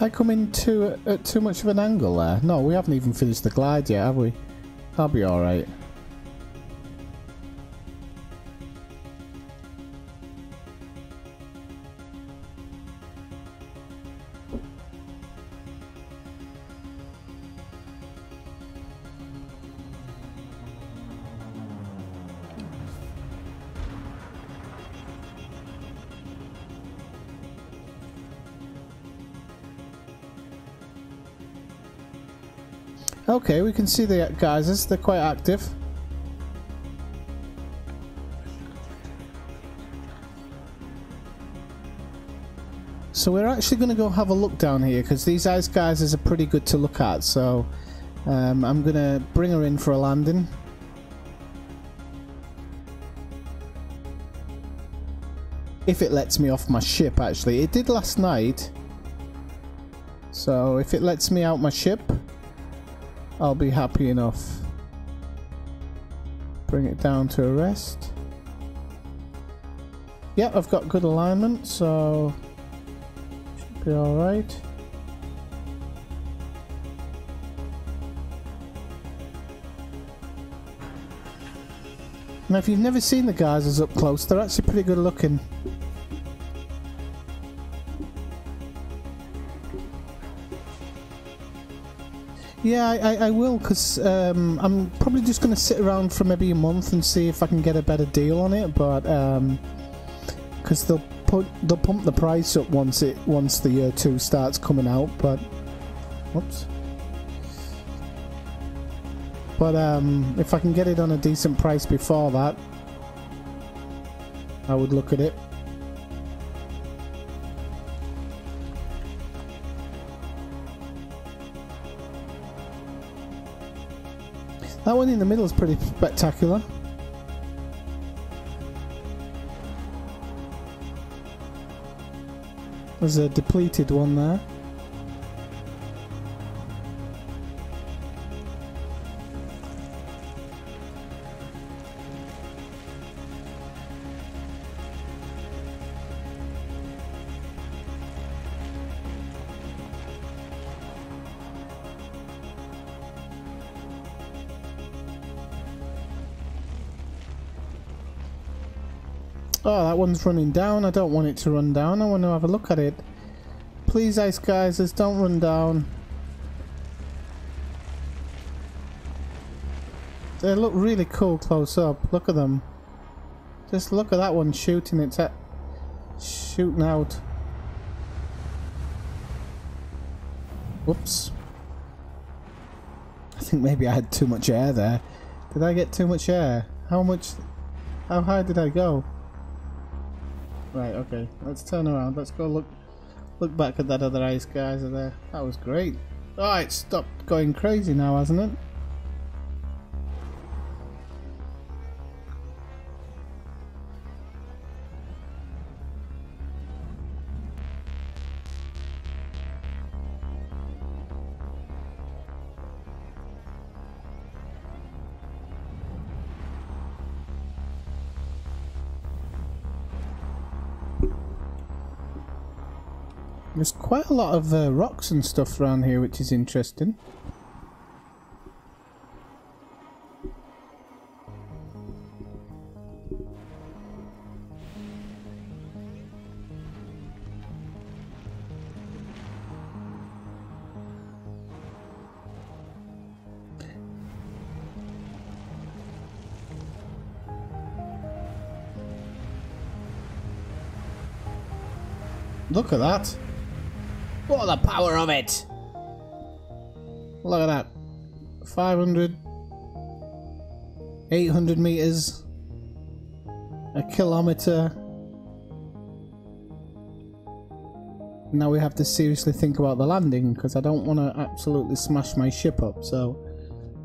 I come in at too much of an angle there? No, we haven't even finished the glide yet, have we? That'll be alright. Okay, we can see the geysers, they're quite active. So we're actually going to go have a look down here because these ice geysers are pretty good to look at, so I'm going to bring her in for a landing. If it lets me off my ship, actually. It did last night. So if it lets me out my ship, I'll be happy enough. Bring it down to a rest. Yep, I've got good alignment, so should be alright. Now if you've never seen the geysers up close, they're actually pretty good looking. Yeah, I will, because I'm probably just going to sit around for maybe a month and see if I can get a better deal on it, but because they'll pump the price up once the year 2 starts coming out, but whoops. But if I can get it on a decent price before that, I would look at it. That one in the middle is pretty spectacular. There's a depleted one there. Oh, that one's running down. I don't want it to run down. I want to have a look at it. Please, ice geysers, don't run down. They look really cool close up. Look at them. Just look at that one shooting. It's shooting out. Whoops. I think maybe I had too much air there. Did I get too much air? How high did I go? Right, okay, let's turn around. Let's go look back at that other ice geyser there. That was great. Oh, it stopped going crazy now, hasn't it? There's quite a lot of rocks and stuff around here, which is interesting. Look at that. What the power of it! Look at that. 500, 800 meters, a kilometer. Now we have to seriously think about the landing because I don't want to absolutely smash my ship up. So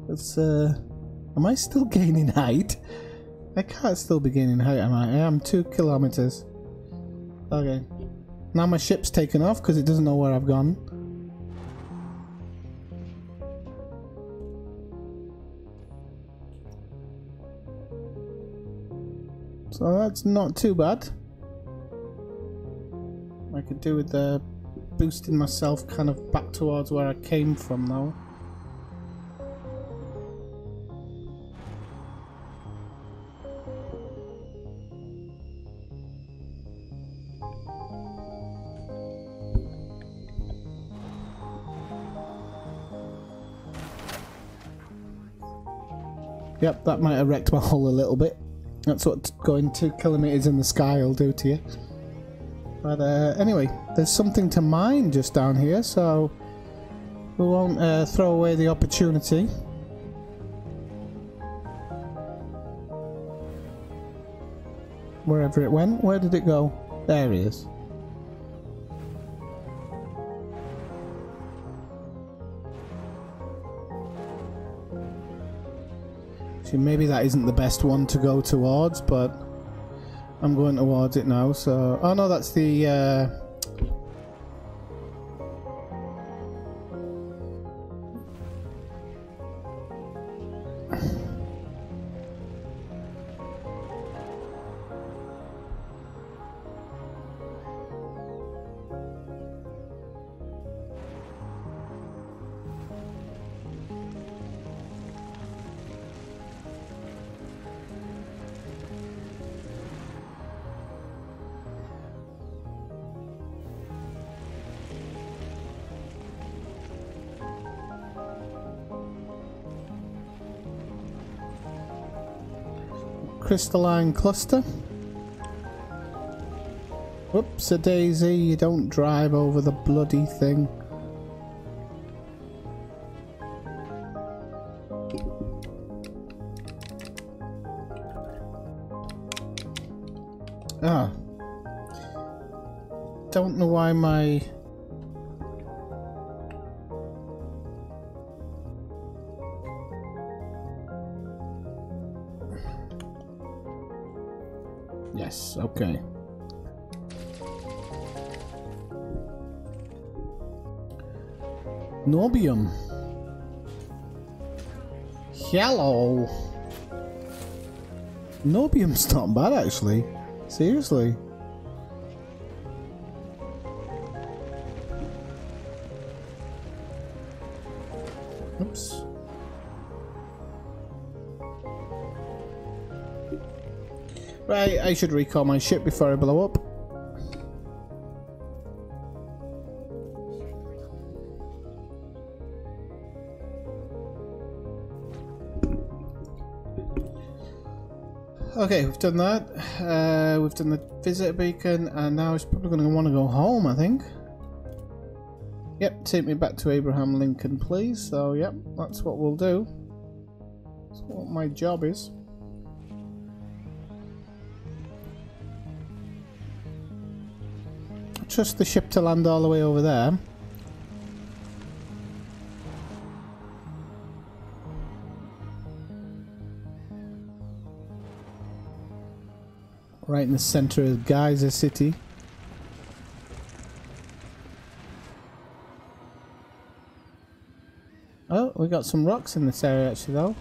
let's. Am I still gaining height? I can't still be gaining height, am I? I am 2 kilometers. Okay. Now my ship's taken off because it doesn't know where I've gone. So that's not too bad. I could do with boosting myself kind of back towards where I came from though. Yep, that might have wrecked my hull a little bit. That's what going 2 kilometers in the sky will do to you. But anyway, there's something to mine just down here, so we won't throw away the opportunity. Wherever it went, where did it go? There it is. See, maybe that isn't the best one to go towards, but I'm going towards it now, so... Oh no, that's the... crystalline cluster. Whoops a daisy, you don't drive over the bloody thing. Ah. Don't know why my... Yes, okay. Norbium. Hello. Norbium's not bad actually. Seriously. Oops. Right, I should recall my ship before I blow up. Okay, we've done that. We've done the visitor beacon, and now it's probably going to want to go home, I think. Yep, take me back to Abraham Lincoln, please. So, yep, that's what we'll do. That's what my job is. Trust the ship to land all the way over there. Right in the center of Geyser City. Oh, we got some rocks in this area actually though.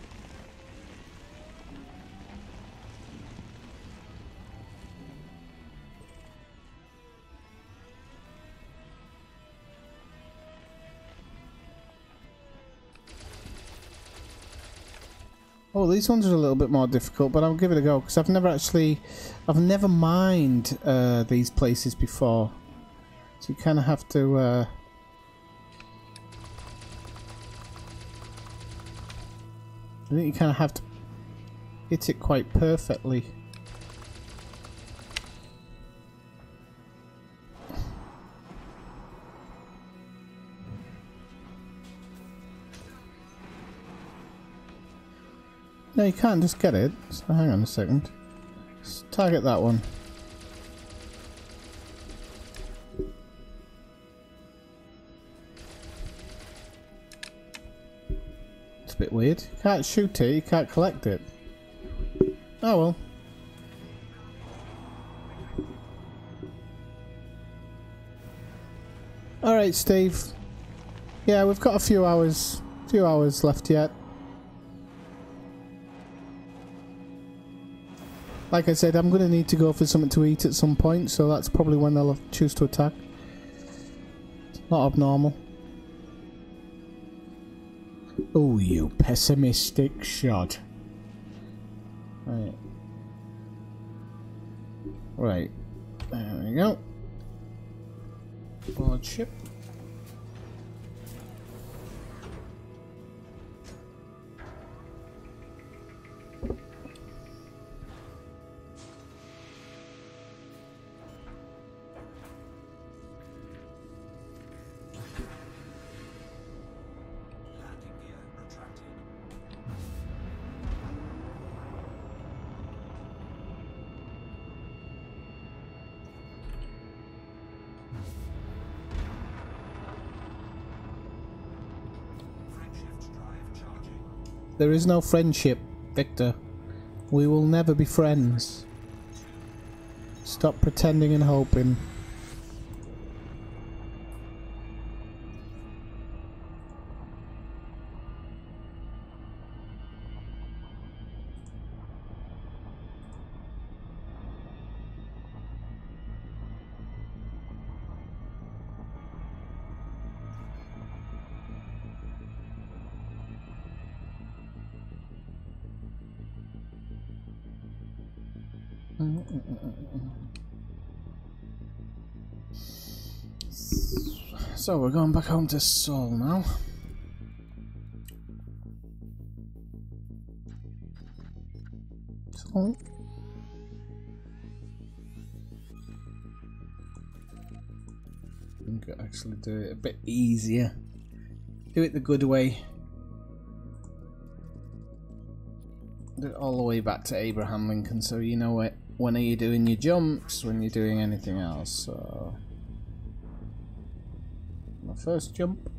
Oh, these ones are a little bit more difficult, but I'll give it a go because I've never mined these places before. So you kind of have to. I think you kind of have to hit it quite perfectly. No, you can't just get it. So hang on a second. Let's target that one. It's a bit weird. You can't shoot it, you can't collect it. Oh well. Alright, Steve. Yeah, we've got a few hours left yet. Like I said, I'm going to need to go for something to eat at some point, so that's probably when they'll choose to attack. Not abnormal. Oh, you pessimistic shot. Right. Right. There we go. Board ship. There is no friendship, Victor. We will never be friends. Stop pretending and hoping. So we're going back home to Seoul now. Seoul. I could actually do it a bit easier. Do it the good way. Do it all the way back to Abraham Lincoln, so you know it. When are you doing your jumps? When you're doing anything else? So my first jump.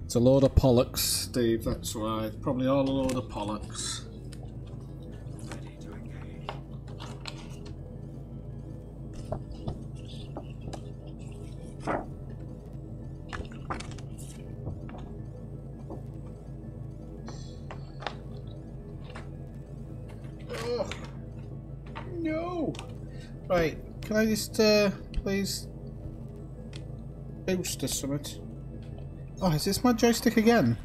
It's a load of Pollux, Steve. That's right. Probably all a load of Pollux. Oh no! Right. Can I just please boost or something? Oh, is this my joystick again?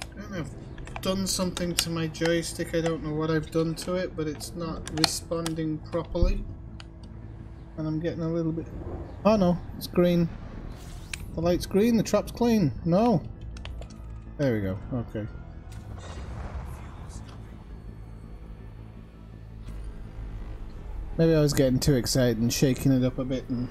I don't know if I've done something to my joystick. I don't know what I've done to it, but it's not responding properly. And I'm getting a little bit... Oh no, it's green. The light's green, the trap's clean. No. There we go, okay. Maybe I was getting too excited and shaking it up a bit and...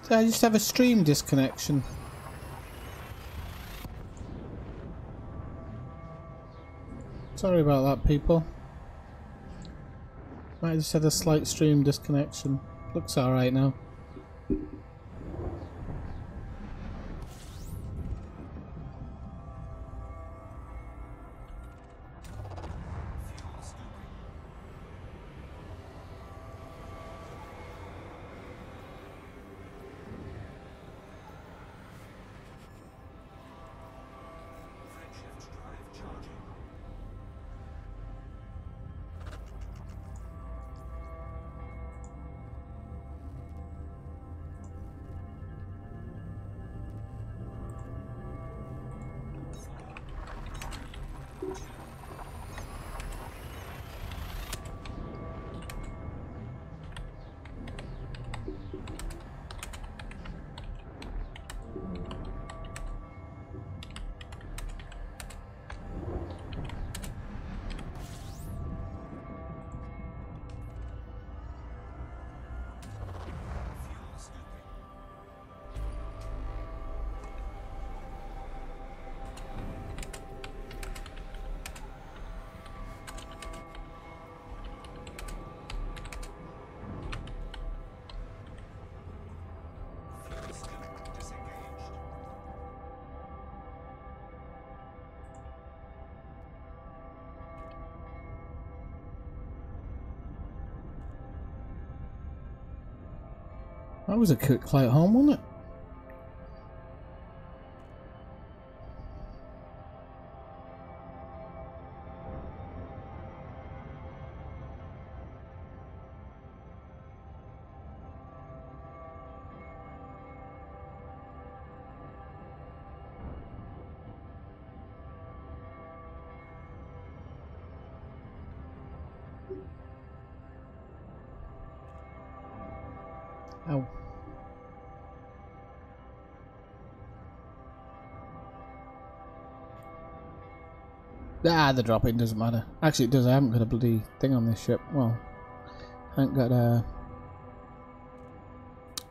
So I just have a stream disconnection. Sorry about that, people. I just had a slight stream disconnection. Looks alright now. That was a quick flight home, wasn't it? Ow. Ah, the drop-in doesn't matter. Actually, it does. I haven't got a bloody thing on this ship. Well, I haven't got a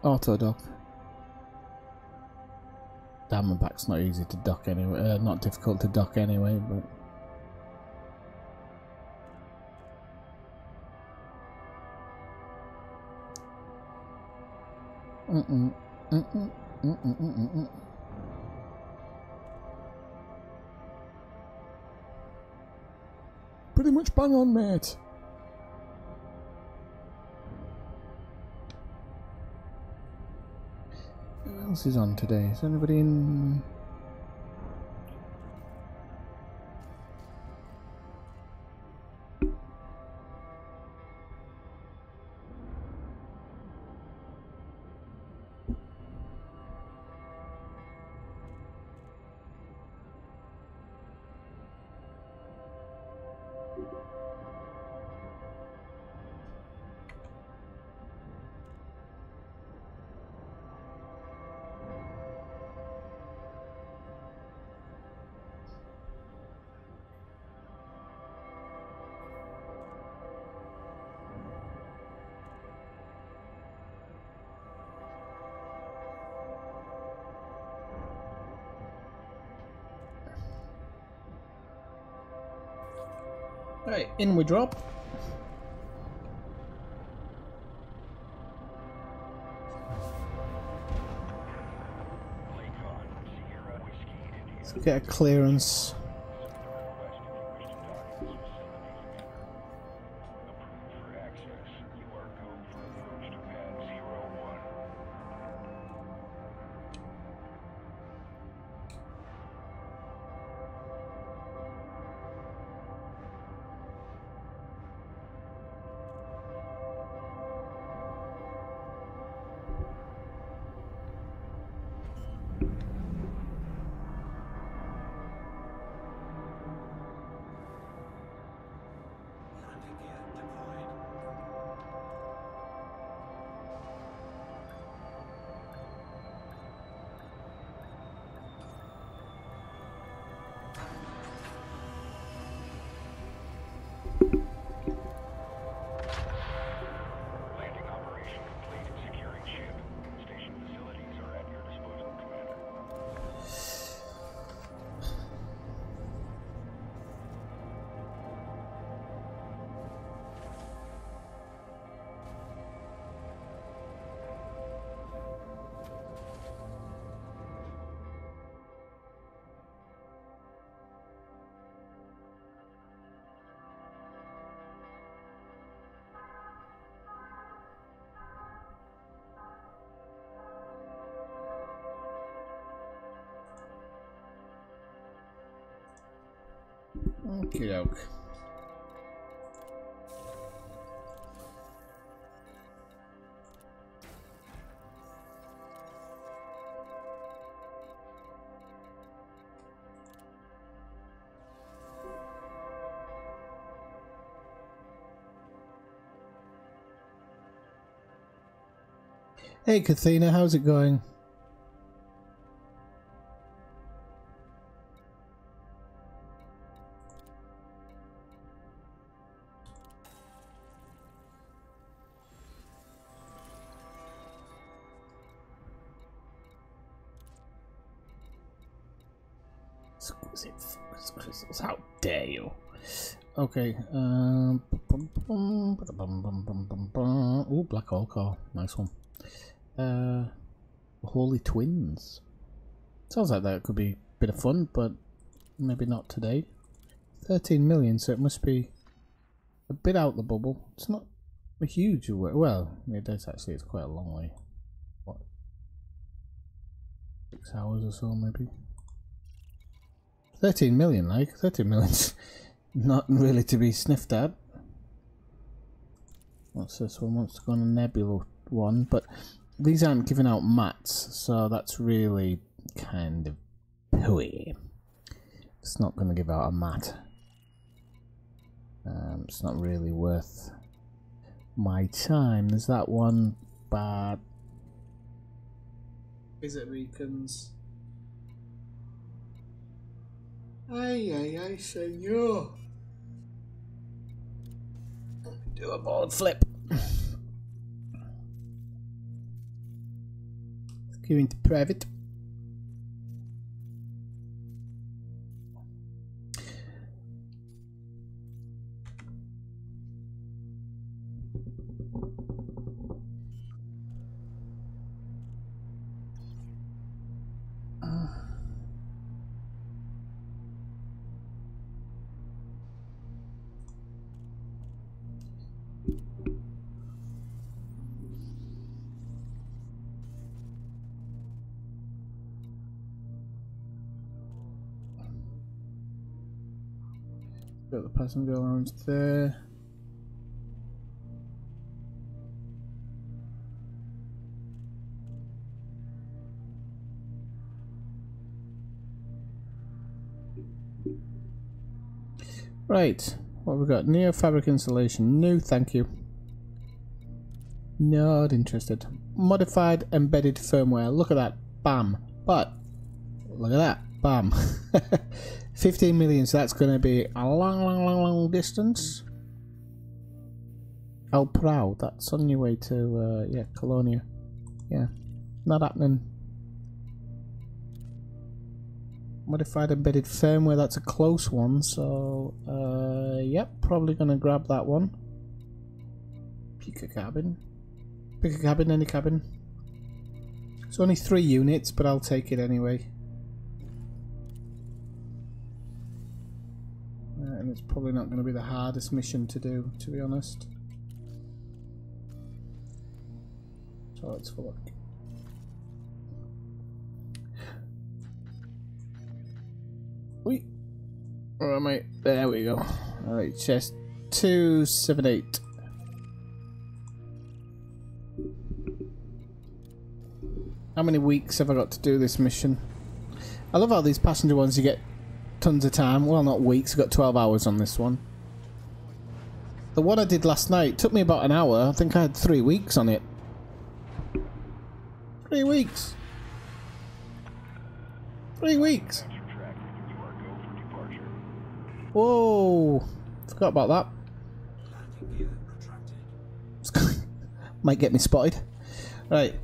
auto dock. Diamondback's not easy to dock anyway. Not difficult to dock anyway, but. Pretty much bang on, mate. Who else is on today? Is anybody in? Right, in we drop. Let's get a clearance. Okie doke. Hey Kathina, how's it going? Crystals, how dare you? Okay, oh, black hole car, nice one. Holy Twins. Sounds like that could be a bit of fun, but maybe not today. 13 million, so it must be a bit out the bubble. It's not a huge way. Well, it is actually, it's quite a long way. 6 hours or so, maybe. 13 million, like 13 million's not really to be sniffed at. What's this one? Wants to go on a nebula one, but these aren't giving out mats, so that's really kind of pooey. It's not going to give out a mat. It's not really worth my time. There's that one, but visit beacons. Ay, senor. Do a board flip. Let's go into private. Got the passenger lounge there. Right, what have we got? Neo fabric installation. No, thank you. Not interested. Modified embedded firmware. Look at that. Bam. But look at that. Bam. 15 million, so that's going to be a long distance. El Prado, that's on your way to, yeah, Colonia. Yeah, not happening. Modified embedded firmware, that's a close one, so, yep, probably going to grab that one. Pick a cabin. Pick a cabin, any cabin. It's only 3 units, but I'll take it anyway. And it's probably not going to be the hardest mission to do, to be honest. So let's have a look. Wait, where am I? There we go. Alright, chest 278. How many weeks have I got to do this mission? I love how these passenger ones you get tons of time. Well, not weeks. I've got 12 hours on this one. The one I did last night took me about an hour. I think I had 3 weeks on it. 3 weeks. 3 weeks. Whoa. Forgot about that. Might get me spotted. Right.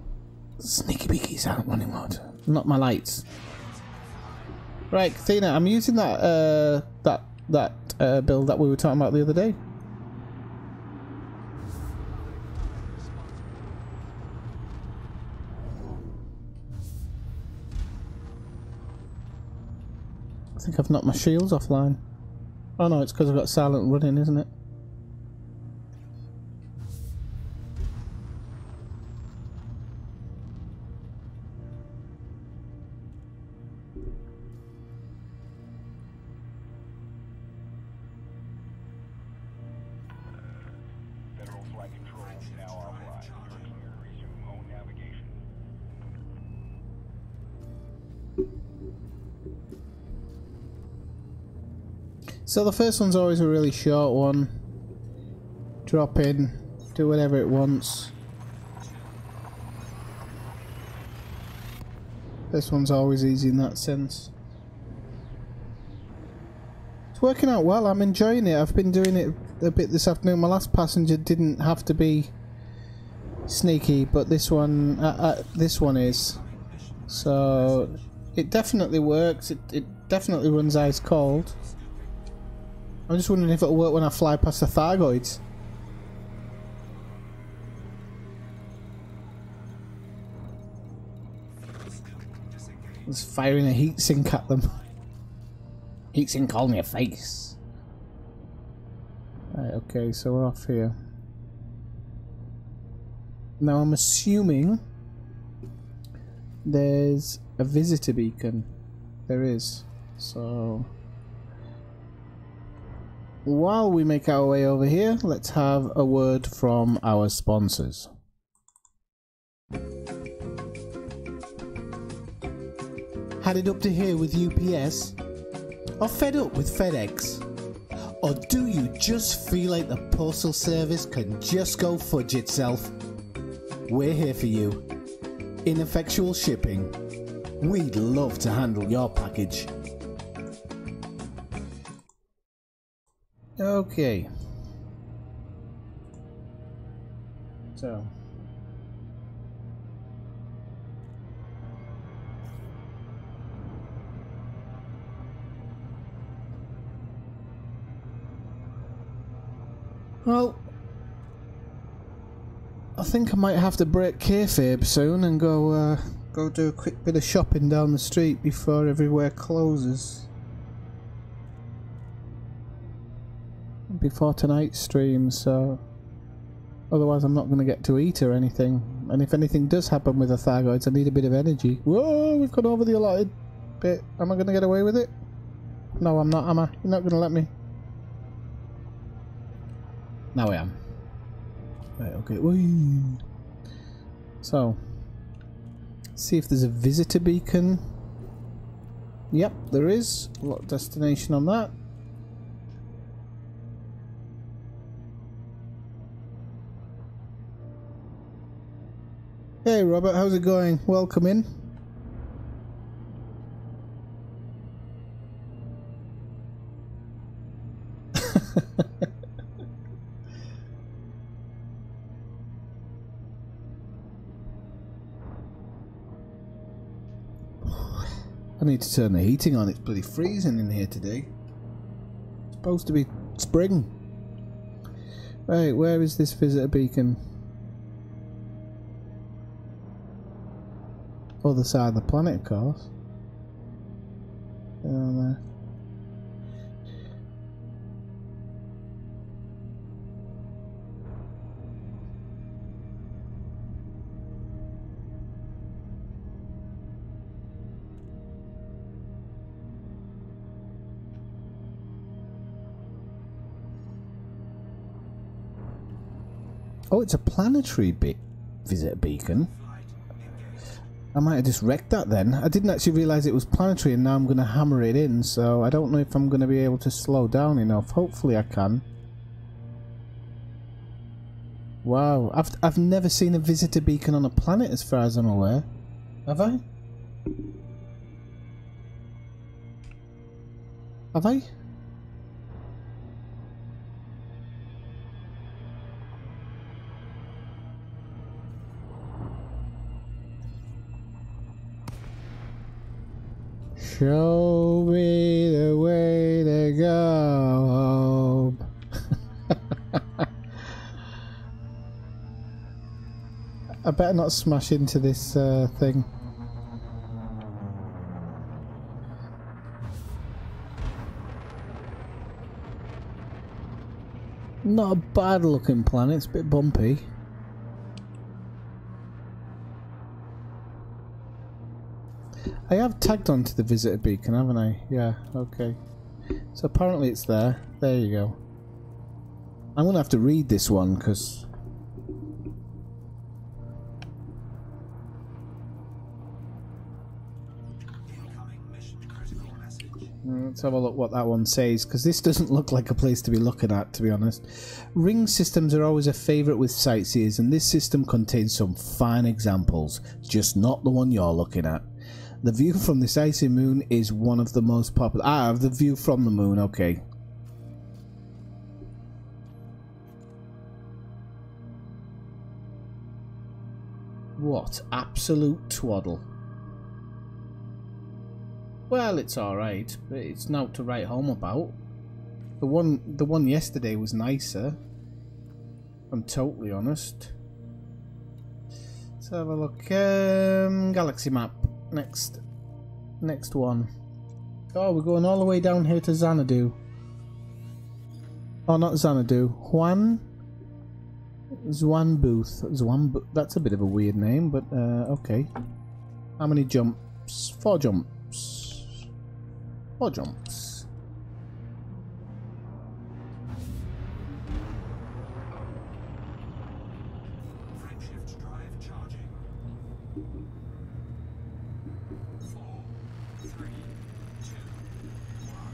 Sneaky beaky's out running mode. Not my lights. Right, Athena, I'm using that build that we were talking about the other day. I think I've knocked my shields offline. Oh no, it's because I've got silent running, isn't it? So the first one's always a really short one. Drop in, do whatever it wants. This one's always easy in that sense. It's working out well, I'm enjoying it. I've been doing it a bit this afternoon. My last passenger didn't have to be sneaky, but this one is. So it definitely works. It definitely runs ice cold. I'm just wondering if it'll work when I fly past the Thargoids. Just firing a heat sink at them. Heat sink all in your face. Right, okay, so we're off here. Now I'm assuming there's a visitor beacon. There is. So while we make our way over here, let's have a word from our sponsors. Had it up to here with UPS? Or fed up with FedEx? Or do you just feel like the postal service can just go fudge itself? We're here for you. Ineffectual shipping. We'd love to handle your package. Okay. So. Well, I think I might have to break kayfabe soon and go do a quick bit of shopping down the street before everywhere closes. Before tonight's stream, so otherwise I'm not going to get to eat or anything. And if anything does happen with the Thargoids, I need a bit of energy. Whoa, we've gone over the allotted bit. Am I going to get away with it? No, I'm not, am I? You're not going to let me? Now I am. Right, okay. Whee. So, see if there's a visitor beacon. Yep, there is. What destination on that? Hey Robert, how's it going? Welcome in. I need to turn the heating on, it's bloody freezing in here today. It's supposed to be spring. Right, where is this visitor beacon? Other side of the planet, of course. Down there. Oh, it's a planetary visitor beacon. I might have just wrecked that then. I didn't actually realise it was planetary, and now I'm going to hammer it in, so I don't know if I'm going to be able to slow down enough. Hopefully I can. Wow, I've never seen a visitor beacon on a planet as far as I'm aware. Have I? Have I? Show me the way to go home. I better not smash into this thing. Not a bad looking planet, it's a bit bumpy. I have tagged onto the visitor beacon, haven't I? Yeah, okay. So apparently it's there. There you go. I'm going to have to read this one because... Let's have a look what that one says, because this doesn't look like a place to be looking at, to be honest. Ring systems are always a favourite with sightseers, and this system contains some fine examples, just not the one you're looking at. The view from this icy moon is one of the most popular... Ah, the view from the moon, okay. What absolute twaddle. Well, it's alright, but it's not to write home about. The one yesterday was nicer. If I'm totally honest. Let's have a look. Galaxy map. Next one. Oh, we're going all the way down here to Xanadu. Oh, not Xanadu. Zwanbooth. That's a bit of a weird name, but okay. How many jump? jumps. 4 jumps. 4 jumps. Frameshift drive charging. 4, 3, 2, 1.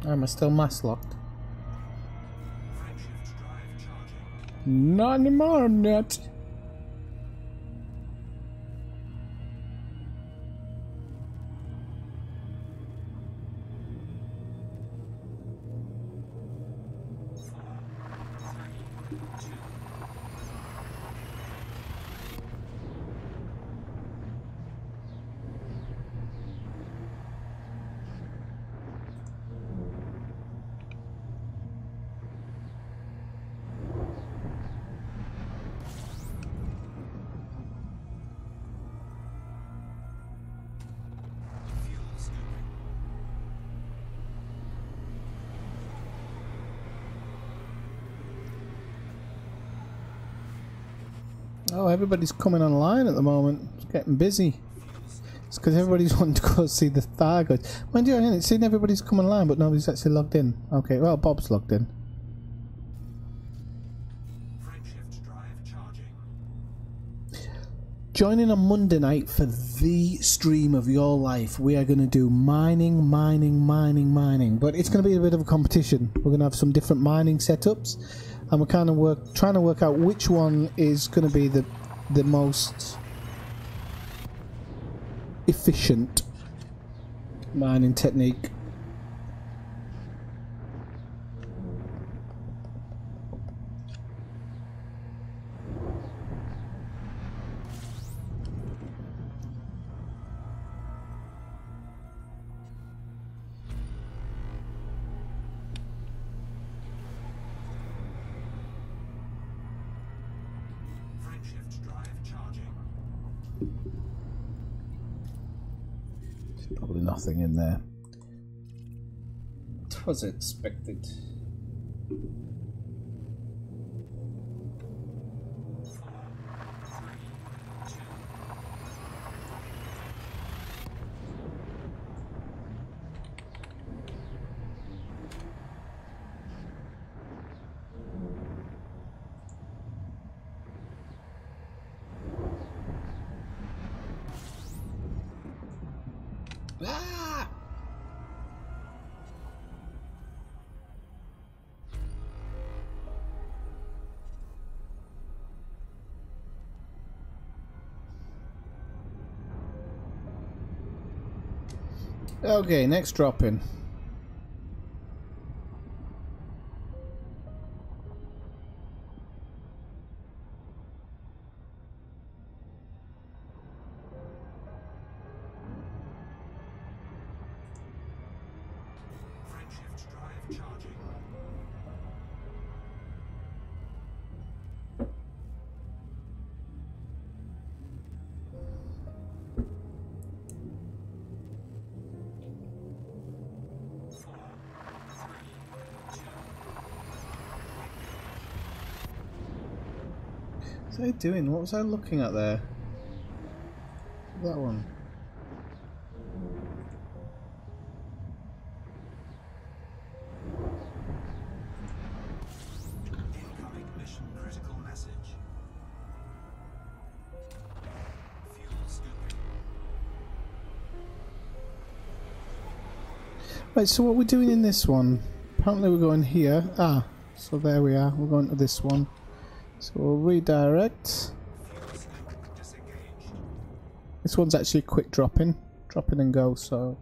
Am I still mass locked? Frameshift drive charging. Not anymore, nut. Fuel scooping. Oh, everybody's coming online at the moment. It's getting busy. It's because everybody's wanting to go see the Thargoids. Mind you, I haven't seen everybody's come online, but nobody's actually logged in. Okay, well, Bob's logged in. Frameshift drive charging. Joining on Monday night for the stream of your life. We are going to do mining. But it's going to be a bit of a competition. We're going to have some different mining setups. And we're kind of trying to work out which one is going to be the most efficient mining technique. Frameshift drive charging. Probably nothing in there. It was expected. Ah! Okay, next drop in. Frameshift drive charging. What's I doing? What was I looking at there? That one. Incoming mission critical message. Fuel scooping. Right, so what we're doing in this one, apparently we're going here. Ah, so there we are. We're going to this one. So we'll redirect. Fuel scoop disengaged. This one's actually a quick drop in and go, so.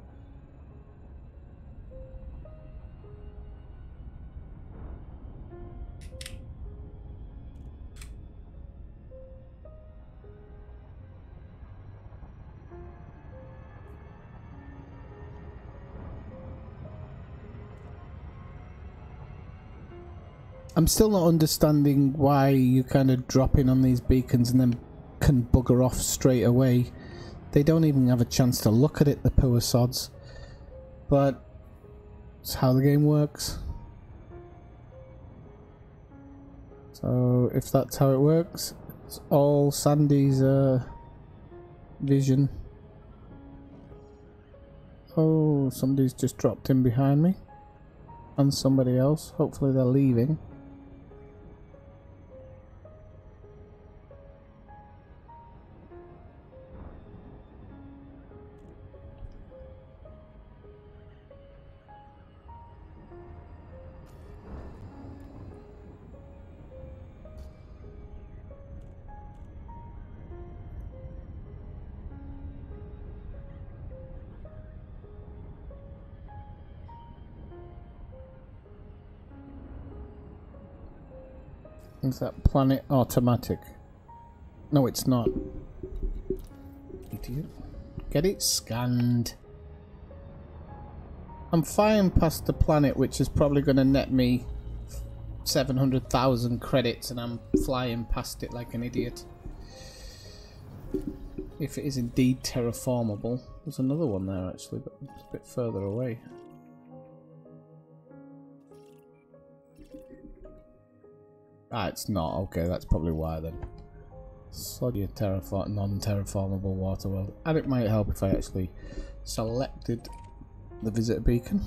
I'm still not understanding why you kind of drop in on these beacons and then can bugger off straight away. They don't even have a chance to look at it, the poor sods. But it's how the game works. So if that's how it works, it's all Sandy's vision. Oh, somebody's just dropped in behind me. And somebody else. Hopefully they're leaving. Is that planet automatic? No, it's not. Idiot. Get it scanned. I'm flying past the planet, which is probably going to net me 700,000 credits, and I'm flying past it like an idiot. If it is indeed terraformable. There's another one there actually, but it's a bit further away. Ah, it's not. Okay, that's probably why then. Sod your non-terraformable water world. And it might help if I actually selected the visitor beacon.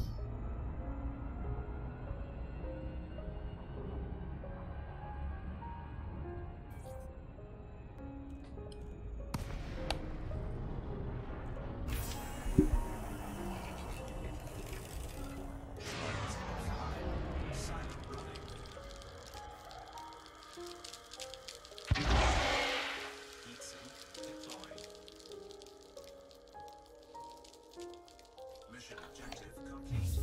Mission objective complete.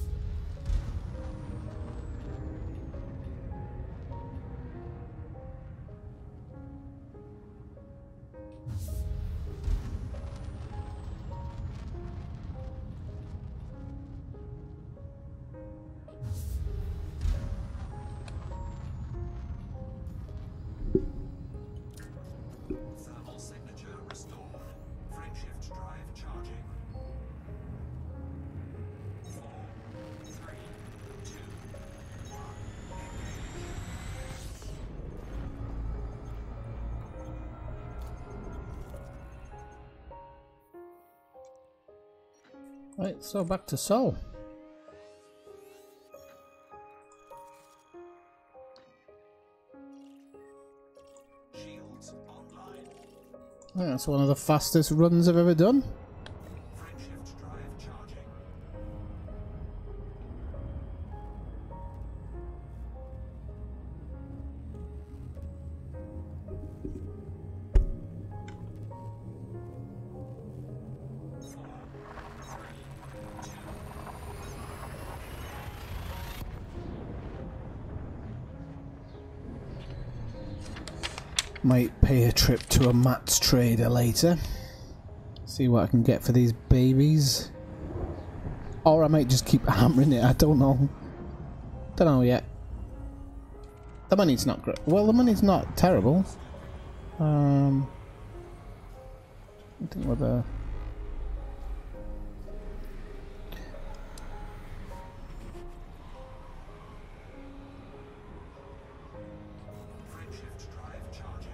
Thermal signature restored. Frameshift drive charging. 4, 3, 2, 1. Right, so back to Sol. Shields online. Yeah, that's one of the fastest runs I've ever done. Frameshift drive charging. Might pay a trip to a mats trader later. See what I can get for these babies. Or I might just keep hammering it, I don't know. Don't know yet. The money's not great. Well, the money's not terrible. I think we're there. Frameshift drive charging.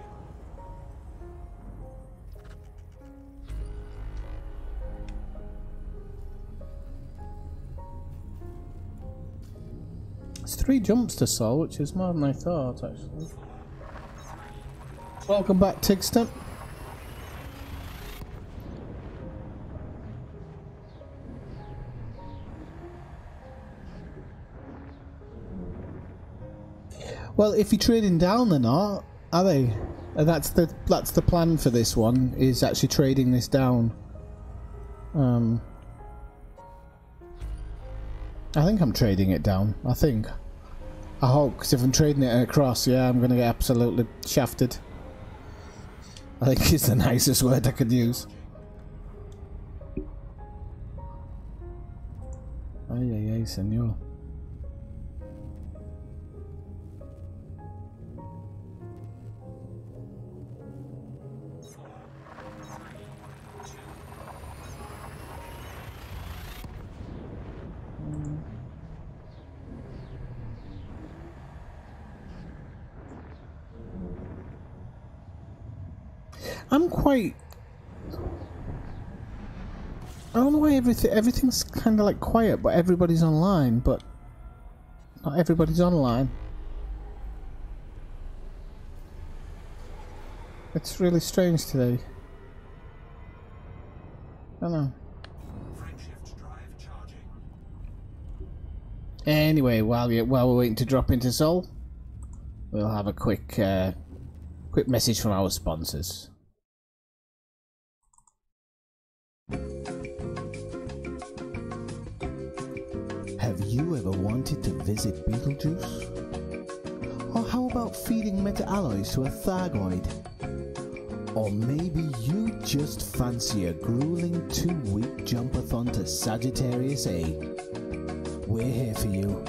It's 3 jumps to Sol, which is more than I thought, actually. Welcome back, Tigston. Well, if you're trading down, they're not, are they? That's the plan for this one, is actually trading this down. I think I'm trading it down. I think. I hope, because if I'm trading it across, yeah, I'm going to get absolutely shafted. I think it's the nicest word I could use. Ay, ay, ay, senor. I'm quite... I don't know why everything's kind of like quiet, but everybody's online, but not everybody's online. It's really strange today. I don't know. Anyway, while we're waiting to drop into Seoul, we'll have a quick message from our sponsors. Have you ever wanted to visit Beetlejuice? Or how about feeding meta-alloys to a Thargoid? Or maybe you just fancy a grueling 2-week jumpathon to Sagittarius A. We're here for you.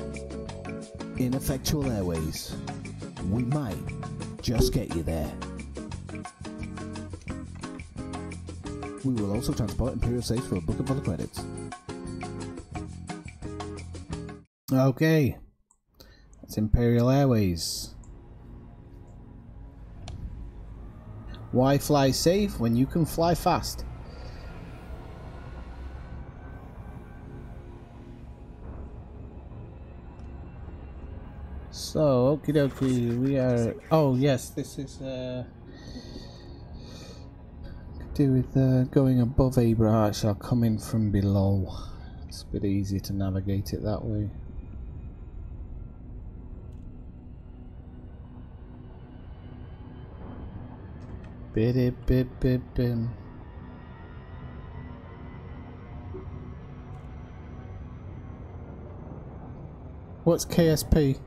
Ineffectual Airways. We might just get you there. We will also transport Imperial Safes for a book of other credits. Okay. That's Imperial Airways. Why fly safe when you can fly fast? So, okie dokie, we are... Oh, yes, this is, to do with, going above Abra. Actually, I'll come in from below. It's a bit easier to navigate it that way. Bim. What's KSP?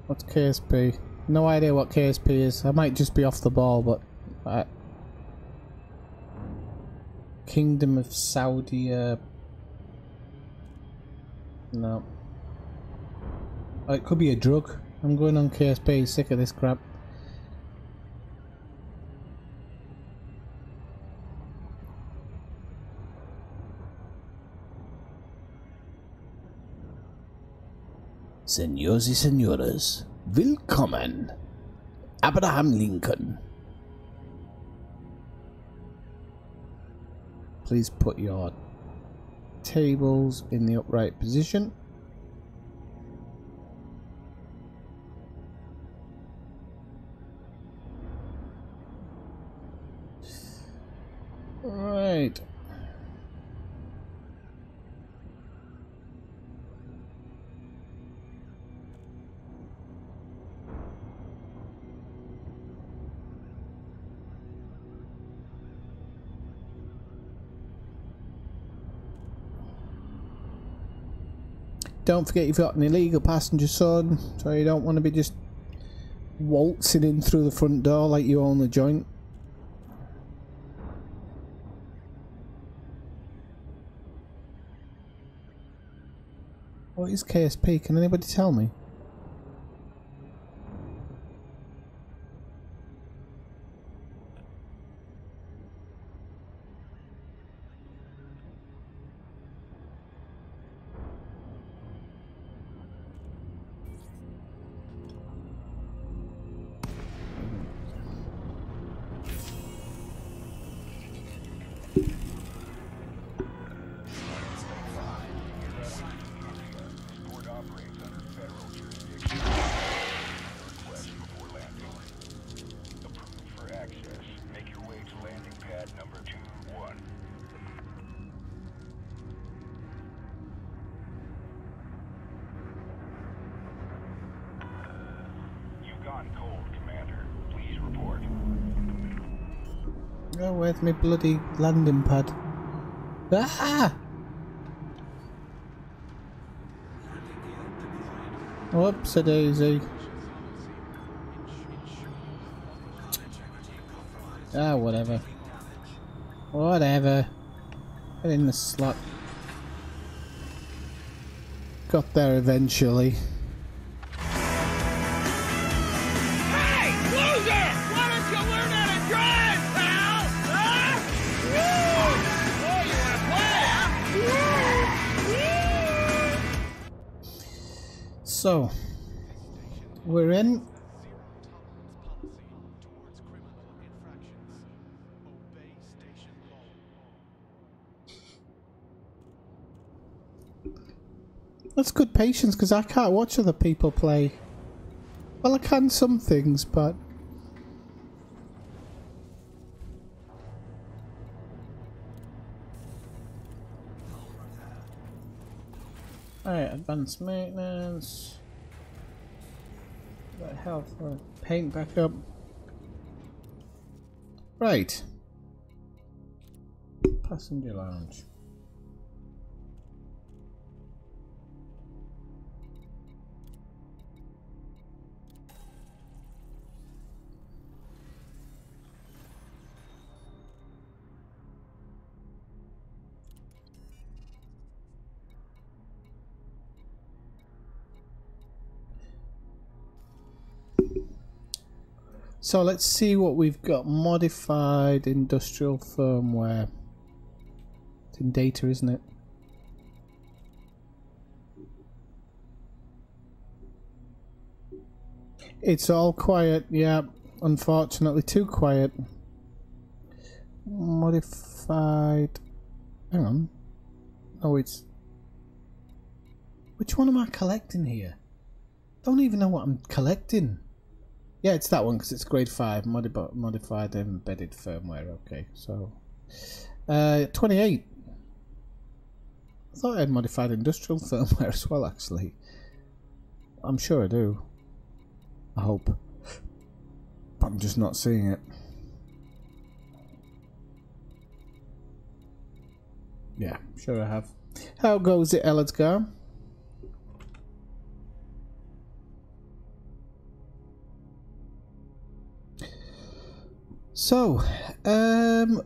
What's KSP? No idea what KSP is. I might just be off the ball, but Kingdom of Saudi. No. Oh, it could be a drug. I'm going on KSP. Sick of this crap. Señores y señoras, willkommen, Abraham Lincoln. Please put your tables in the upright position. Right. Don't forget you've got an illegal passenger, son, so you don't want to be just waltzing in through the front door like you own the joint. What is KSP? Can anybody tell me? Oh, where's my bloody landing pad? Ah! Whoops a daisy. Ah, whatever. Whatever. Get in the slot. Got there eventually. So, we're in. That's good patience, because I can't watch other people play. Well, I can some things, but... Alright, advanced maintenance. Got health, paint back up. Right. Passenger lounge. So let's see what we've got. Modified industrial firmware. It's in data, isn't it? It's all quiet, yeah. Unfortunately, too quiet. Modified. Hang on. Oh, it's. Which one am I collecting here? Don't even know what I'm collecting. Yeah, it's that one because it's grade 5. Modified embedded firmware. Okay, so 28. I thought I had modified industrial firmware as well, actually. I'm sure I do. I hope. But I'm just not seeing it. Yeah, sure I have. How goes it, Ellidsgar? So, let's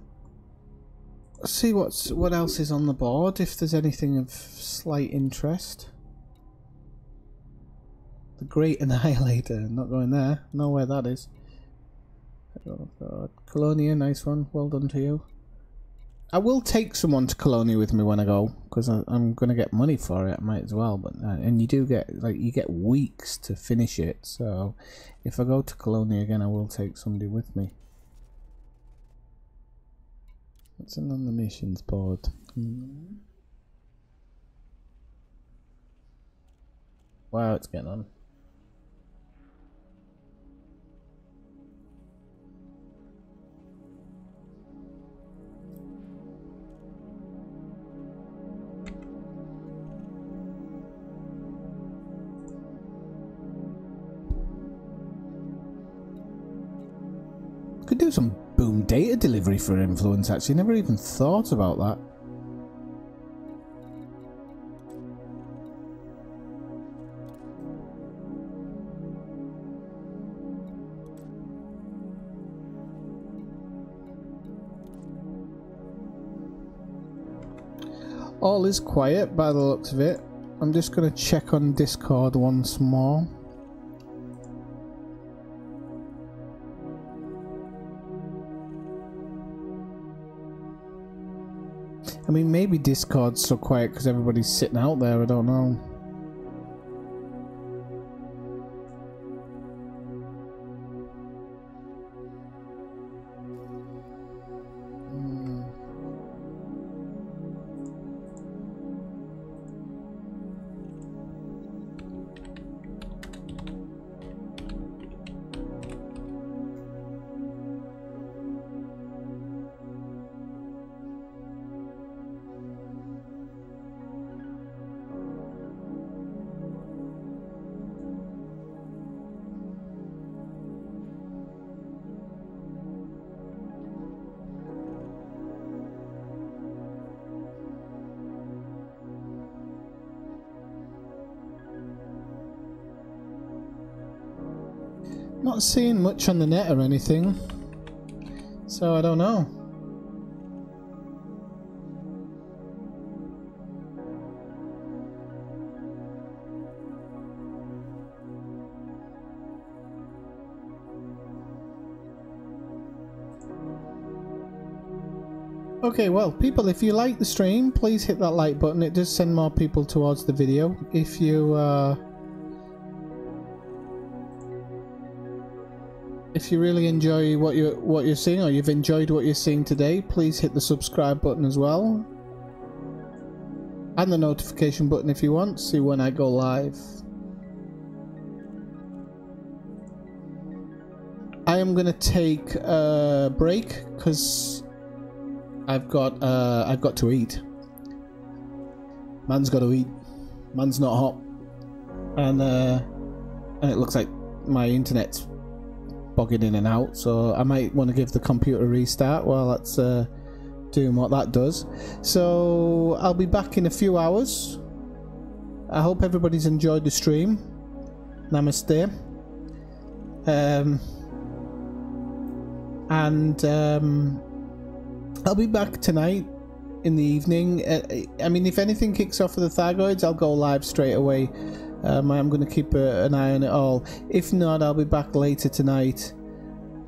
see what else is on the board, if there's anything of slight interest. The Great Annihilator, not going there, know where that is. Oh God. Colonia, nice one, well done to you. I will take someone to Colonia with me when I go, because I'm going to get money for it, I might as well, but and you do get, like, you get weeks to finish it, so if I go to Colonia again I will take somebody with me. What's on the missions board? Wow, it's getting on. Could do some boom data delivery for influence, actually. Never even thought about that. All is quiet by the looks of it. I'm just going to check on Discord once more. I mean, maybe Discord's so quiet because everybody's sitting out there, I don't know. Not seeing much on the net or anything, so I don't know. Okay, well, people, if you like the stream, please hit that like button. It does send more people towards the video. If you really enjoy what you're seeing, or you've enjoyed what you're seeing today, please hit the subscribe button as well. and the notification button if you want. See when I go live. I am gonna take a break because I've got to eat. Man's got to eat. Man's not hot, and it looks like my internet's bogging in and out. So I might want to give the computer a restart while that's doing what that does. So I'll be back in a few hours. I hope everybody's enjoyed the stream. Namaste. And I'll be back tonight in the evening. I mean, if anything kicks off for the Thargoids, I'll go live straight away. I'm going to keep an eye on it all. If not, I'll be back later tonight.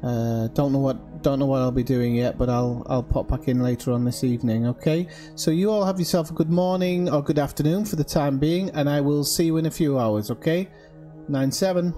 Don't know what I'll be doing yet, but I'll pop back in later on this evening. Okay, so you all have yourself a good morning or good afternoon for the time being, and I will see you in a few hours. Okay, 9-7.